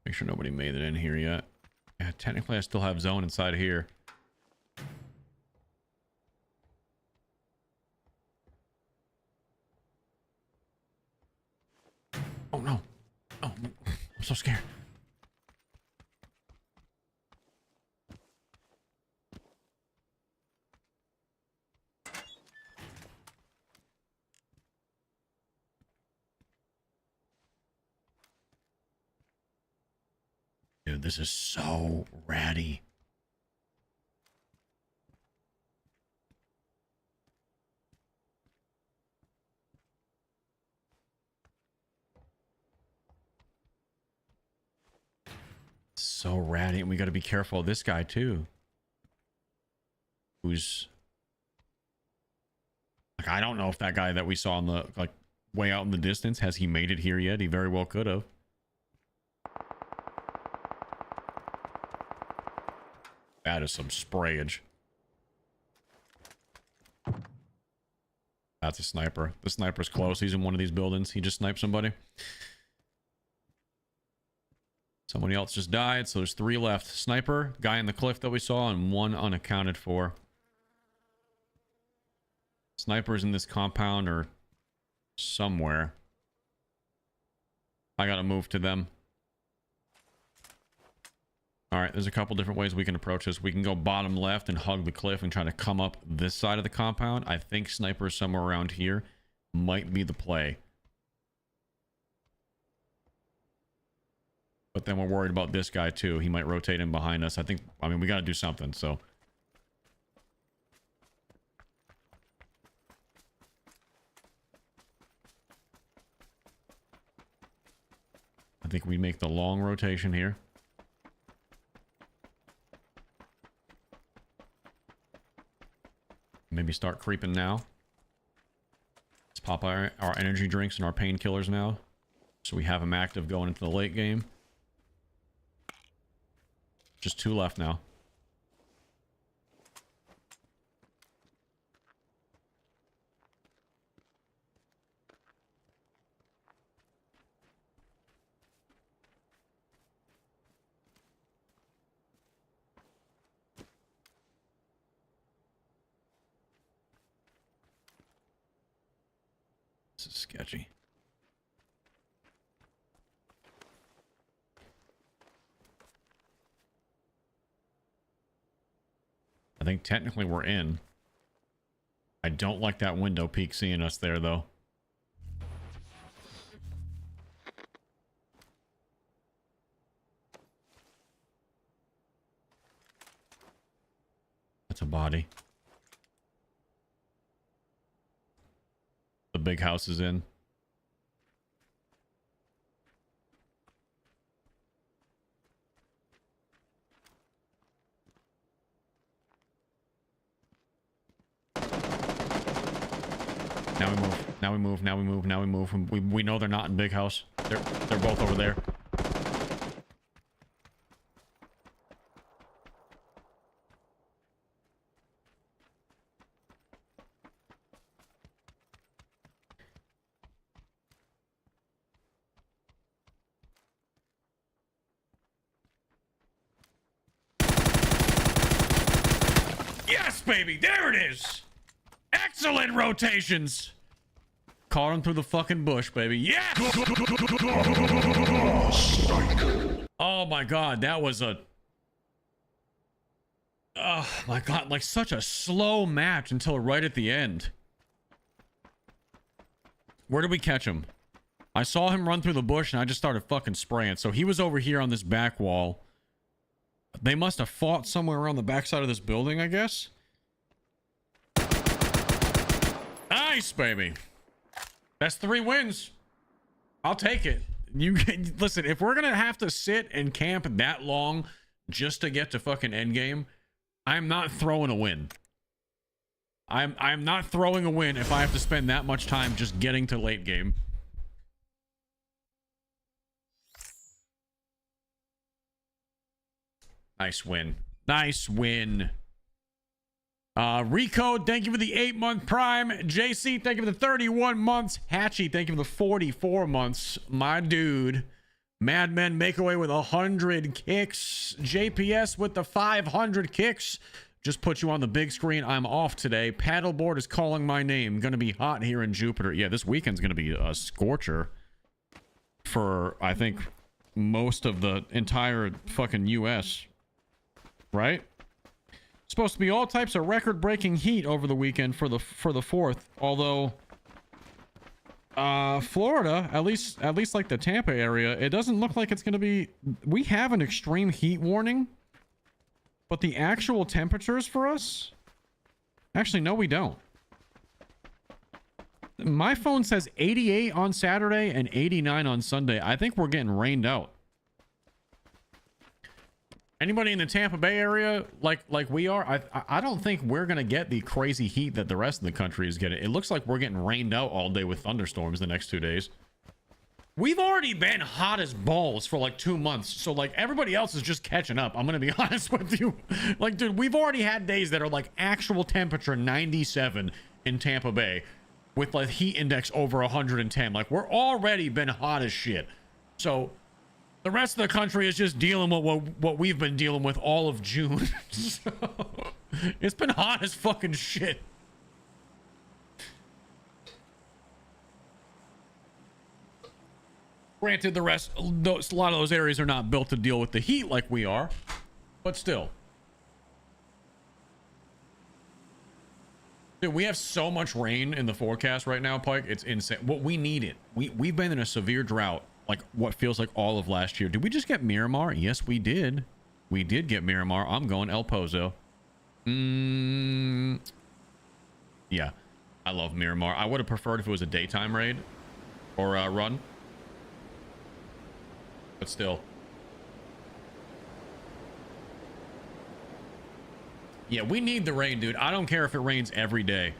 Make sure nobody made it in here yet. Yeah, technically I still have zone inside of here. Oh no. Oh, I'm so scared. Dude, this is so ratty. So ratty, and we got to be careful of this guy too. Who's like, I don't know if that guy that we saw on the like way out in the distance, has he made it here yet? He very well could have. That is some sprayage. That's a sniper. The sniper's close. He's in one of these buildings. He just sniped somebody. Somebody else just died, so there's 3 left. Sniper, guy in the cliff that we saw, and 1 unaccounted for. Sniper's in this compound or somewhere. I gotta move to them. Alright, there's a couple different ways we can approach this. We can go bottom left and hug the cliff and try to come up this side of the compound. I think sniper somewhere around here might be the play. But then we're worried about this guy too. He might rotate in behind us. I mean, we gotta do something, so. I think we make the long rotation here. Maybe start creeping now. Let's pop our energy drinks and our painkillers now, so we have them active going into the late game. Just 2 left now. This is sketchy. I think technically we're in. I don't like that window peak seeing us there, though. That's a body. The big house is in. Now we move. Now we move. Now we move. Now we move. We know they're not in big house. They're both over there. Yes, baby. There it is. Excellent rotations. Caught him through the fucking bush, baby. Yes! Oh my god, that was a... Oh my god, like such a slow match until right at the end. Where did we catch him? I saw him run through the bush and I just started fucking spraying. So he was over here on this back wall. They must have fought somewhere around the backside of this building, I guess. Nice, baby. That's 3 wins. I'll take it. You listen, if we're gonna have to sit and camp that long just to get to fucking endgame, I'm not throwing a win. I'm not throwing a win if I have to spend that much time just getting to late game. Nice win. Nice win. Rico, thank you for the 8-month prime. JC, thank you for the 31 months. Hatchie, thank you for the 44 months. My dude. Madmen make away with 100 kicks. JPS with the 500 kicks. Just put you on the big screen. I'm off today. Paddleboard is calling my name. Gonna be hot here in Jupiter. Yeah, this weekend's gonna be a scorcher for, I think, most of the entire fucking US. Right? Supposed to be all types of record-breaking heat over the weekend for the 4th. Although, Florida, at least like the Tampa area, it doesn't look like it's gonna be. We have an extreme heat warning. But the actual temperatures for us? Actually, no, we don't. My phone says 88 on Saturday and 89 on Sunday. I think we're getting rained out. Anybody in the Tampa Bay area, like we are, I don't think we're going to get the crazy heat that the rest of the country is getting. It looks like we're getting rained out all day with thunderstorms the next 2 days. We've already been hot as balls for like 2 months. So like everybody else is just catching up. I'm going to be honest with you. Like, dude, we've already had days that are like actual temperature 97 in Tampa Bay with like heat index over 110. Like we're already been hot as shit. So the rest of the country is just dealing with what we've been dealing with all of June. So, it's been hot as fucking shit. Granted, a lot of those areas are not built to deal with the heat like we are, but still. Dude, we have so much rain in the forecast right now, Pike. It's insane. What we need it. We've been in a severe drought, like what feels like all of last year. Did we just get Miramar? Yes, we did. We did get Miramar. I'm going El Pozo. Yeah, I love Miramar. I would have preferred if it was a daytime raid or a run. But still. Yeah, we need the rain, dude. I don't care if it rains every day.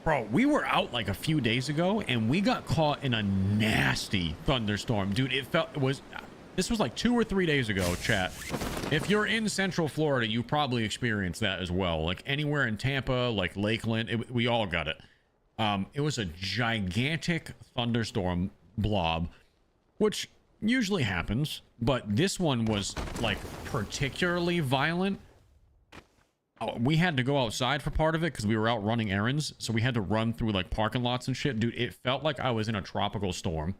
Bro, we were out like a few days ago and we got caught in a nasty thunderstorm. Dude, this was like 2 or 3 days ago, chat. If you're in Central Florida, you probably experienced that as well. Like anywhere in Tampa, like Lakeland, we all got it. It was a gigantic thunderstorm blob, which usually happens, but this one was like particularly violent. We had to go outside for part of it because we were out running errands, so we had to run through like parking lots and shit. Dude, it felt like I was in a tropical storm.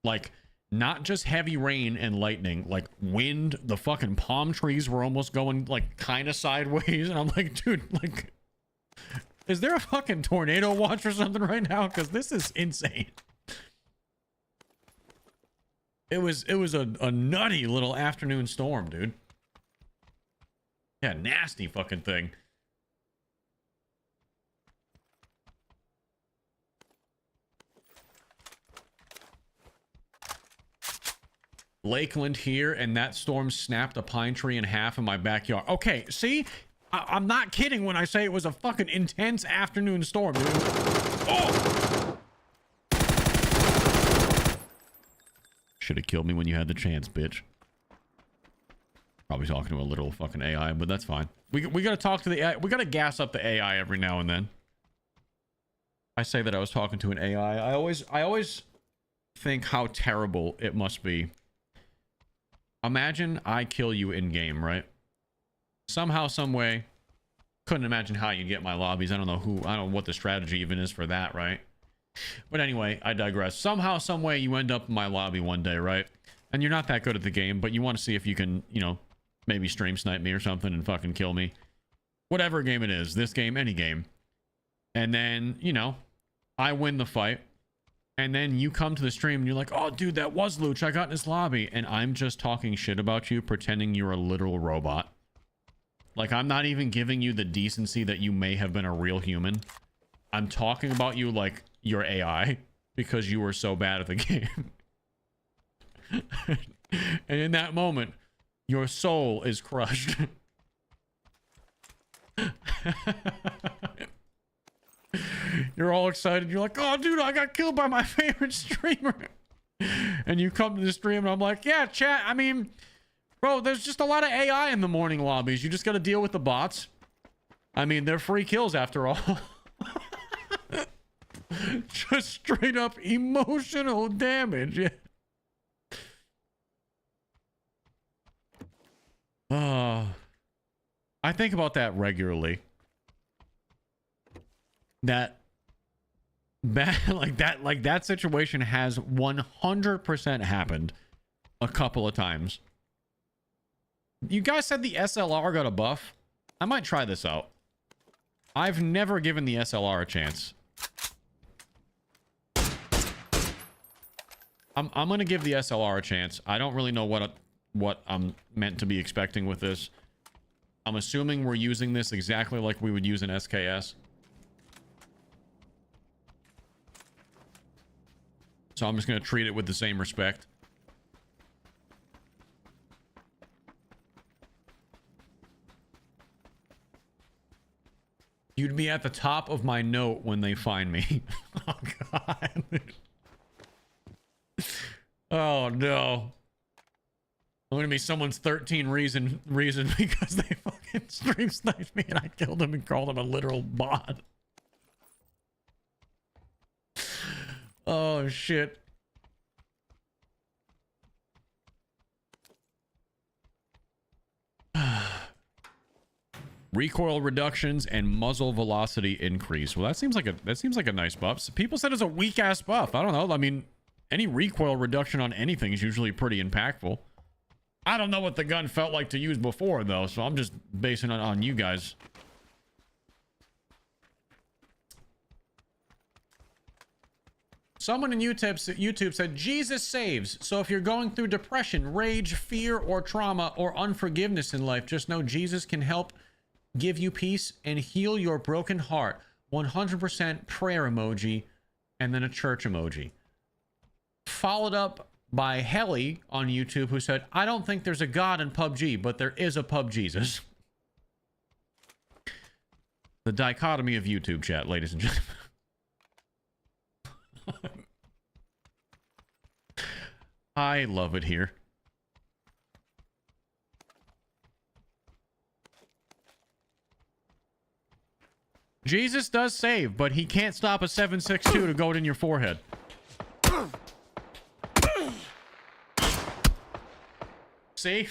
Like not just heavy rain and lightning, like wind. The fucking palm trees were almost going like kind of sideways, and I'm like, dude, like, is there a fucking tornado watch or something right now? Because this is insane. It was a nutty little afternoon storm, dude. Yeah, nasty fucking thing. Lakeland here, and that storm snapped a pine tree in half in my backyard. Okay, see? I'm not kidding when I say it was a fucking intense afternoon storm, dude. Oh! Should have killed me when you had the chance, bitch. Probably talking to a little fucking AI, but that's fine. We gotta talk to the AI. We gotta gas up the AI every now and then. I say that I was talking to an AI. I always think how terrible it must be. Imagine I kill you in game, right? Somehow, some way. Couldn't imagine how you get my lobbies. I don't know what the strategy even is for that, right? But anyway, I digress. Somehow, some way you end up in my lobby one day, right? And you're not that good at the game, but you want to see if you can, you know, maybe stream snipe me or something and fucking kill me. Whatever game it is, this game, any game. And then, you know, I win the fight. And then you come to the stream and you're like, oh, dude, that was Loochy. I got in his lobby. And I'm just talking shit about you, pretending you're a literal robot. Like, I'm not even giving you the decency that you may have been a real human. I'm talking about you like you're AI because you were so bad at the game. And in that moment, your soul is crushed. You're all excited. You're like, oh, dude, I got killed by my favorite streamer. And you come to the stream and I'm like, yeah, chat. I mean, bro, there's just a lot of AI in the morning lobbies. You just got to deal with the bots. I mean, they're free kills after all. Just straight up emotional damage. Yeah. I think about that regularly. That that situation has 100% happened a couple of times. You guys said the SLR got a buff. I might try this out. I've never given the SLR a chance. I'm gonna give the SLR a chance. I don't really know what I'm meant to be expecting with this. I'm assuming we're using this exactly like we would use an SKS. So I'm just gonna treat it with the same respect. You'd be at the top of my note when they find me. Oh god. Oh no. I'm gonna be someone's 13 reason because they fucking stream sniped me and I killed him and called him a literal bot. Oh shit. Recoil reductions and muzzle velocity increase. Well, that seems like a nice buff. So people said it's a weak ass buff. I don't know. I mean, any recoil reduction on anything is usually pretty impactful. I don't know what the gun felt like to use before though, so I'm just basing it on you guys. Someone in YouTube said, Jesus saves. So if you're going through depression, rage, fear, or trauma, or unforgiveness in life, just know Jesus can help give you peace and heal your broken heart. 100% prayer emoji, and then a church emoji. Followed up by Helly on YouTube, who said, I don't think there's a God in PUBG, but there is a Pub Jesus. The dichotomy of YouTube chat, ladies and gentlemen. I love it here. Jesus does save, but he can't stop a 7.62 to go in your forehead. See?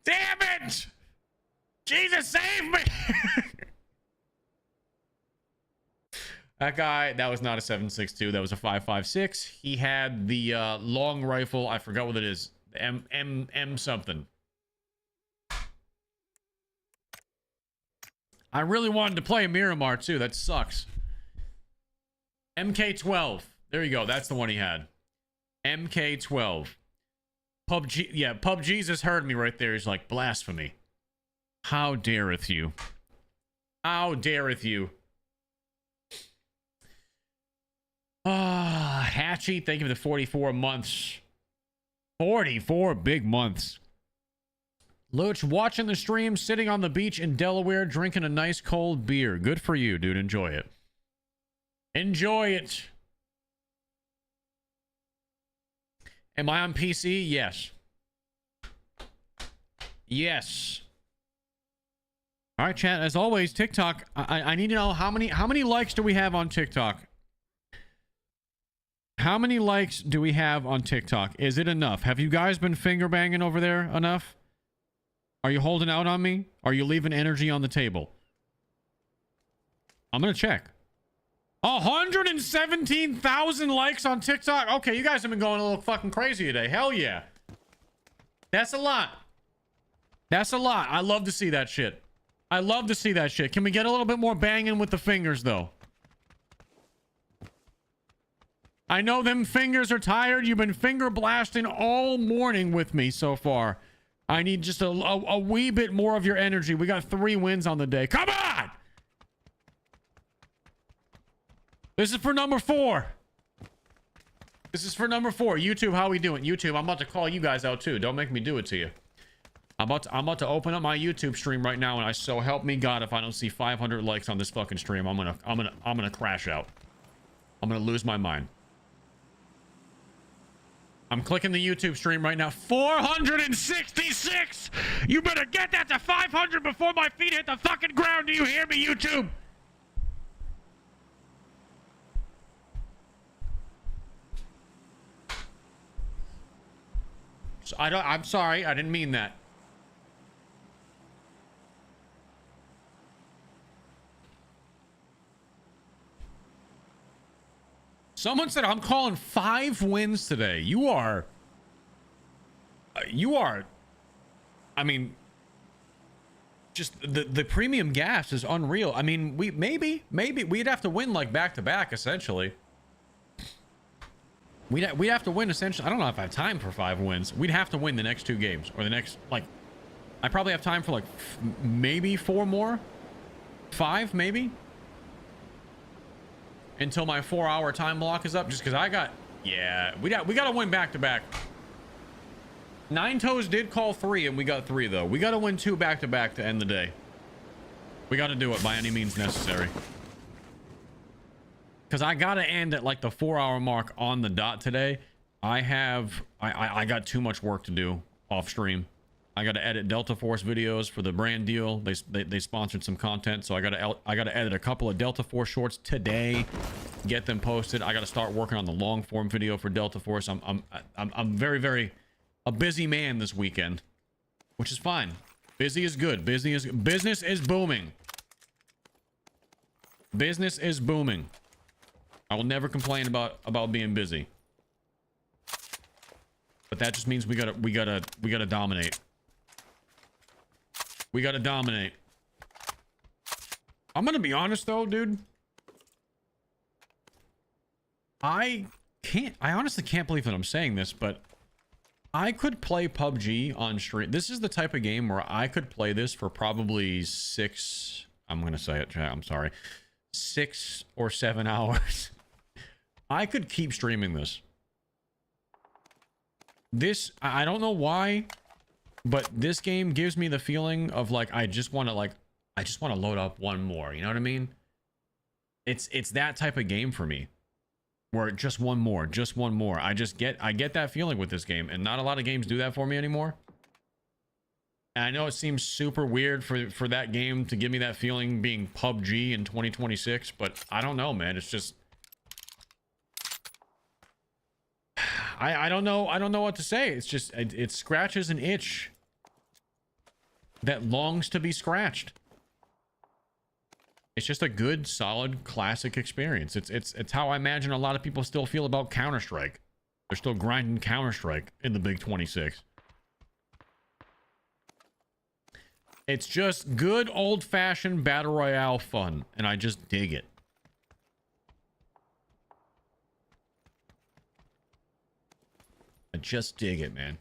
Damn it! Jesus save me! That guy, that was not a 7.62, that was a 5.56. He had the long rifle, I forgot what it is. M something. I really wanted to play Miramar too, that sucks. MK12. There you go, that's the one he had. MK12. PUBG, yeah, PUBG just heard me right there. He's like, blasphemy. How dareth you? How dareth you? Ah, Hatchy, thank you for the 44 months. 44 big months. Loochy, watching the stream, sitting on the beach in Delaware, drinking a nice cold beer. Good for you, dude. Enjoy it. Enjoy it. Am I on PC? Yes. Yes. All right, chat. As always, TikTok. I need to know how many likes do we have on TikTok? How many likes do we have on TikTok? Is it enough? Have you guys been finger banging over there enough? Are you holding out on me? Are you leaving energy on the table? I'm gonna check. 117,000 likes on TikTok. Okay, you guys have been going a little fucking crazy today. Hell yeah. That's a lot. That's a lot. I love to see that shit. I love to see that shit. Can we get a little bit more banging with the fingers though? I know them fingers are tired. You've been finger blasting all morning with me so far. I need just a wee bit more of your energy. We got 3 wins on the day. Come on! This is for number 4. This is for number 4. YouTube, how we doing? YouTube, I'm about to call you guys out too. Don't make me do it to you. I'm about to open up my YouTube stream right now, and I so help me God, if I don't see 500 likes on this fucking stream, I'm gonna crash out. I'm gonna lose my mind. I'm clicking the YouTube stream right now. 466! You better get that to 500 before my feet hit the fucking ground. Do you hear me, YouTube? So I'm sorry. I didn't mean that. Someone said I'm calling 5 wins today. You are, I mean, just the premium gas is unreal. I mean, maybe we'd have to win like back to back essentially. We'd have to win essentially. I don't know if I have time for 5 wins. We'd have to win the next 2 games or the next, like, I probably have time for like maybe 4 more, 5 maybe. Until my 4-hour time block is up, just because we got to win back to back. Nine Toes did call 3 and we got 3 though. We got to win 2 back to back to end the day. We got to do it by any means necessary, because I got to end at like the 4-hour mark on the dot today. I got too much work to do off stream. I got to edit Delta Force videos for the brand deal. They sponsored some content, so I got to edit a couple of Delta Force shorts today, get them posted. I got to start working on the long form video for Delta Force. I'm very a busy man this weekend, which is fine. Busy is good. Business is booming. Business is booming. I will never complain about being busy, but that just means we gotta dominate. We gotta dominate. I'm gonna be honest though, dude. I honestly can't believe that I'm saying this, but I could play PUBG on stream. This is the type of game where I could play this for probably 6, I'm gonna say it, chat, I'm sorry, 6 or 7 hours. I could keep streaming this. I don't know why, but this game gives me the feeling of like I just want to load up one more. You know what I mean? It's that type of game for me, where just one more. I get that feeling with this game, and not a lot of games do that for me anymore. And I know it seems super weird for that game to give me that feeling being PUBG in 2026, but I don't know, man. It's just I don't know what to say. It's just it scratches an itch that longs to be scratched. It's just a good, solid, classic experience. It's how I imagine a lot of people still feel about Counter-Strike. They're still grinding Counter-Strike in the Big 26. It's just good, old-fashioned Battle Royale fun, and I just dig it. I just dig it, man.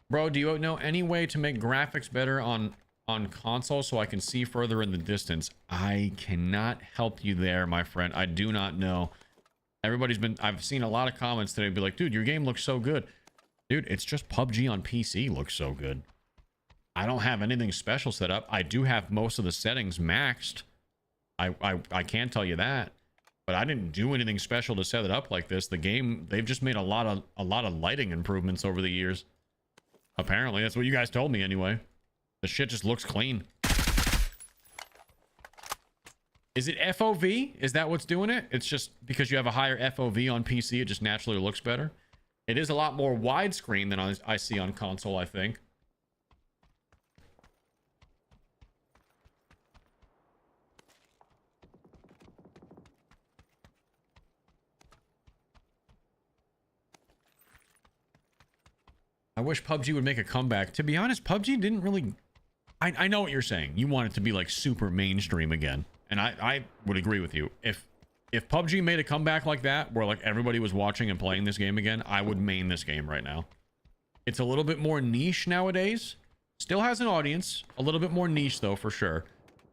Bro, do you know any way to make graphics better on console so I can see further in the distance? I cannot help you there, my friend. I do not know. I've seen a lot of comments today be like, dude, your game looks so good. Dude, it's just PUBG on PC looks so good. I don't have anything special set up. I do have most of the settings maxed. I can tell you that. But I didn't do anything special to set it up like this. The game, they've just made a lot of lighting improvements over the years. Apparently, that's what you guys told me anyway. The shit just looks clean. Is it FOV? Is that what's doing it? It's just because you have a higher FOV on PC, it just naturally looks better. It is a lot more widescreen than I see on console, I think. I wish PUBG would make a comeback. To be honest, PUBG didn't really... I know what you're saying. You want it to be like super mainstream again. And I would agree with you. If PUBG made a comeback like that, where like everybody was watching and playing this game again, I would main this game right now. It's a little bit more niche nowadays. Still has an audience. A little bit more niche though, for sure.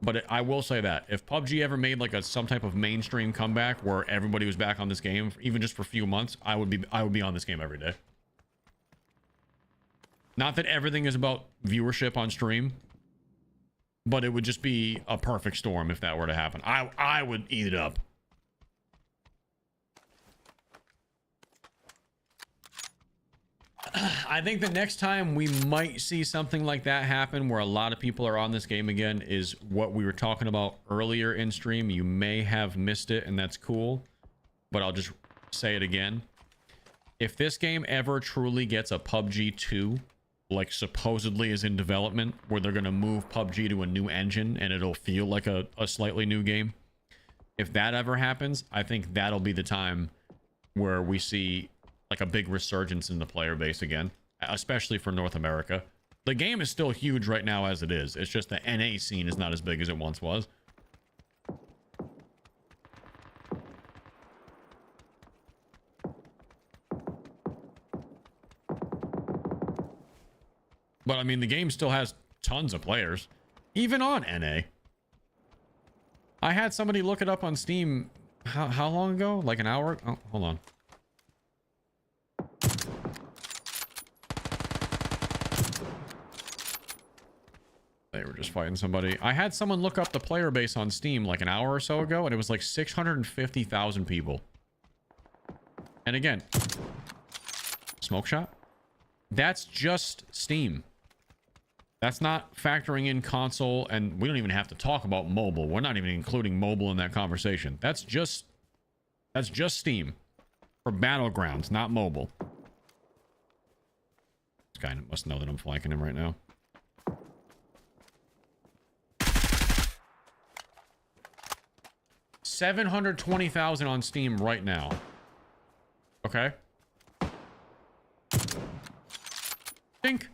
But I will say that if PUBG ever made like some type of mainstream comeback where everybody was back on this game, even just for a few months, I would be on this game every day. Not that everything is about viewership on stream, but it would just be a perfect storm if that were to happen. I would eat it up. I think the next time we might see something like that happen where a lot of people are on this game again is what we were talking about earlier in stream. You may have missed it, and that's cool, but I'll just say it again. If this game ever truly gets a PUBG 2, like supposedly is in development, where they're going to move PUBG to a new engine and it'll feel like a slightly new game, if that ever happens, I think that'll be the time where we see like a big resurgence in the player base again, especially for North America. The game is still huge right now as it is. It's just the NA scene is not as big as it once was. But I mean, the game still has tons of players, even on NA. I had somebody look it up on Steam. How long ago? Like an hour? Oh, hold on. They were just fighting somebody. I had someone look up the player base on Steam like an hour or so ago, and it was like 650,000 people. And again, smoke shot. That's just Steam. That's not factoring in console, and we don't even have to talk about mobile. We're not even including mobile in that conversation. That's just Steam for Battlegrounds, not mobile. This guy must know that I'm flanking him right now. $720,000 on Steam right now. Okay. Think.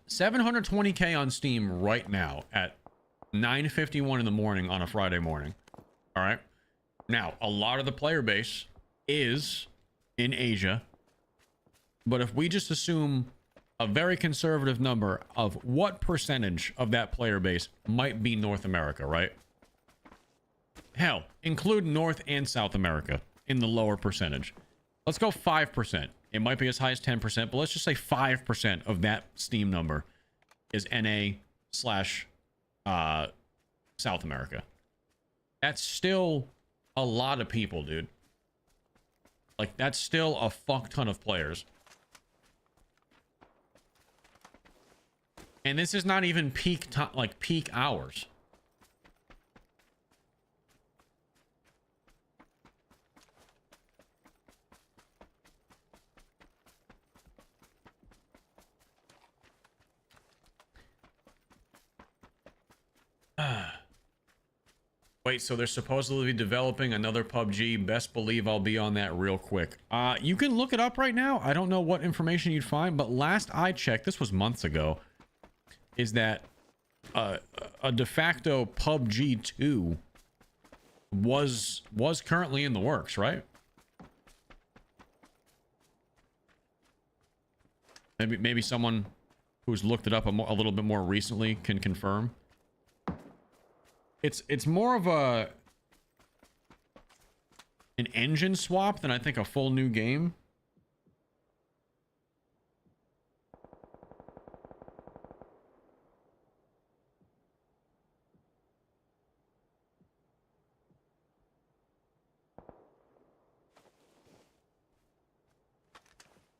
720K on Steam right now at 9:51 in the morning on a Friday morning. All right. Now, a lot of the player base is in Asia. But if we just assume a very conservative number of what percentage of that player base might be North America, right? Hell, include North and South America in the lower percentage. Let's go 5%. It might be as high as 10%, but let's just say 5% of that Steam number is NA/South America. That's still a lot of people, dude. Like, that's still a fuck ton of players. And this is not even peak hours. Wait, so they're supposedly developing another PUBG. Best believe I'll be on that real quick. You can look it up right now. I don't know what information you'd find, but last I checked, this was months ago, is that a de facto PUBG 2 was currently in the works, right? Maybe someone who's looked it up a little bit more recently can confirm. It's more of an engine swap than I think a full new game.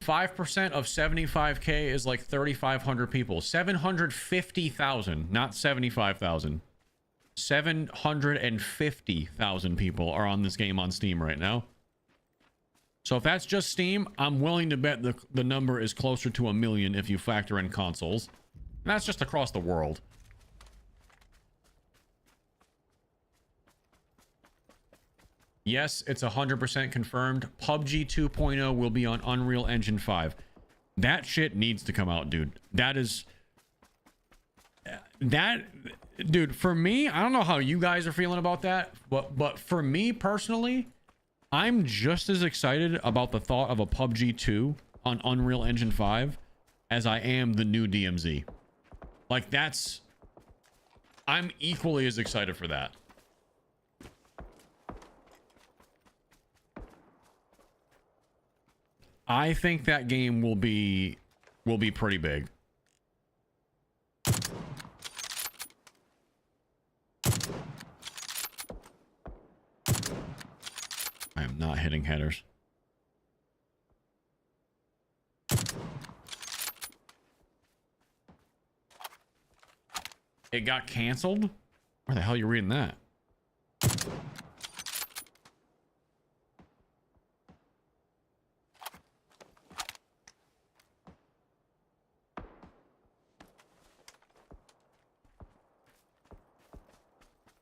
%5 of 75K is like 3,500 people. 750,000, not 75,000. 750,000 people are on this game on Steam right now. So if that's just Steam, I'm willing to bet the number is closer to 1 million if you factor in consoles. And that's just across the world. Yes, it's 100% confirmed. PUBG 2.0 will be on Unreal Engine 5. That shit needs to come out, dude. Dude, for me, I don't know how you guys are feeling about that, but for me personally, I'm just as excited about the thought of a PUBG 2 on Unreal Engine 5 as I am the new DMZ. Like, I'm equally as excited for that. I think that game will be will be pretty big. I am not hitting headers. It got canceled? Where the hell are you reading that?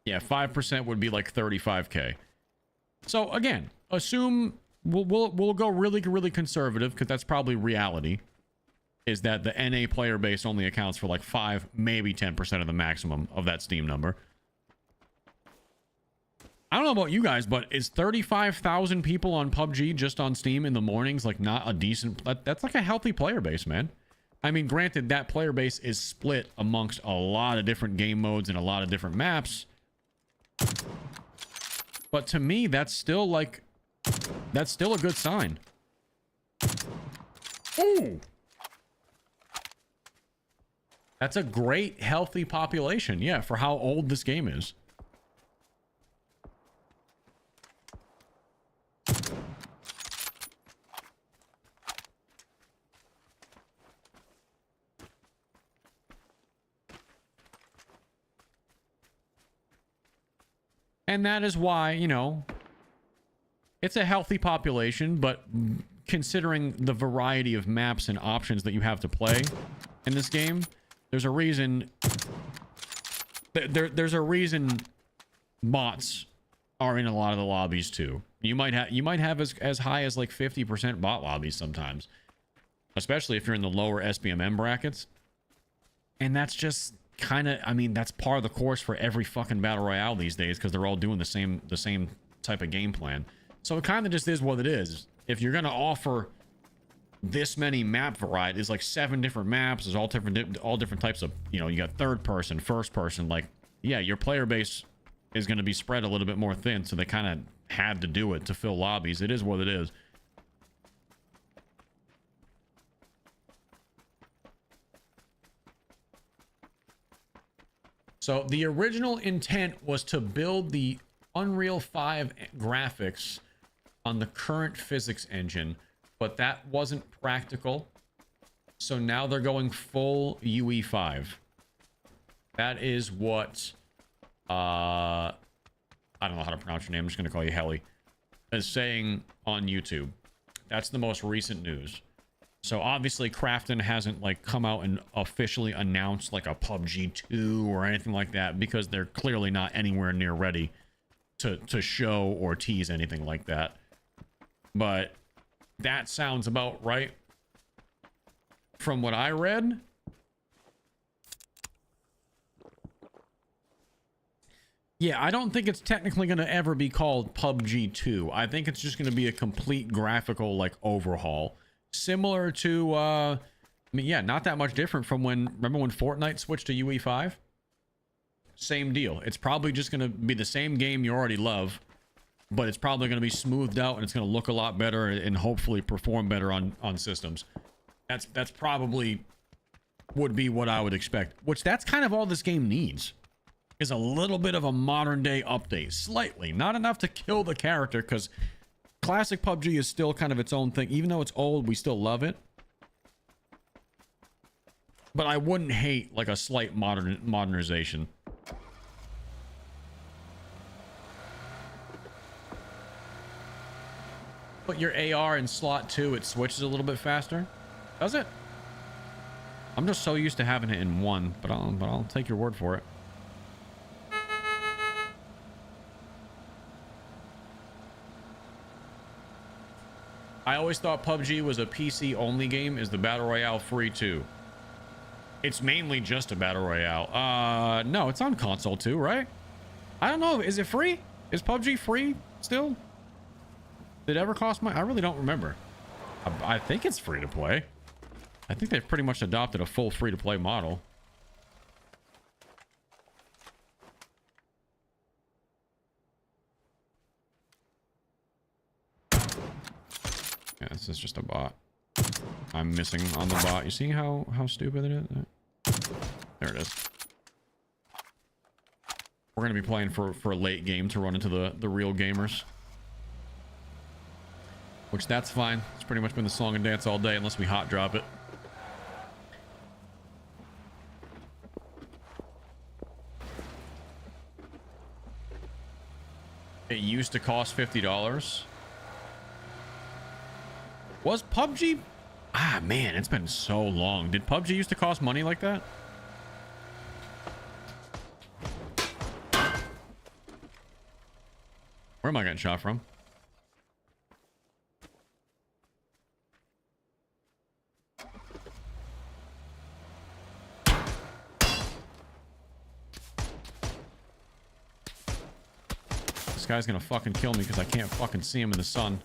Yeah, 5% would be like 35K. So again, assume we'll go really conservative, because that's probably reality. Is that the NA player base only accounts for like 5, maybe 10% of the maximum of that Steam number. I don't know about you guys, but is 35,000 people on PUBG just on Steam in the mornings like not a decent... That's like a healthy player base, man. I mean, granted, that player base is split amongst a lot of different game modes and a lot of different maps. But to me, that's still like... That's still a good sign. Ooh! That's a great, healthy population, yeah, for how old this game is. And that is why, you know, it's a healthy population, but considering the variety of maps and options that you have to play in this game, there's a reason... There's a reason bots are in a lot of the lobbies too. You might have as high as like 50% bot lobbies sometimes, especially if you're in the lower SBMM brackets. And that's just kind of, I mean, that's par of the course for every fucking battle royale these days, because they're all doing the same type of game plan. So it kind of just is what it is. If you're gonna offer this many map varieties, like 7 different maps, there's all different types of, you know, you got third person, first person, like, yeah, your player base is going to be spread a little bit more thin, so they kind of had to do it to fill lobbies. It is what it is. So the original intent was to build the Unreal 5 graphics on the current physics engine, but that wasn't practical. So now they're going full UE5. That is what I don't know how to pronounce your name. I'm just going to call you Helly. Is saying on YouTube. That's the most recent news. So obviously Crafton hasn't like come out and officially announced like a PUBG 2 or anything like that, because they're clearly not anywhere near ready to show or tease anything like that. But that sounds about right from what I read. Yeah, I don't think it's technically going to ever be called PUBG 2. I think it's just going to be a complete graphical like overhaul. Similar to, I mean, yeah, not that much different from remember when Fortnite switched to UE5? Same deal. It's probably just going to be the same game you already love, but it's probably going to be smoothed out and it's going to look a lot better and hopefully perform better on systems. That's probably would be what I would expect, which that's kind of all this game needs, is a little bit of a modern day update. Slightly. Not enough to kill the character, because classic PUBG is still kind of its own thing. Even though it's old, we still love it. But I wouldn't hate like a slight modernization. Put your AR in slot 2, it switches a little bit faster. Does it? I'm just so used to having it in 1, but I'll take your word for it. I always thought PUBG was a PC only game. Is the Battle Royale free too? It's mainly just a Battle Royale. No, it's on console too, right? I don't know. Is it free? Is PUBG free still? Did it ever cost money? I really don't remember. I think it's free to play. I think they've pretty much adopted a full free to play model. Yeah, this is just a bot. I'm missing on the bot. You see how stupid it is? There it is. We're gonna be playing for a late game to run into the real gamers. Which that's fine. It's pretty much been the song and dance all day unless we hot drop it. It used to cost $50. Was PUBG? Ah, man, it's been so long. Did PUBG used to cost money like that? Where am I getting shot from? This guy's gonna fucking kill me because I can't fucking see him in the sun.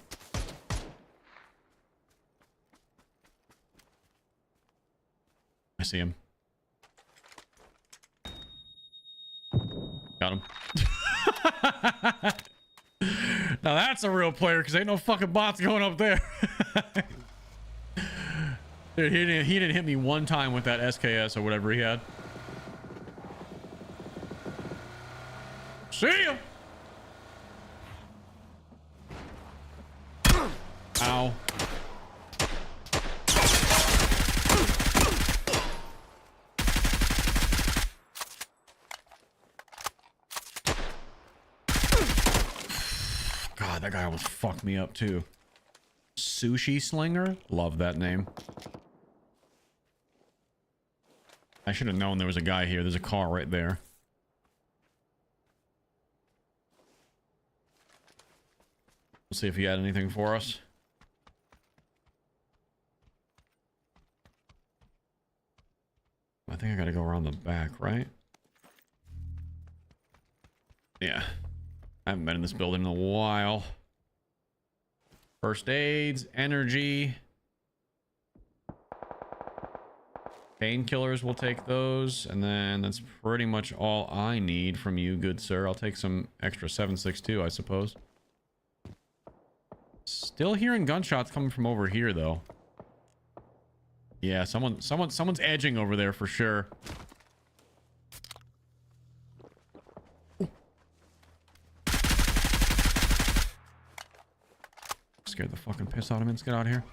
I see him. Got him. Now that's a real player because ain't no fucking bots going up there. Dude, he didn't hit me one time with that SKS or whatever he had. See ya. Ow. God, that guy almost fucked me up too. Sushi Slinger? Love that name. I should have known there was a guy here. There's a car right there. Let's see if he had anything for us. I think I gotta go around the back, right? Yeah. I haven't been in this building in a while. First aids, energy. Painkillers, we'll take those. And then that's pretty much all I need from you, good sir. I'll take some extra 7.62, I suppose. Still hearing gunshots coming from over here, though. Yeah, someone's edging over there for sure. Scared the fucking piss out of me. Let's get out of here.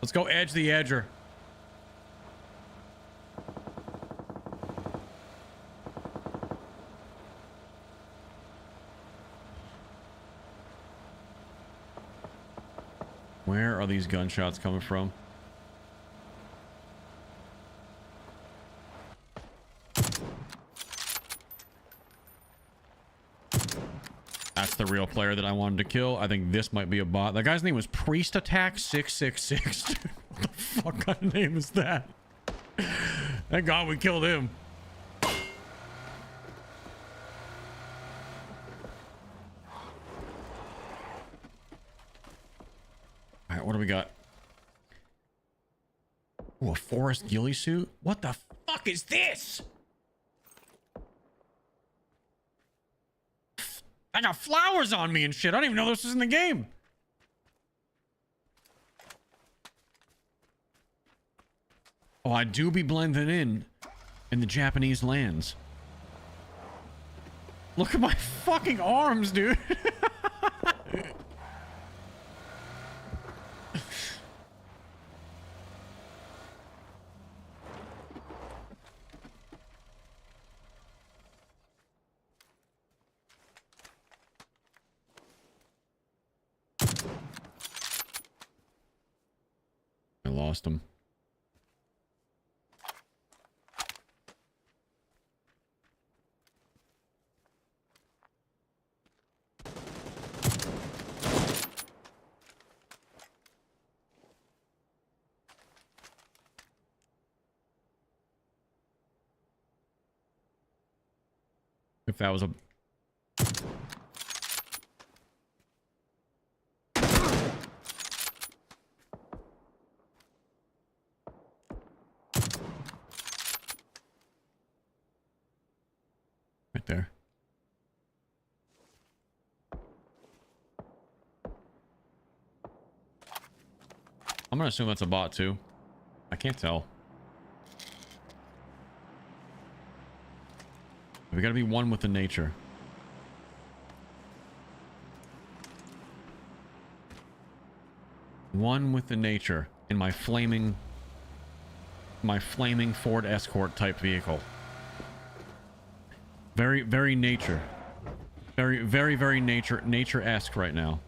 Let's go edge the edger. Where are these gunshots coming from? That's the real player that I wanted to kill. I think this might be a bot. That guy's name was Priest Attack 666. Dude, what the fuck kind of name is that? Thank God we killed him. Alright, what do we got? Oh, a forest ghillie suit? What the fuck is this? I got flowers on me and shit. I don't even know this was in the game. Oh, I do be blending in the Japanese lands. Look at my fucking arms, dude. I lost him. If that was a... Right there. I'm gonna assume that's a bot too. I can't tell. We gotta be one with the nature. One with the nature in my flaming Ford Escort type vehicle. Very, very nature. Very, very, very nature-esque right now.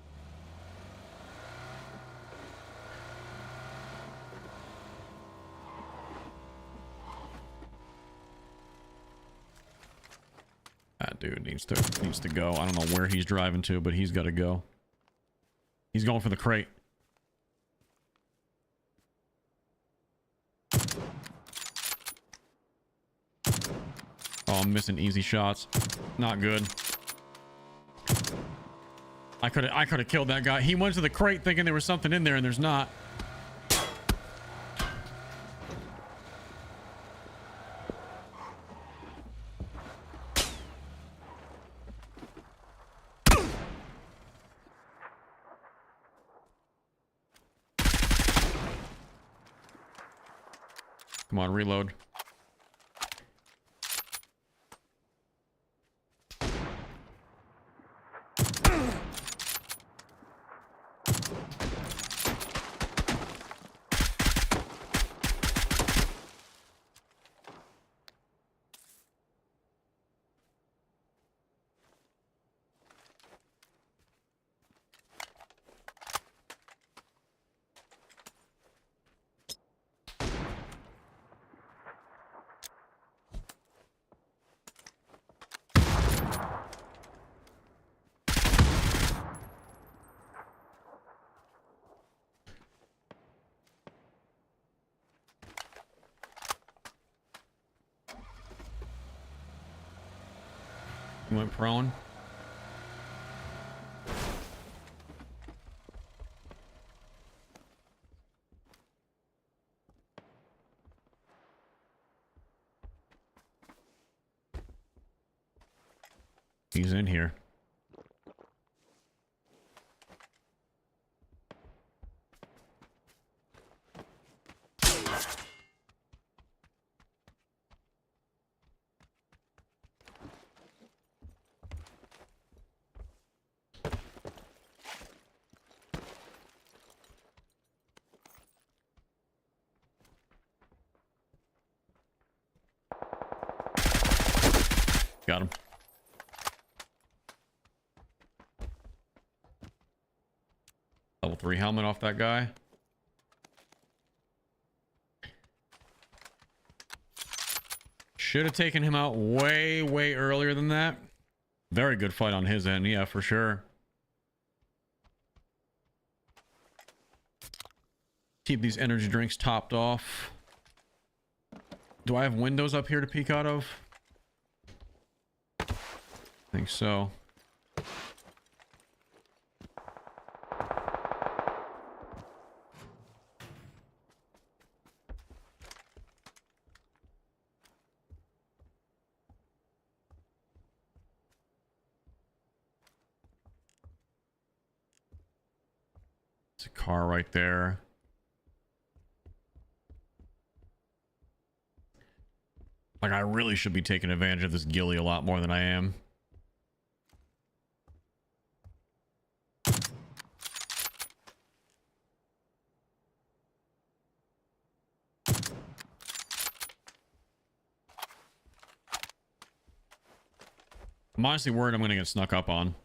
That dude needs to go. I don't know where he's driving to, but he's got to go. He's going for the crate. Oh, I'm missing easy shots. Not good. I could have killed that guy. He went to the crate thinking there was something in there, and there's not. Come on, reload. He went prone. He's in here. Got him. Level 3 helmet off that guy. Should have taken him out way, way earlier than that. Very good fight on his end, yeah, for sure. Keep these energy drinks topped off. Do I have windows up here to peek out of? I think so. It's a car right there. Like, I really should be taking advantage of this ghillie a lot more than I am. I'm honestly worried I'm going to get snuck up on.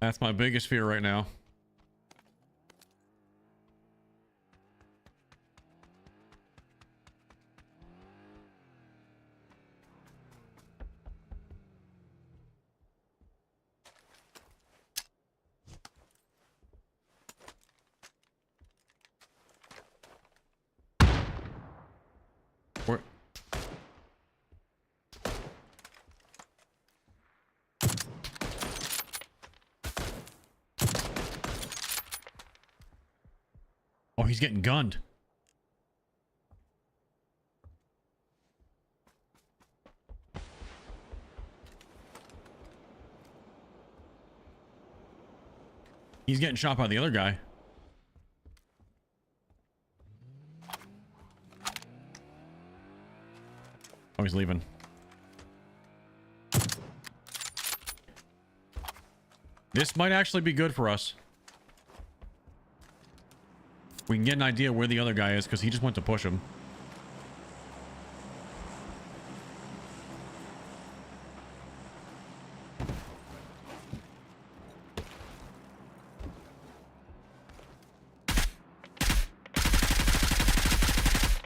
That's my biggest fear right now. Where? Oh, he's getting gunned. He's getting shot by the other guy. Oh, he's leaving. This might actually be good for us. We can get an idea where the other guy is because he just went to push him.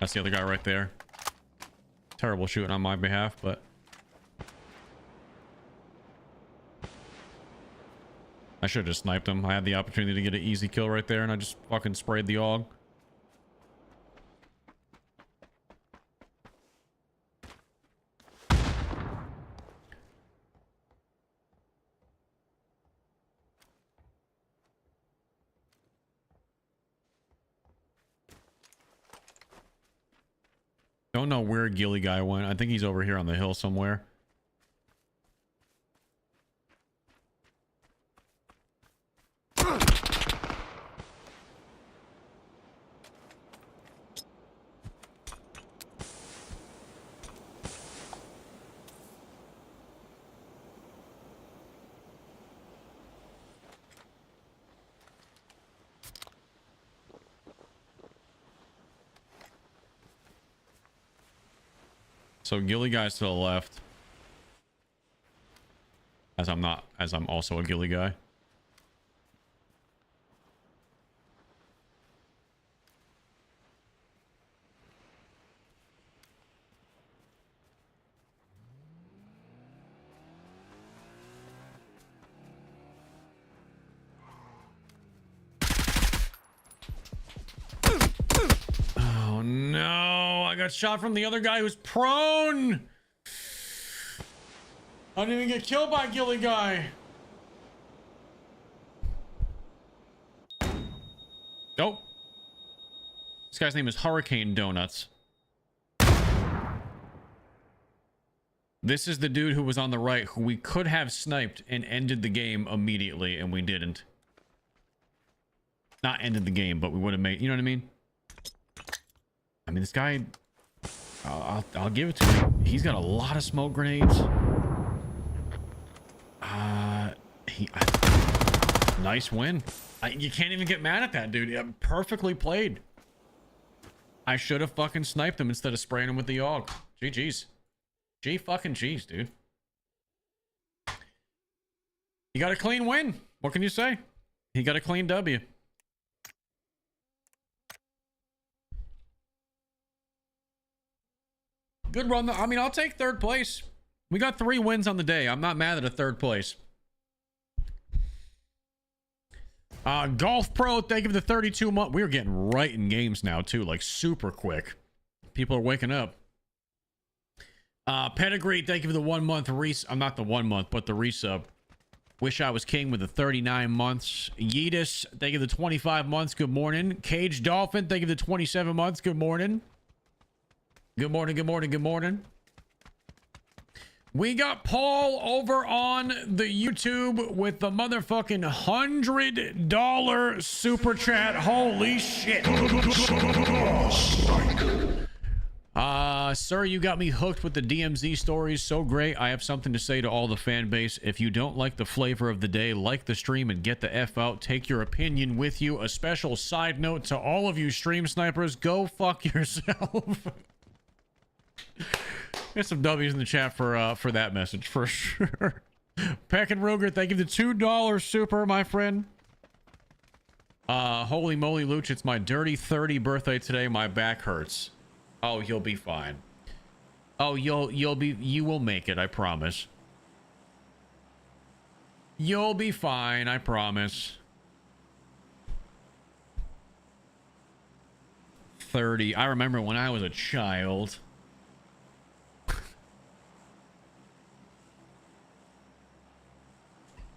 That's the other guy right there. Terrible shooting on my behalf, but I should have just sniped him. I had the opportunity to get an easy kill right there, and I just fucking sprayed the AUG. Don't know where Gilly guy went. I think he's over here on the hill somewhere. So Gilly guy's to the left. As I'm also a Gilly guy. Oh no, I got shot from the other guy who's prone. I didn't even get killed by Gilly guy. Nope. This guy's name is Hurricane Donuts. This is the dude who was on the right, who we could have sniped and ended the game immediately, and we didn't. Not ended the game, but we would have made, you know what I mean? I mean, this guy, I'll give it to him. He's got a lot of smoke grenades. Nice win. You can't even get mad at that, dude. Perfectly played. I should have fucking sniped him instead of spraying him with the AUG. GG's. G fucking G's, dude. He got a clean win. What can you say? He got a clean W. Good run. I mean, I'll take third place. We got 3 wins on the day. I'm not mad at a third place. Golf Pro, thank you for the 32 month. We're getting right in games now, too. Like, super quick. People are waking up. Pedigree, thank you for the 1 month I'm not the 1 month, but the resub. Wish I was king with the 39 months. Yeetus, thank you for the 25 months. Good morning. Cage Dolphin, thank you for the 27 months. Good morning. Good morning, good morning, good morning. We got Paul over on the YouTube with the motherfucking $100 super chat. Holy shit. Sir, you got me hooked with the DMZ stories. So great. I have something to say to all the fan base. If you don't like the flavor of the day, like the stream and get the F out. Take your opinion with you. A special side note to all of you stream snipers. Go fuck yourself. Get some W's in the chat for that message for sure. Peck and Ruger, thank you for the $2 super, my friend. Holy moly, Loochy, it's my dirty 30 birthday today. My back hurts. Oh, you'll be fine. Oh, you will make it, I promise. You'll be fine, I promise. 30. I remember when I was a child.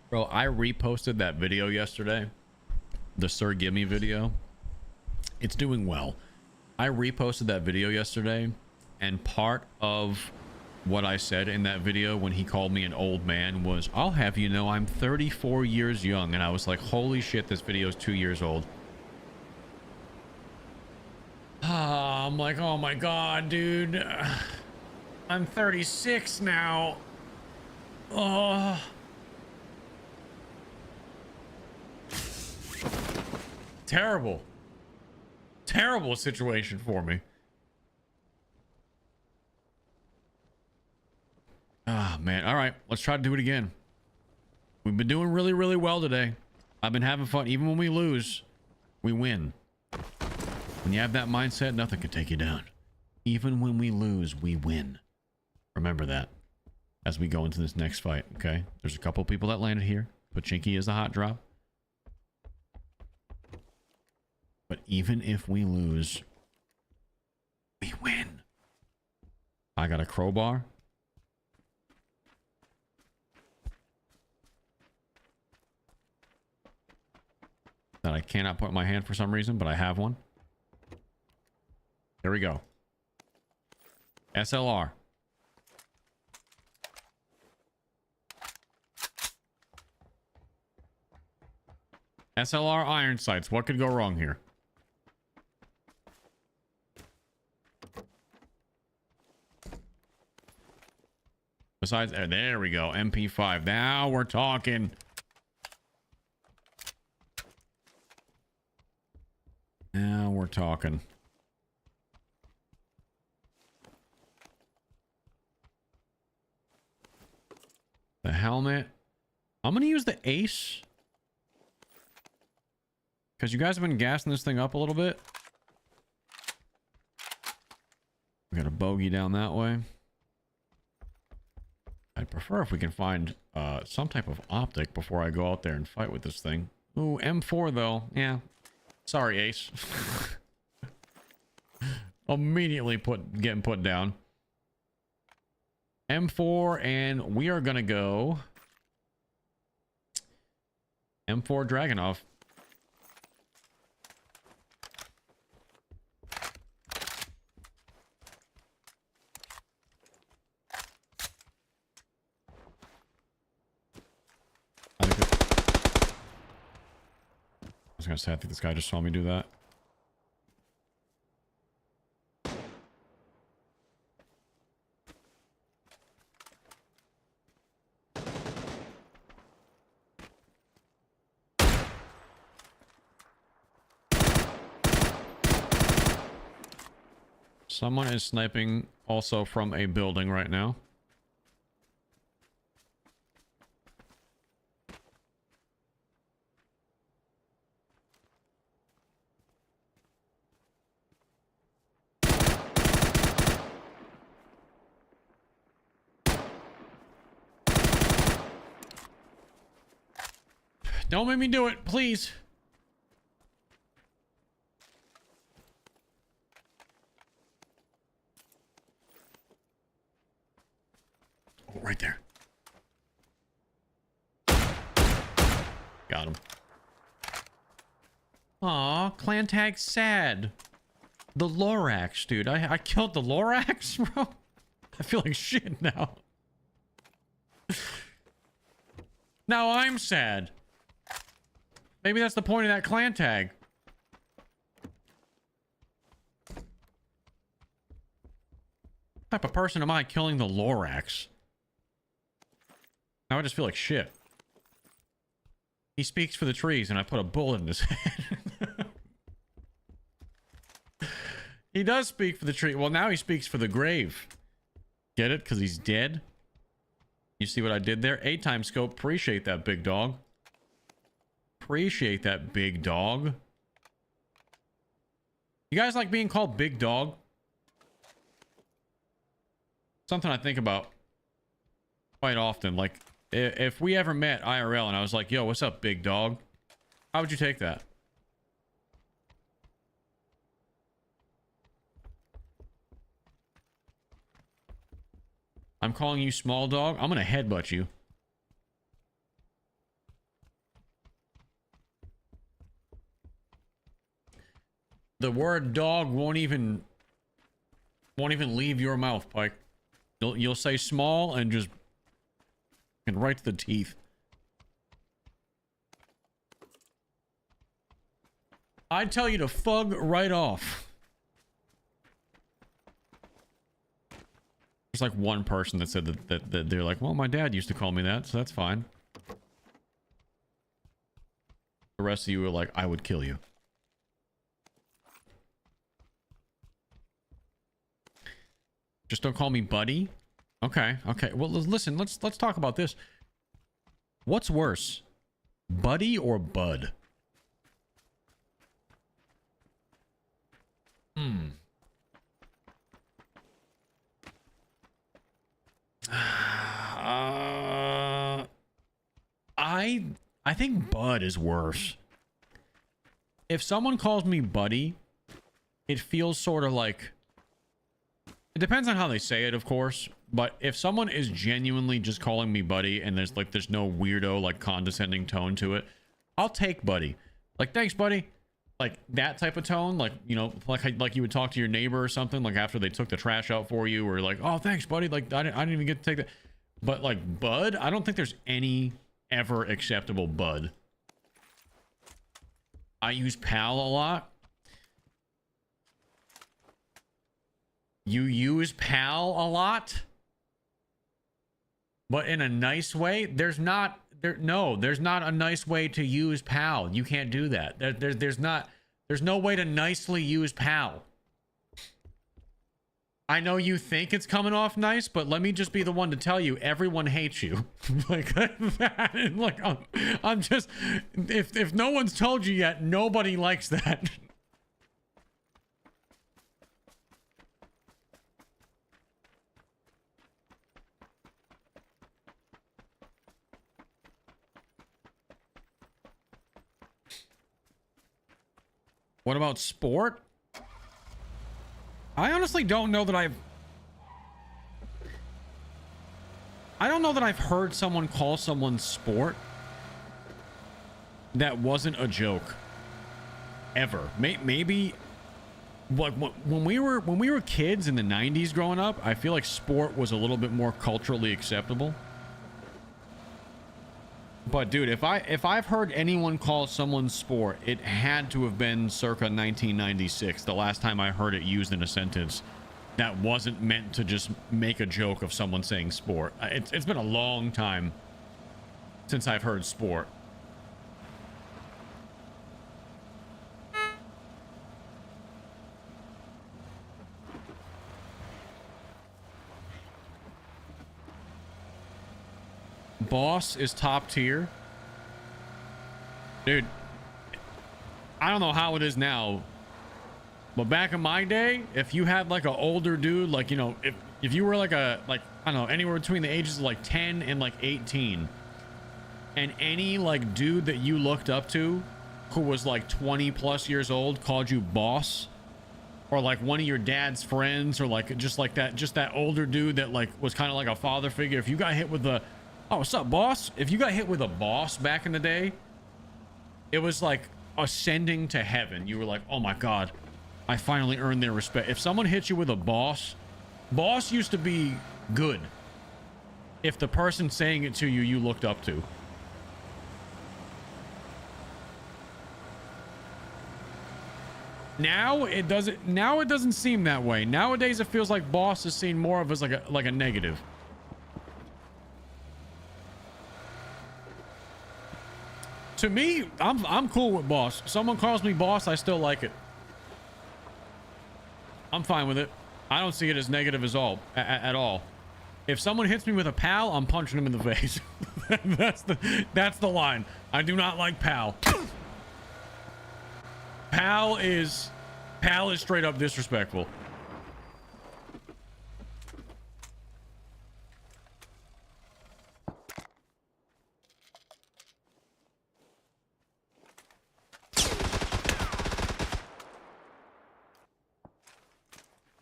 Bro, I reposted that video yesterday. The Sir Gimme video. It's doing well. I reposted that video yesterday, and part of what I said in that video when he called me an old man was, I'll have you know I'm 34 years young. And I was like, holy shit, this video is 2 years old. I'm like, oh my God, dude. I'm 36 now. Oh. Terrible. Terrible situation for me. Ah, man. All right, let's try to do it again. We've been doing really, really well today. I've been having fun. Even when we lose, we win. When you have that mindset, nothing can take you down. Even when we lose, we win. Remember that as we go into this next fight, okay? There's a couple people that landed here. Pachinki is the hot drop. But even if we lose, we win. I got a crowbar. That I cannot put in my hand for some reason, but I have one. Here we go. SLR. SLR iron sights. What could go wrong here? Besides, there we go. MP5. Now we're talking. Now we're talking. The helmet. I'm going to use the ace. Because you guys have been gassing this thing up a little bit. We got a bogey down that way. I'd prefer if we can find some type of optic before I go out there and fight with this thing. Ooh, M4 though. Yeah. Sorry, Ace. Immediately getting put down. M4, and we are gonna go M4 Dragunov. I was gonna say, I think this guy just saw me do that. Someone is sniping also from a building right now. Don't make me do it, please. Oh, right there. Got him. Aw, clan tag sad. The Lorax, dude. I killed the Lorax, bro. I feel like shit now. Now I'm sad. Maybe that's the point of that clan tag. What type of person am I killing the Lorax? Now I just feel like shit. He speaks for the trees and I put a bullet in his head. He does speak for the tree. Well, now he speaks for the grave. Get it? Because he's dead. You see what I did there? 8 times scope. Appreciate that, big dog. Appreciate that, big dog. You guys like being called big dog? Something I think about quite often. Like, if we ever met IRL and I was like, yo, what's up, big dog? How would you take that? I'm calling you small dog. I'm gonna headbutt you. The word dog won't even leave your mouth, Pike. You'll say small and just and right to the teeth. I'd tell you to fug right off. There's like one person that said that they're like, well, my dad used to call me that, so that's fine. The rest of you were like, I would kill you. Just don't call me buddy. Okay, okay. Well, listen, let's talk about this. What's worse, buddy or bud? I think bud is worse. If someone calls me buddy, it feels sort of like, it depends on how they say it, of course, but if someone is genuinely just calling me buddy and there's no weirdo like condescending tone to it, I'll take buddy. Like, thanks buddy. Like that type of tone, like, you know, like you would talk to your neighbor or something, like after they took the trash out for you, or like, oh thanks buddy, like I didn't even get to take that. But like bud, I don't think there's any ever acceptable bud. I use pal a lot. You use pal a lot, but in a nice way. There's not a nice way to use pal. You can't do that. There's no way to nicely use pal. I know you think it's coming off nice, but let me just be the one to tell you, everyone hates you. Like that. And like I'm just, if no one's told you yet, nobody likes that. What about sport? I honestly don't know that I don't know that I've heard someone call someone sport that wasn't a joke. Ever. Maybe like when we were kids in the 90s growing up, I feel like sport was a little bit more culturally acceptable. But dude, if I've heard anyone call someone sport, it had to have been circa 1996, the last time I heard it used in a sentence that wasn't meant to just make a joke of someone saying sport. It's been a long time since I've heard sport. Boss is top tier. Dude, I don't know how it is now, but back in my day, if you had like an older dude, like, you know, if you were like I don't know, anywhere between the ages of like 10 and like 18, and any like dude that you looked up to who was like 20 plus years old called you boss, or like one of your dad's friends, or like just that older dude that like was kind of like a father figure, if you got hit with the, oh, what's up, boss? If you got hit with a boss back in the day, it was like ascending to heaven. You were like, oh my God, I finally earned their respect. If someone hit you with a boss used to be good. If the person saying it to you, you looked up to. Now it doesn't seem that way. Nowadays, it feels like boss is seen more of as like a negative. To me, I'm cool with boss. Someone calls me boss, I still like it. I'm fine with it. I don't see it as negative at all. If someone hits me with a pal, I'm punching him in the face. that's the line. I do not like pal. Pal is straight up disrespectful.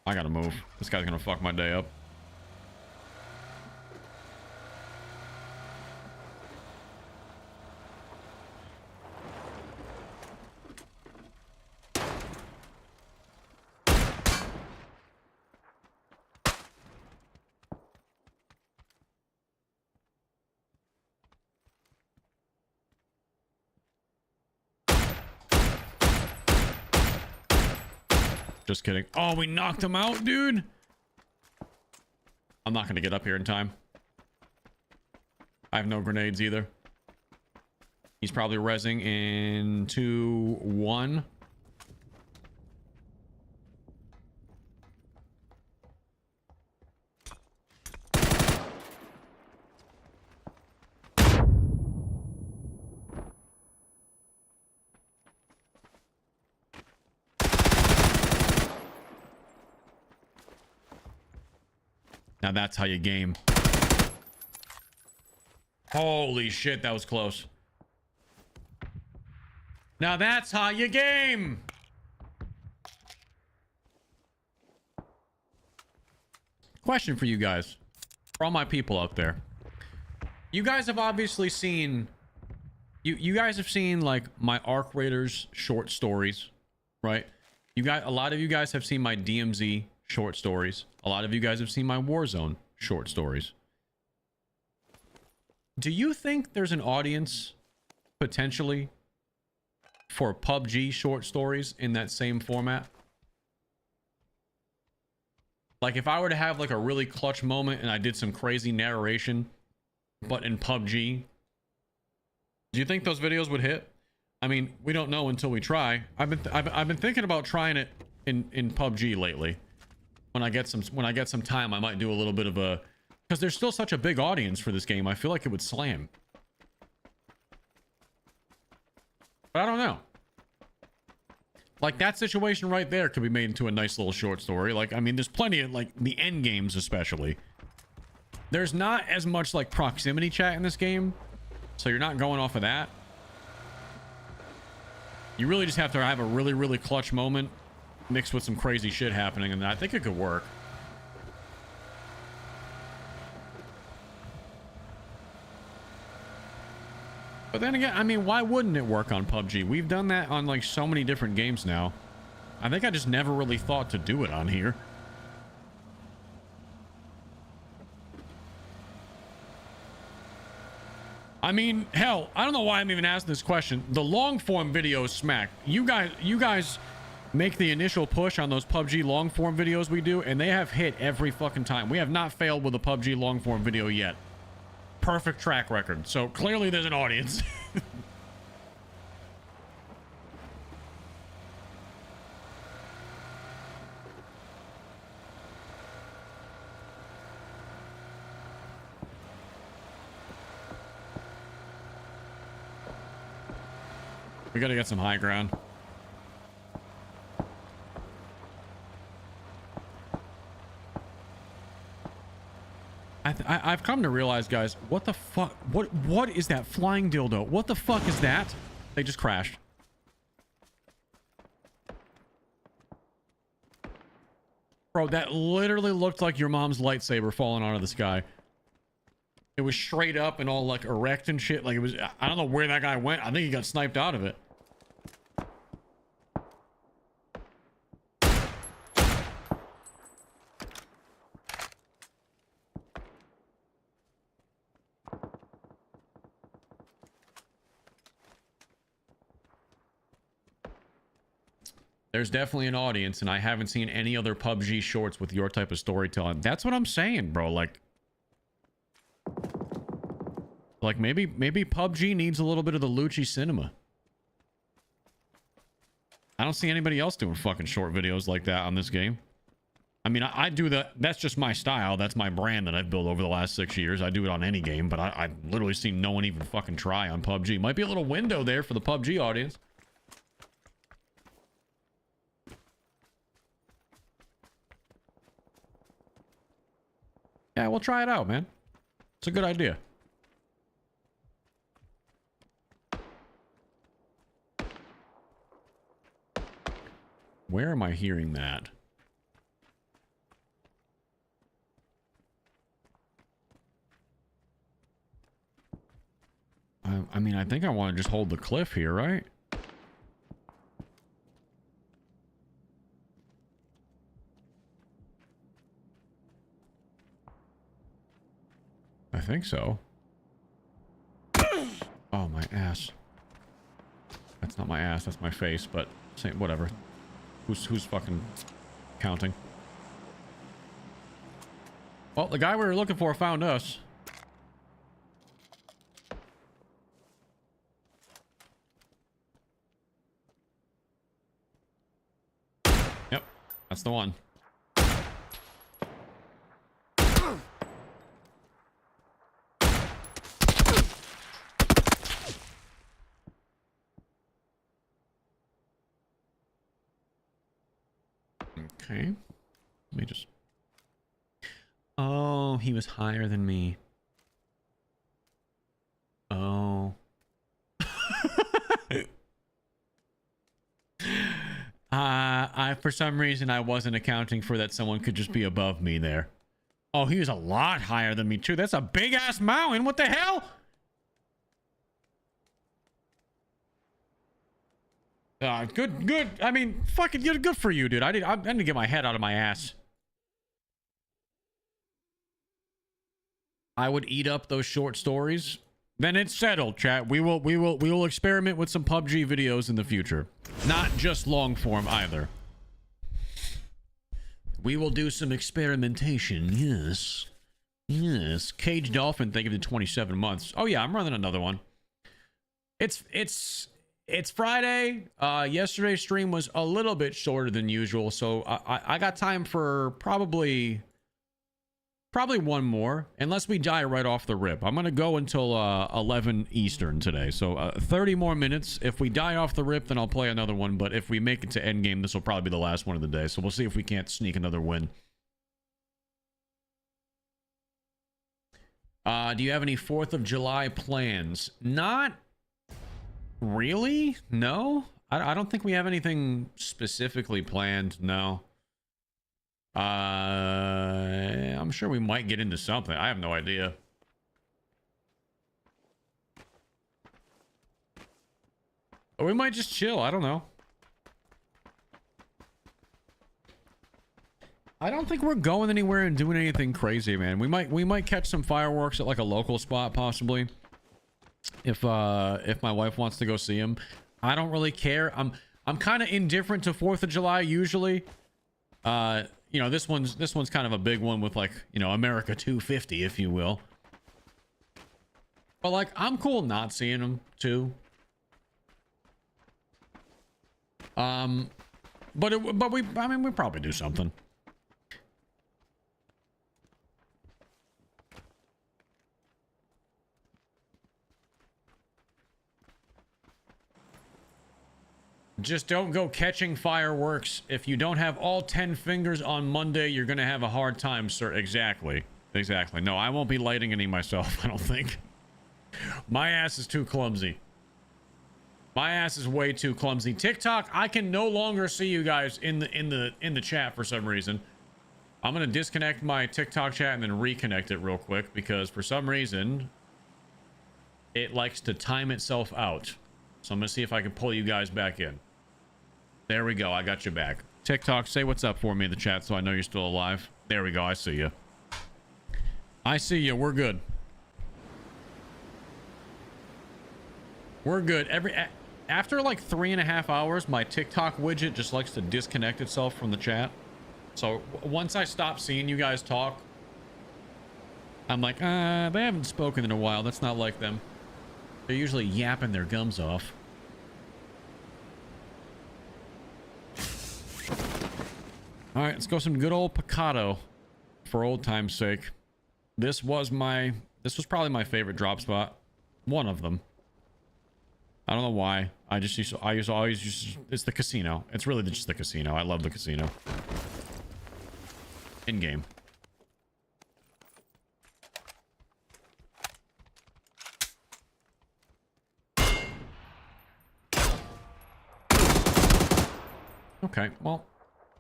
I gotta move. This guy's gonna fuck my day up. Just kidding. Oh, we knocked him out, dude. I'm not going to get up here in time. I have no grenades either. He's probably rezzing in 2, 1. Now that's how you game. Holy shit, that was close. Now that's how you game. Question for you guys. For all my people out there. You guys have obviously seen... You guys have seen, like, my Arc Raiders short stories, right? A lot of you guys have seen my DMZ short stories. A lot of you guys have seen my Warzone short stories. Do you think there's an audience, potentially, for PUBG short stories in that same format? Like, if I were to have, like, a really clutch moment and I did some crazy narration, but in PUBG, do you think those videos would hit? I mean, we don't know until we try. I've been thinking about trying it in PUBG lately. When I get some time, I might do a little bit of a, because there's still such a big audience for this game. I feel like it would slam. But I don't know. Like, that situation right there could be made into a nice little short story. Like, I mean, there's plenty of, like, the end games especially. There's not as much, like, proximity chat in this game. So you're not going off of that. You really just have to have a really, really clutch moment mixed with some crazy shit happening, and I think it could work. But then again, I mean, why wouldn't it work on PUBG? We've done that on, like, so many different games now. I think I just never really thought to do it on here. I mean, hell, I don't know why I'm even asking this question. The long form videos smack. You guys make the initial push on those PUBG long form videos we do, and they have hit every fucking time. We have not failed with a PUBG long form video yet. Perfect track record. So clearly there's an audience. We gotta get some high ground. I've come to realize, guys, what the fuck? What is that flying dildo? What the fuck is that? They just crashed. Bro, that literally looked like your mom's lightsaber falling out of the sky. It was straight up and all, like, erect and shit. Like, it was... I don't know where that guy went. I think he got sniped out of it. There's definitely an audience, and I haven't seen any other PUBG shorts with your type of storytelling. That's what I'm saying, bro. Like maybe PUBG needs a little bit of the Loochy cinema. I don't see anybody else doing fucking short videos like that on this game. I mean, I do that. That's just my style. That's my brand that I've built over the last 6 years. I do it on any game, but I've literally seen no one even fucking try on PUBG. Might be a little window there for the PUBG audience. Yeah, we'll try it out, man. It's a good idea. Where am I hearing that? I mean, I think I want to just hold the cliff here, right? I think so. Oh, my ass. That's not my ass, that's my face, but same, whatever. Who's fucking counting? Well, the guy we were looking for found us. Yep, that's the one. Okay. Let me just... Oh, he was higher than me. Oh. For some reason, I wasn't accounting for that someone could just be above me there. Oh, he was a lot higher than me, too. That's a big-ass mountain. What the hell? Good. I mean, fucking good for you, dude. I didn't get my head out of my ass. I would eat up those short stories. Then it's settled, chat. We will experiment with some PUBG videos in the future. Not just long form either. We will do some experimentation. Yes. Yes. Cage Dolphin, thank you for the 27 months. Oh yeah, I'm running another one. It's Friday. Yesterday's stream was a little bit shorter than usual, so I got time for probably one more, unless we die right off the rip. I'm gonna go until 11 Eastern today, so 30 more minutes. If we die off the rip, then I'll play another one, but if we make it to endgame, this will probably be the last one of the day, so we'll see if we can't sneak another win. Do you have any 4th of July plans? Not really, no. I don't think we have anything specifically planned, no. I'm sure we might get into something. I have no idea. Or we might just chill. I don't know. I don't think we're going anywhere and doing anything crazy, man. We might catch some fireworks at like a local spot, possibly. If my wife wants to go see them. I don't really care. I'm kind of indifferent to 4th of July usually. You know, this one's kind of a big one with, like, you know, America 250, if you will. But like, I'm cool not seeing them too. I mean, we probably do something. Just don't go catching fireworks. If you don't have all 10 fingers on Monday, you're gonna have a hard time, sir. Exactly. No, I won't be lighting any myself, I don't think. My ass is too clumsy. My ass is way too clumsy. TikTok, I can no longer see you guys in the chat for some reason. I'm gonna disconnect my TikTok chat and then reconnect it real quick because for some reason it likes to time itself out. So I'm gonna see if I can pull you guys back in. There we go. I got you back. TikTok, say what's up for me in the chat so I know you're still alive. There we go. I see you. I see you. We're good. We're good. After like 3.5 hours, my TikTok widget just likes to disconnect itself from the chat. So once I stop seeing you guys talk, I'm like, they haven't spoken in a while. That's not like them. They're usually yapping their gums off. All right, let's go some good old Picado for old time's sake. This was probably my favorite drop spot. One of them. I don't know why. I always use, it's the casino. It's really just the casino. I love the casino. In game. Okay, well,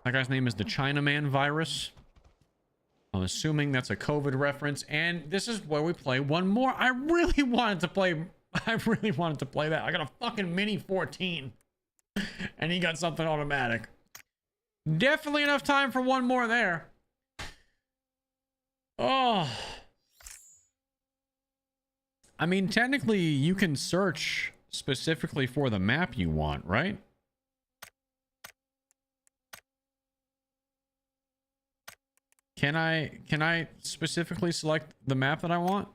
that guy's name is the Chinaman virus. I'm assuming that's a COVID reference, and this is where we play one more. I really wanted to play that. I got a fucking Mini 14, and he got something automatic. Definitely enough time for one more there. Oh. I mean, technically, you can search specifically for the map you want, right? Can I specifically select the map that I want?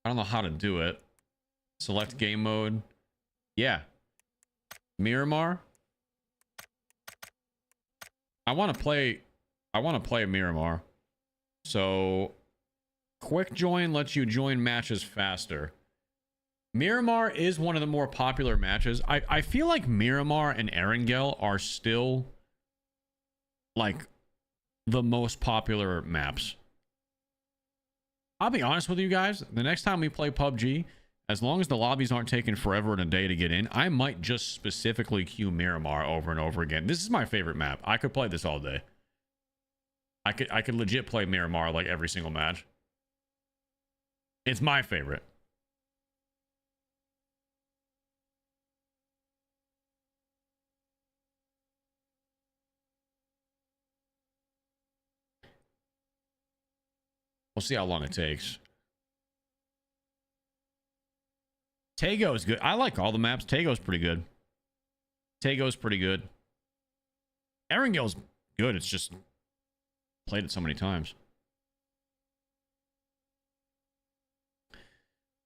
I don't know how to do it. Select game mode. Yeah. Miramar. I want to play Miramar. So quick join lets you join matches faster. Miramar is one of the more popular matches. I feel like Miramar and Erangel are still like the most popular maps. I'll be honest with you guys, the next time we play PUBG, as long as the lobbies aren't taking forever and a day to get in, I might just specifically queue Miramar over and over again. This is my favorite map. I could play this all day. I could legit play Miramar like every single match. It's my favorite. We'll see how long it takes. Tago is good. I like all the maps. Tago's pretty good. Tago's pretty good. Erangel's good. It's just played it so many times.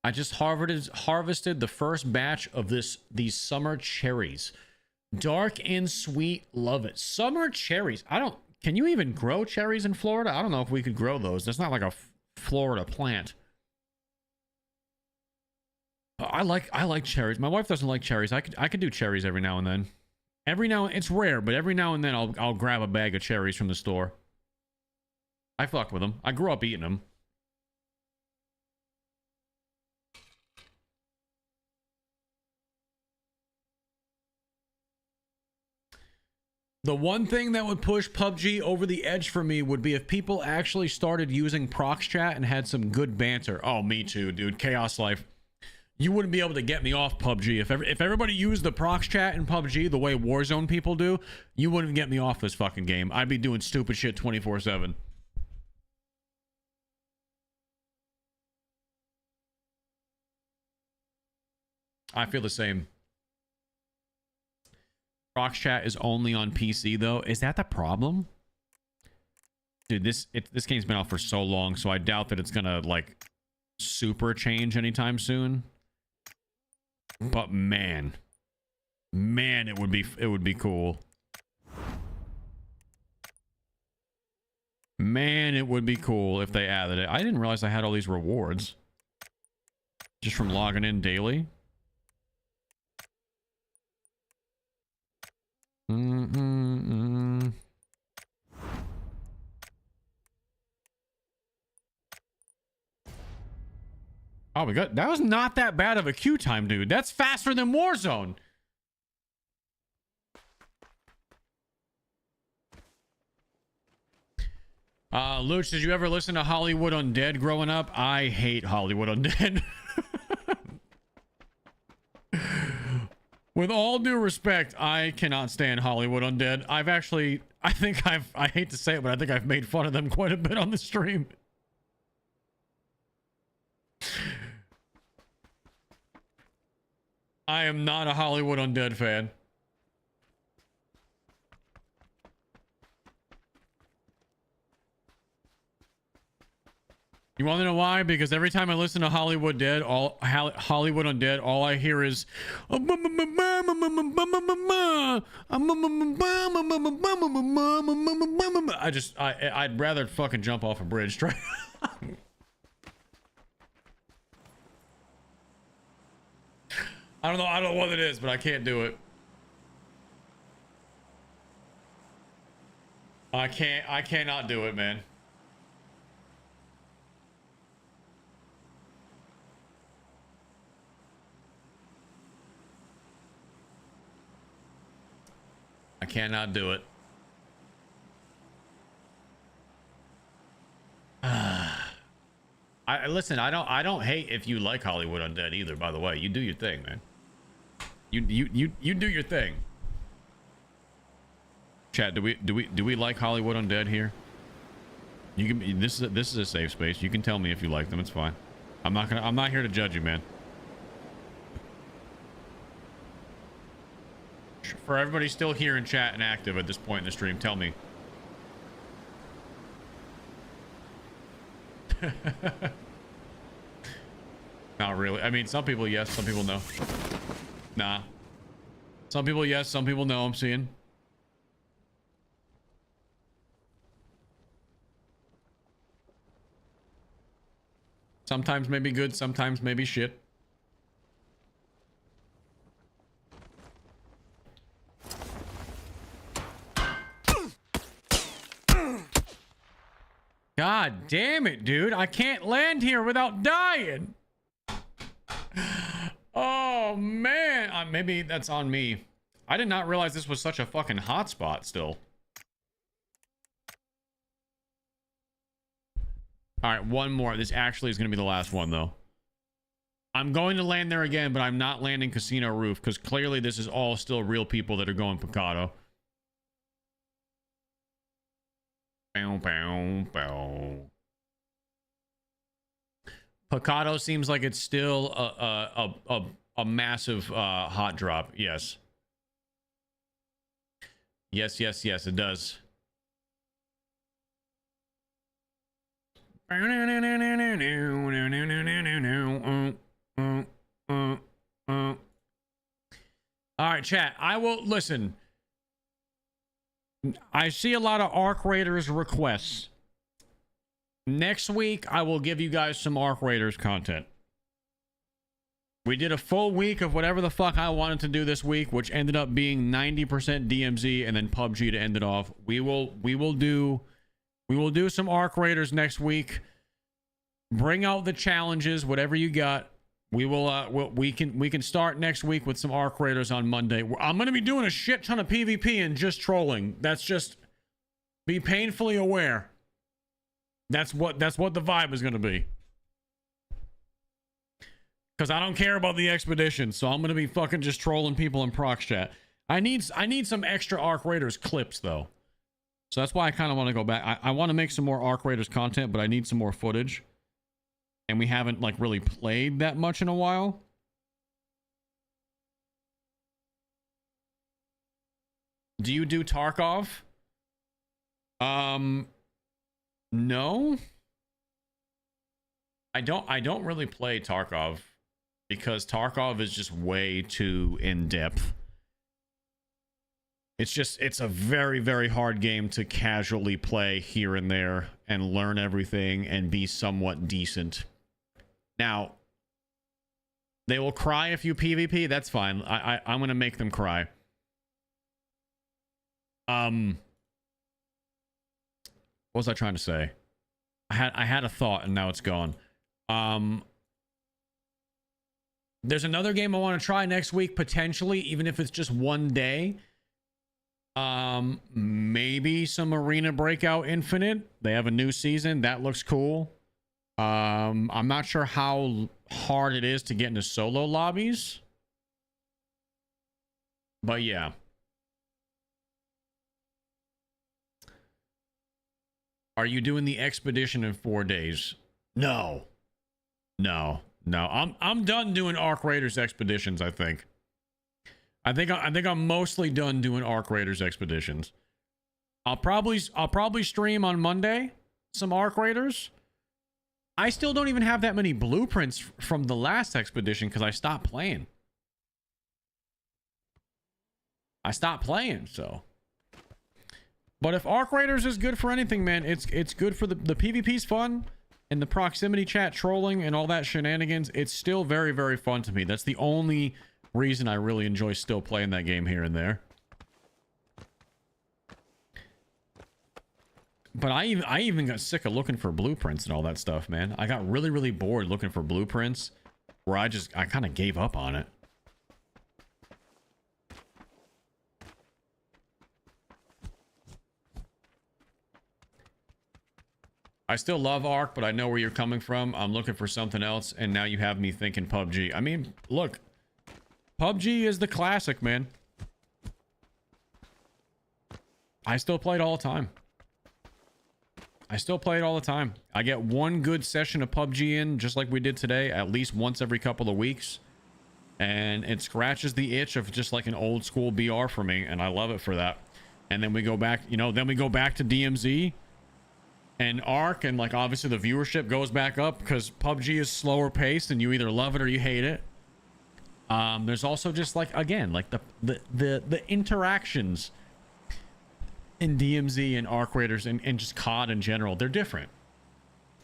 I just harvested the first batch of these summer cherries. Dark and sweet, love it. Summer cherries. Can you even grow cherries in Florida? I don't know if we could grow those. That's not like a Florida plant. I like cherries. My wife doesn't like cherries. I could do cherries every now and then. It's rare, but every now and then I'll grab a bag of cherries from the store. I fuck with them. I grew up eating them. The one thing that would push PUBG over the edge for me would be if people actually started using prox chat and had some good banter. Oh, me too, dude. Chaos Life. You wouldn't be able to get me off PUBG. If everybody used the prox chat in PUBG the way Warzone people do, you wouldn't get me off this fucking game. I'd be doing stupid shit 24/7. I feel the same. Prox chat is only on PC though. Is that the problem? Dude, this game's been out for so long, so I doubt that it's gonna like super change anytime soon. But man, it would be cool. Man, it would be cool if they added it. I didn't realize I had all these rewards just from logging in daily. Oh, that was not that bad of a queue time, dude. That's faster than Warzone. Loochy, did you ever listen to Hollywood Undead growing up? I hate Hollywood Undead. With all due respect, I cannot stand Hollywood Undead. I hate to say it, but I think I've made fun of them quite a bit on the stream. I am not a Hollywood Undead fan. You want to know why? Because every time I listen to Hollywood Undead, all I hear is I'd rather fucking jump off a bridge. I don't know what it is, but I can't do it. I cannot do it, man. I cannot do it. Listen, I don't hate if you like Hollywood Undead either, by the way. You do your thing, man. You do your thing. Chat, do we like Hollywood Undead here? You can this is a safe space. You can tell me if you like them, it's fine. I'm not here to judge you, man. For everybody still here in chat and active at this point in the stream, tell me. Not really. I mean, some people yes, some people no. Nah. Some people yes, some people no, I'm seeing. Sometimes maybe good, sometimes maybe shit. God damn it, dude. I can't land here without dying. Oh, man. Maybe that's on me. I did not realize this was such a fucking hotspot still. All right, one more. This actually is going to be the last one, though. I'm going to land there again, but I'm not landing Casino Roof because clearly this is all still real people that are going Picado. Bow, bow, bow. Picado seems like it's still a massive hot drop. Yes. Yes, yes, yes, it does. All right, chat. I will listen. I see a lot of Arc Raiders requests. Next week, I will give you guys some Arc Raiders content. We did a full week of whatever the fuck I wanted to do this week, which ended up being 90% DMZ and then PUBG to end it off. We will do some Arc Raiders next week. Bring out the challenges, whatever you got. We will we can start next week with some Arc Raiders on Monday. I'm going to be doing a shit ton of PvP and just trolling. That's just be painfully aware. That's what the vibe is going to be. Cuz I don't care about the expedition, so I'm going to be fucking just trolling people in prox chat. I need some extra Arc Raiders clips though. So that's why I kind of want to go back. I want to make some more Arc Raiders content, but I need some more footage. And we haven't like really played that much in a while. Do you do Tarkov? No. I don't really play Tarkov because Tarkov is just way too in-depth. It's a very, very hard game to casually play here and there and learn everything and be somewhat decent. Now, they will cry if you PvP. That's fine. I'm going to make them cry. What was I trying to say? I had a thought and now it's gone. There's another game I want to try next week, potentially, even if it's just one day. Maybe some Arena Breakout Infinite. They have a new season. That looks cool. I'm not sure how hard it is to get into solo lobbies. But yeah. Are you doing the expedition in 4 days? No. No. I'm done doing Arc Raiders expeditions, I think. I think I'm mostly done doing Arc Raiders expeditions. I'll probably stream on Monday some Arc Raiders. I still don't even have that many blueprints from the last expedition because I stopped playing. So. But if Arc Raiders is good for anything, man, it's good for the PvP's fun and the proximity chat trolling and all that shenanigans. It's still very, very fun to me. That's the only reason I really enjoy still playing that game here and there. But I even got sick of looking for blueprints and all that stuff, man. I got really, really bored looking for blueprints where I kind of gave up on it. I still love Ark, but I know where you're coming from. I'm looking for something else, and now you have me thinking PUBG. I mean, look, PUBG is the classic, man. I still play it all the time. I get one good session of PUBG in, just like we did today, at least once every couple of weeks. and it scratches the itch of just like an old school BR for me, and I love it for that. And then we go back, you know, then we go back to DMZ and Arc, and like obviously the viewership goes back up because PUBG is slower paced and you either love it or you hate it. There's also just like, again, like the interactions in DMZ and Arc Raiders and just COD in general, they're different.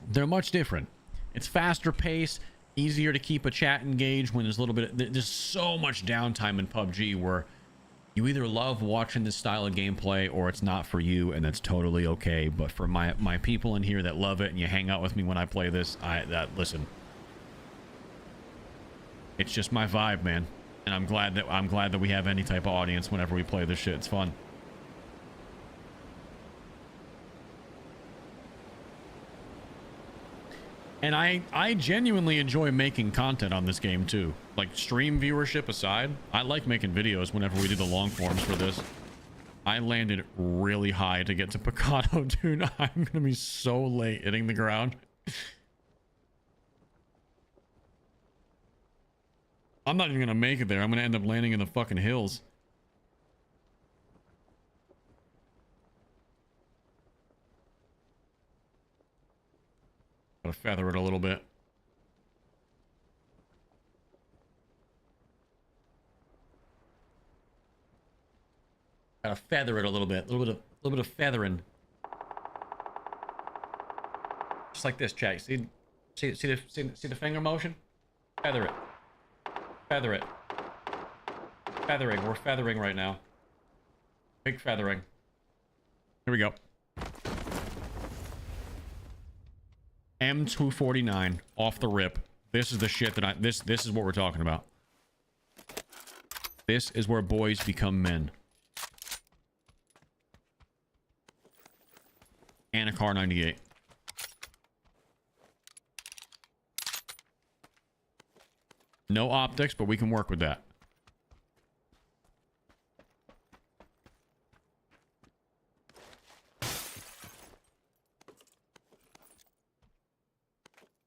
They're much different. It's faster paced, easier to keep a chat engaged when there's a little bit, there's so much downtime in PUBG where you either love watching this style of gameplay or it's not for you, and that's totally okay. But for my people in here that love it and you hang out with me when I play this, listen, it's just my vibe, man. And I'm glad that we have any type of audience whenever we play this shit. It's fun. And I genuinely enjoy making content on this game too. Like stream viewership aside, I like making videos whenever we do the long forms for this. I landed really high to get to Picado, dude. I'm gonna be so late hitting the ground. I'm not even gonna make it there. I'm gonna end up landing in the fucking hills. Gotta feather it a little bit. Gotta feather it a little bit. A little bit of feathering. Just like this, chat. See the finger motion? Feather it. Feather it. Feathering. We're feathering right now. Big feathering. Here we go. M249 off the rip. This is the shit that this is what we're talking about. This is where boys become men. And a car 98. No optics, but we can work with that.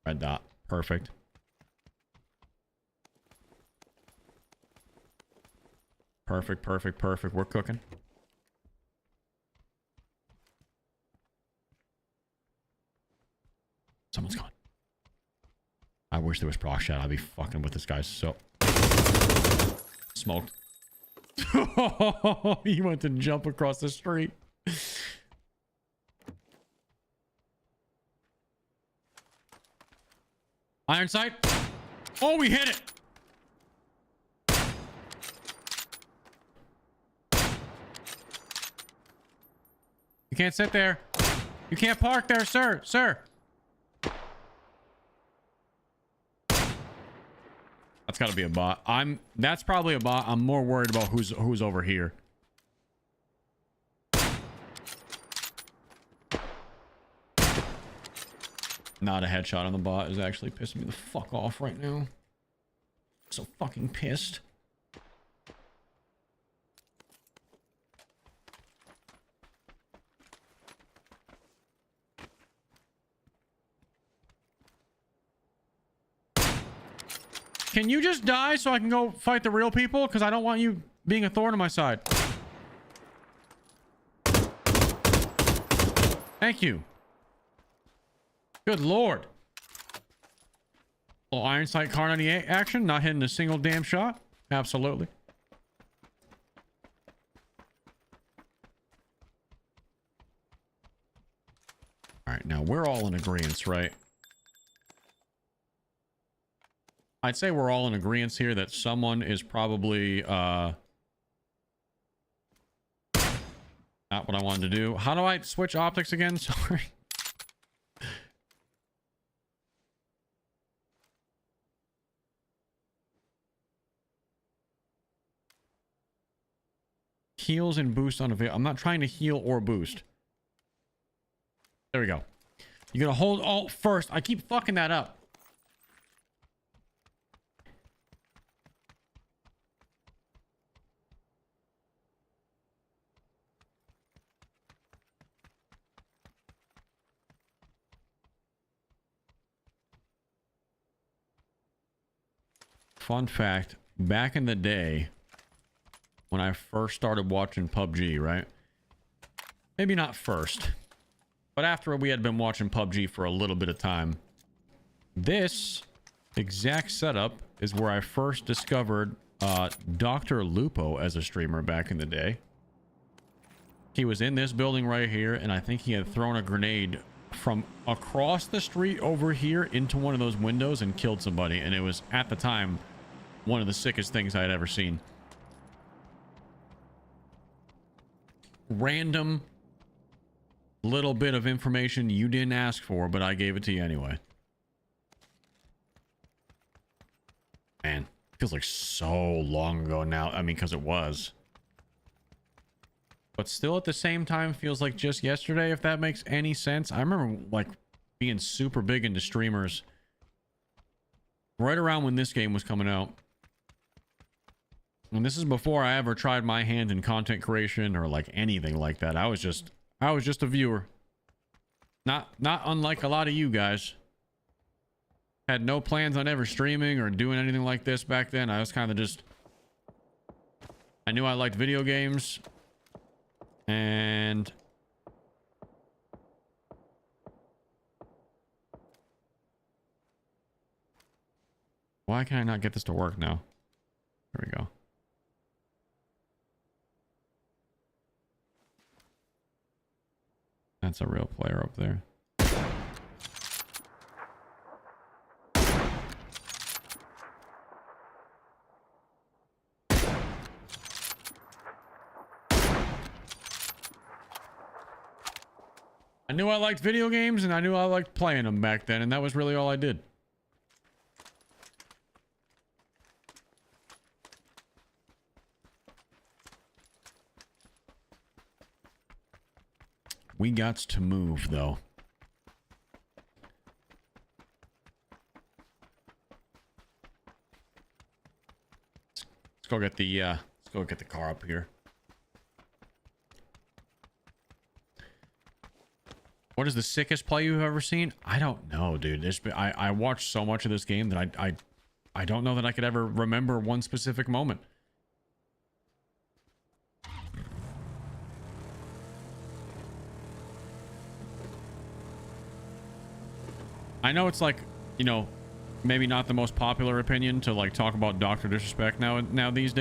Red dot. Perfect. Perfect, perfect, perfect. We're cooking. Someone's gone. I wish there was proc shot. I'd be fucking with this guy so... Smoked. He went to jump across the street. Iron sight. Oh, we hit it. You can't sit there. You can't park there, sir. Sir. That's got to be a bot. That's probably a bot. I'm more worried about who's over here. Not a headshot on the bot is actually pissing me the fuck off right now. So fucking pissed. Can you just die so I can go fight the real people? Because I don't want you being a thorn on my side. Thank you. Good lord. Little iron sight car 98 action. Not hitting a single damn shot. Absolutely. Alright, now we're all in agreement, right? I'd say we're all in agreement here that someone is probably not what I wanted to do. How do I switch optics again? Sorry. Heals and boost on a vehicle. I'm not trying to heal or boost. There we go. You gotta hold alt first. I keep fucking that up. Fun fact, back in the day when I first started watching PUBG, right? Maybe not first, but after we had been watching PUBG for a little bit of time, this exact setup is where I first discovered Dr. Lupo as a streamer back in the day. He was in this building right here, and I think he had thrown a grenade from across the street over here into one of those windows and killed somebody, and it was, at the time, one of the sickest things I had ever seen. Random little bit of information you didn't ask for, but I gave it to you anyway. Man, feels like so long ago now. I mean, because it was. But still at the same time feels like just yesterday, if that makes any sense. I remember like being super big into streamers right around when this game was coming out. And this is before I ever tried my hand in content creation or like anything like that. I was just a viewer. Not unlike a lot of you guys. Had no plans on ever streaming or doing anything like this back then. I was kind of just... I knew I liked video games. And... why can I not get this to work now? There we go. That's a real player up there. I knew I liked video games and I knew I liked playing them back then, and that was really all I did. We got to move though. Let's go get the car up here. What is the sickest play you've ever seen? I don't know, dude. I watched so much of this game that I don't know that I could ever remember one specific moment. I know it's like, you know, maybe not the most popular opinion to like talk about Dr. Disrespect nowadays,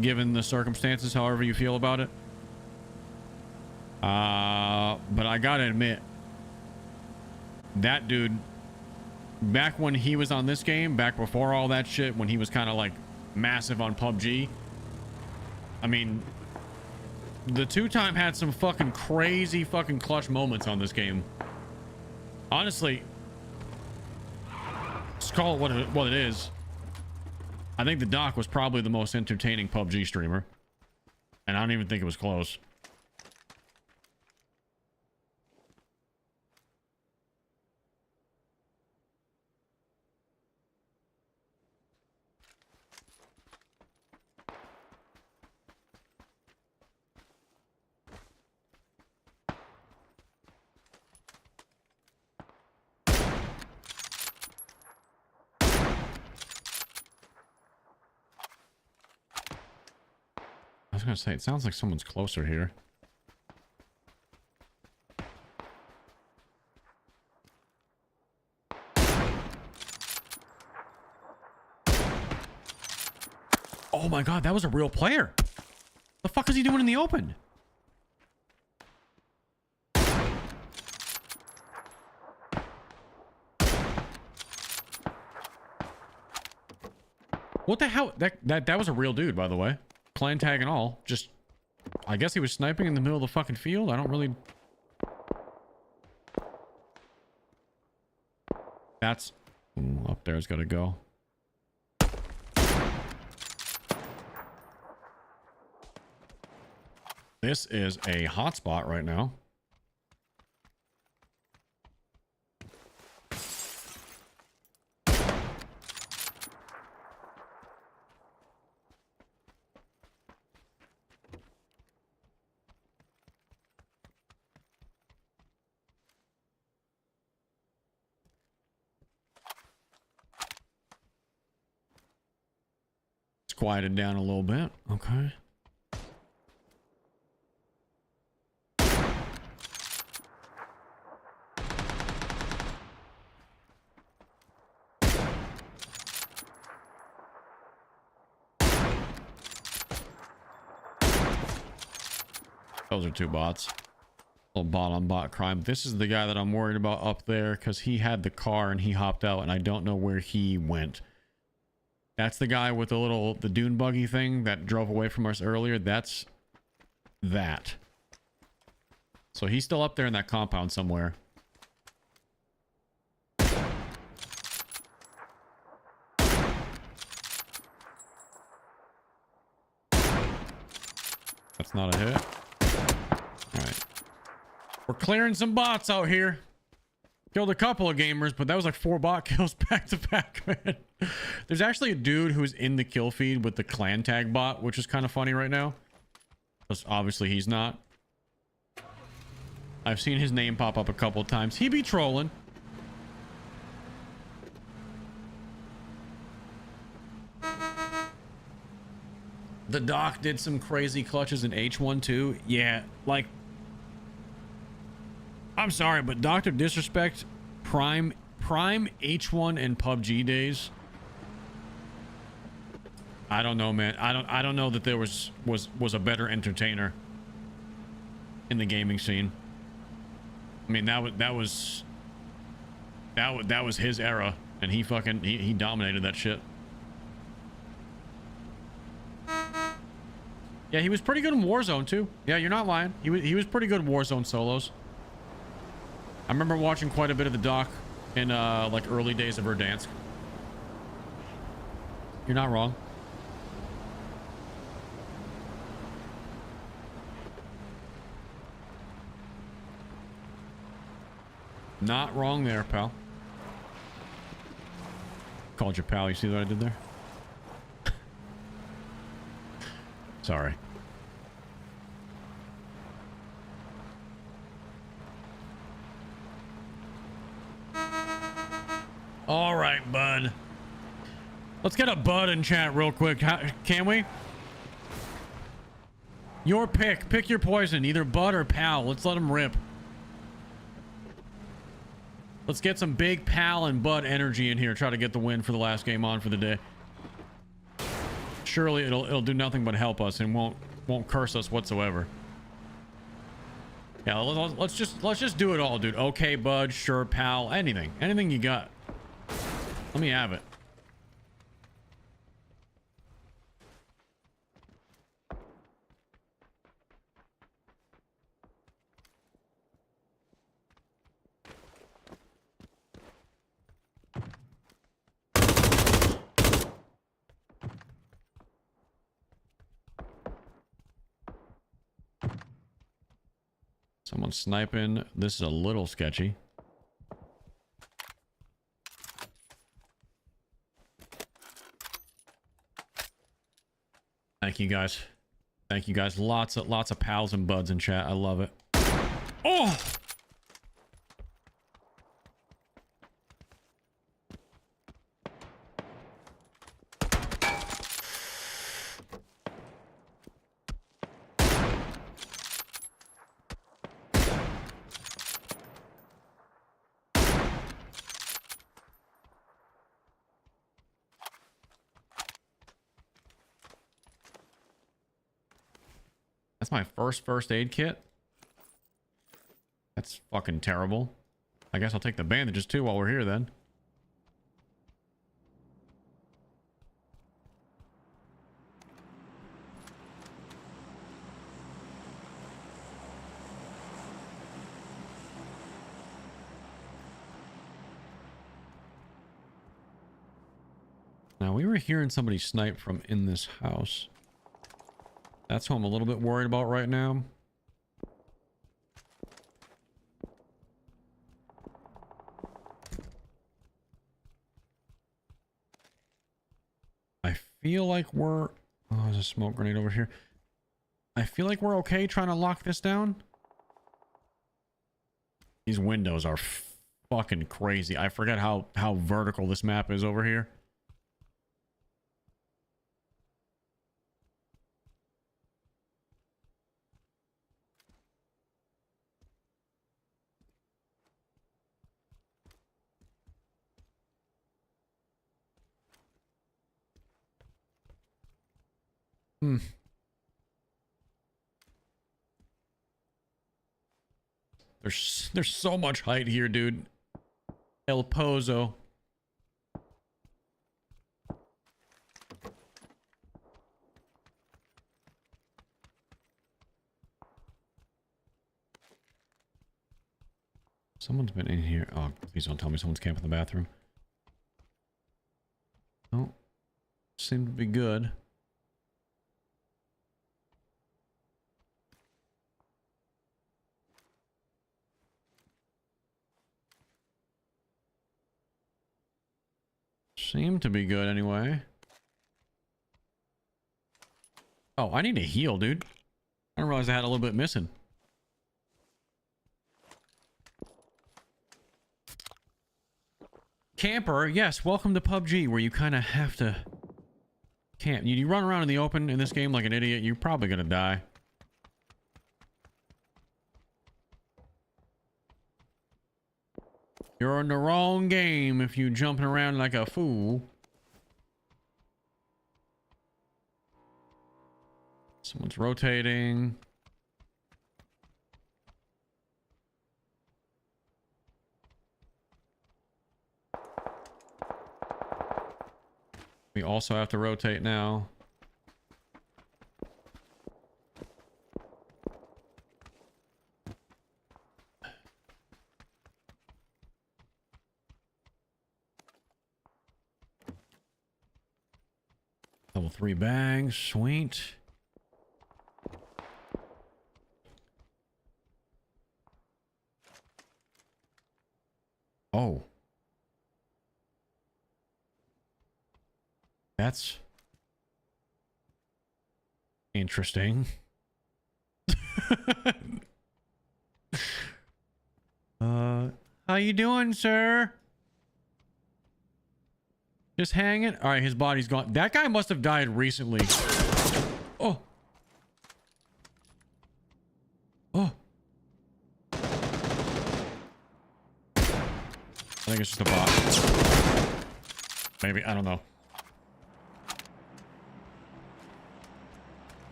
given the circumstances, however you feel about it. But I gotta admit, that dude, back when he was on this game, back before all that shit, when he was kind of like massive on PUBG, I mean, the two-time had some fucking crazy fucking clutch moments on this game. Honestly, let's call it what it is. I think the Doc was probably the most entertaining PUBG streamer, and I don't even think it was close. I was gonna say, it sounds like someone's closer here. Oh my god, that was a real player. The fuck is he doing in the open? What the hell? That was a real dude, by the way. Clan tag and all. Just, I guess he was sniping in the middle of the fucking field. I don't really... That's... Ooh, up there's gotta go. This is a hotspot right now. quieted down a little bit. Okay. Those are two bots. Little bot on bot crime. This is the guy that I'm worried about up there because he had the car and he hopped out and I don't know where he went. That's the guy with the dune buggy thing that drove away from us earlier. That's that. So he's still up there in that compound somewhere. That's not a hit. All right. We're clearing some bots out here. Killed a couple of gamers, but that was like 4 bot kills back to back, man. There's actually a dude who's in the kill feed with the clan tag bot, which is kind of funny right now. Because obviously he's not. I've seen his name pop up a couple of times. He be trolling. The doc did some crazy clutches in H1 too. Yeah, like... I'm sorry, but Dr. Disrespect, prime H1 and PUBG days. I don't know, man. I don't know that there was a better entertainer in the gaming scene. I mean, that was his era, and he dominated that shit. Yeah, he was pretty good in Warzone too. Yeah, you're not lying. He was pretty good in Warzone solos. I remember watching quite a bit of the doc in like early days of Verdansk. You're not wrong. Not wrong there, pal. Called you pal. You see what I did there? Sorry. All right, bud. Let's get a bud in chat real quick. Can we? Your pick. Pick your poison. Either bud or pal. Let's let him rip. Let's get some big pal and bud energy in here. Try to get the win for the last game on for the day. Surely it'll do nothing but help us and won't curse us whatsoever. Yeah, let's just do it all, dude. Okay, bud. Sure, pal. Anything you got. Let me have it. Someone's sniping. This is a little sketchy. Thank you guys. Thank you guys. Lots of pals and buds in chat. I love it. Oh! That's my first aid kit. That's fucking terrible. I guess I'll take the bandages too while we're here then. Now we were hearing somebody snipe from in this house. That's who I'm a little bit worried about right now. I feel like we're... Oh, there's a smoke grenade over here. I feel like we're okay trying to lock this down. These windows are fucking crazy. I forget how vertical this map is over here. Hmm. There's so much height here, dude. El Pozo. Someone's been in here. Oh, please don't tell me someone's camping in the bathroom. Oh, seemed to be good. Seemed to be good anyway. Oh, I need to heal, dude. I didn't realize I had a little bit missing. Camper, yes, welcome to PUBG, where you kind of have to camp. You run around in the open in this game like an idiot, you're probably gonna die. You're in the wrong game if you jumping around like a fool. Someone's rotating. We also have to rotate now. Level 3 bags, sweet. Oh. That's interesting. How you doing, sir? Just hanging? All right, his body's gone. That guy must have died recently. Oh. Oh. I think it's just a bot. Maybe, I don't know.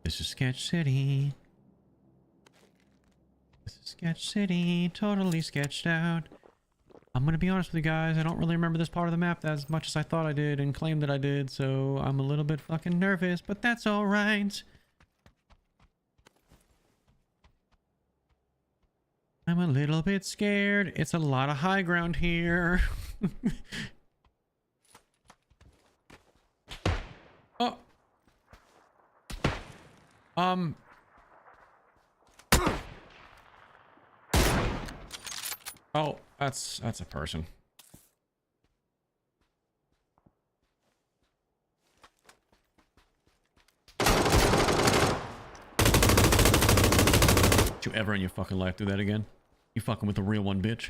This is Sketch City. This is Sketch City. Totally sketched out. I'm gonna be honest with you guys. I don't really remember this part of the map as much as I thought I did and claimed that I did. So I'm a little bit fucking nervous, but that's all right. I'm a little bit scared. It's a lot of high ground here. Oh. Oh, that's a person. Did you ever in your fucking life do that again? You fucking with the real one, bitch.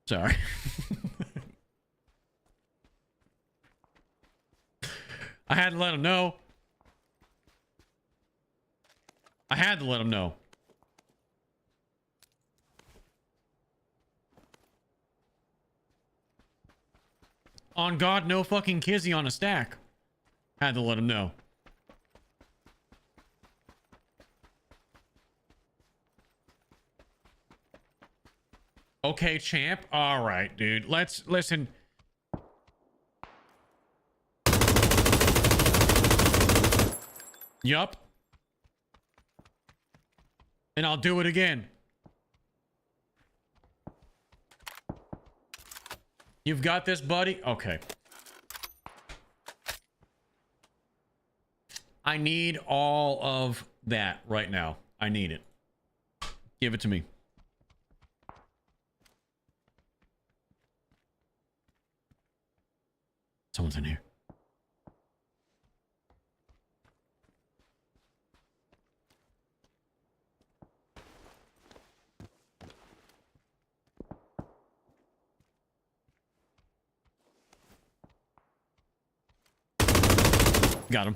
Sorry. I had to let him know. I had to let him know. On God, no fucking kizzy on a stack. Had to let him know. Okay, champ. All right, dude. Let's listen. Yup. And I'll do it again. You've got this, buddy? Okay. I need all of that right now. I need it. Give it to me. Someone's in here. Got him.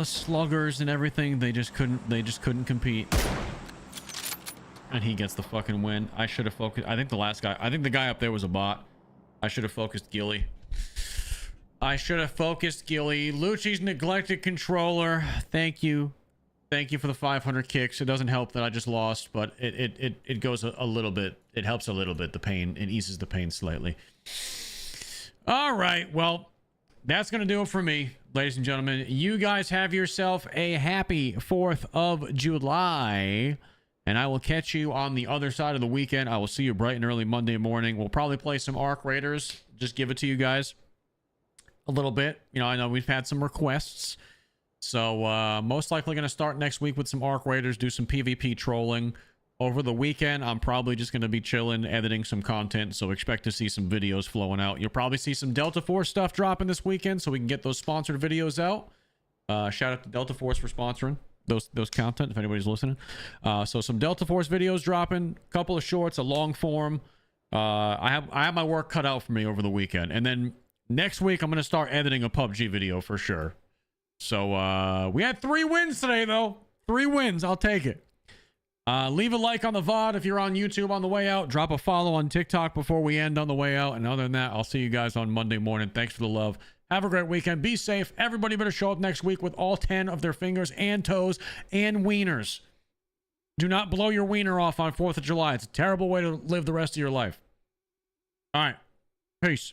the sluggers and everything, they just couldn't compete. And he gets the fucking win. I should have focused. I think the guy up there was a bot. I should have focused Gilly. Loochy's neglected controller. Thank you for the 500 kicks. It doesn't help that I just lost, but it goes a little bit. It helps a little bit. The pain, it eases the pain slightly. All right, well, that's gonna do it for me, ladies and gentlemen. You guys have yourself a happy 4th of July, and I will catch you on the other side of the weekend. I will see you bright and early Monday morning. We'll probably play some Arc Raiders. Just give it to you guys a little bit. You know, I know we've had some requests, so most likely going to start next week with some Arc Raiders, do some PvP trolling. Over the weekend, I'm probably just going to be chilling, editing some content, so expect to see some videos flowing out. You'll probably see some Delta Force stuff dropping this weekend, so we can get those sponsored videos out. Shout out to Delta Force for sponsoring those content, if anybody's listening. So some Delta Force videos dropping, a couple of shorts, a long form. I have my work cut out for me over the weekend, and then next week I'm going to start editing a PUBG video for sure. So we had 3 wins today, though. 3 wins. I'll take it. Leave a like on the VOD if you're on YouTube on the way out. Drop a follow on TikTok before we end on the way out. And other than that, I'll see you guys on Monday morning. Thanks for the love. Have a great weekend. Be safe. Everybody better show up next week with all 10 of their fingers and toes and wieners. Do not blow your wiener off on 4th of July. It's a terrible way to live the rest of your life. All right. Peace.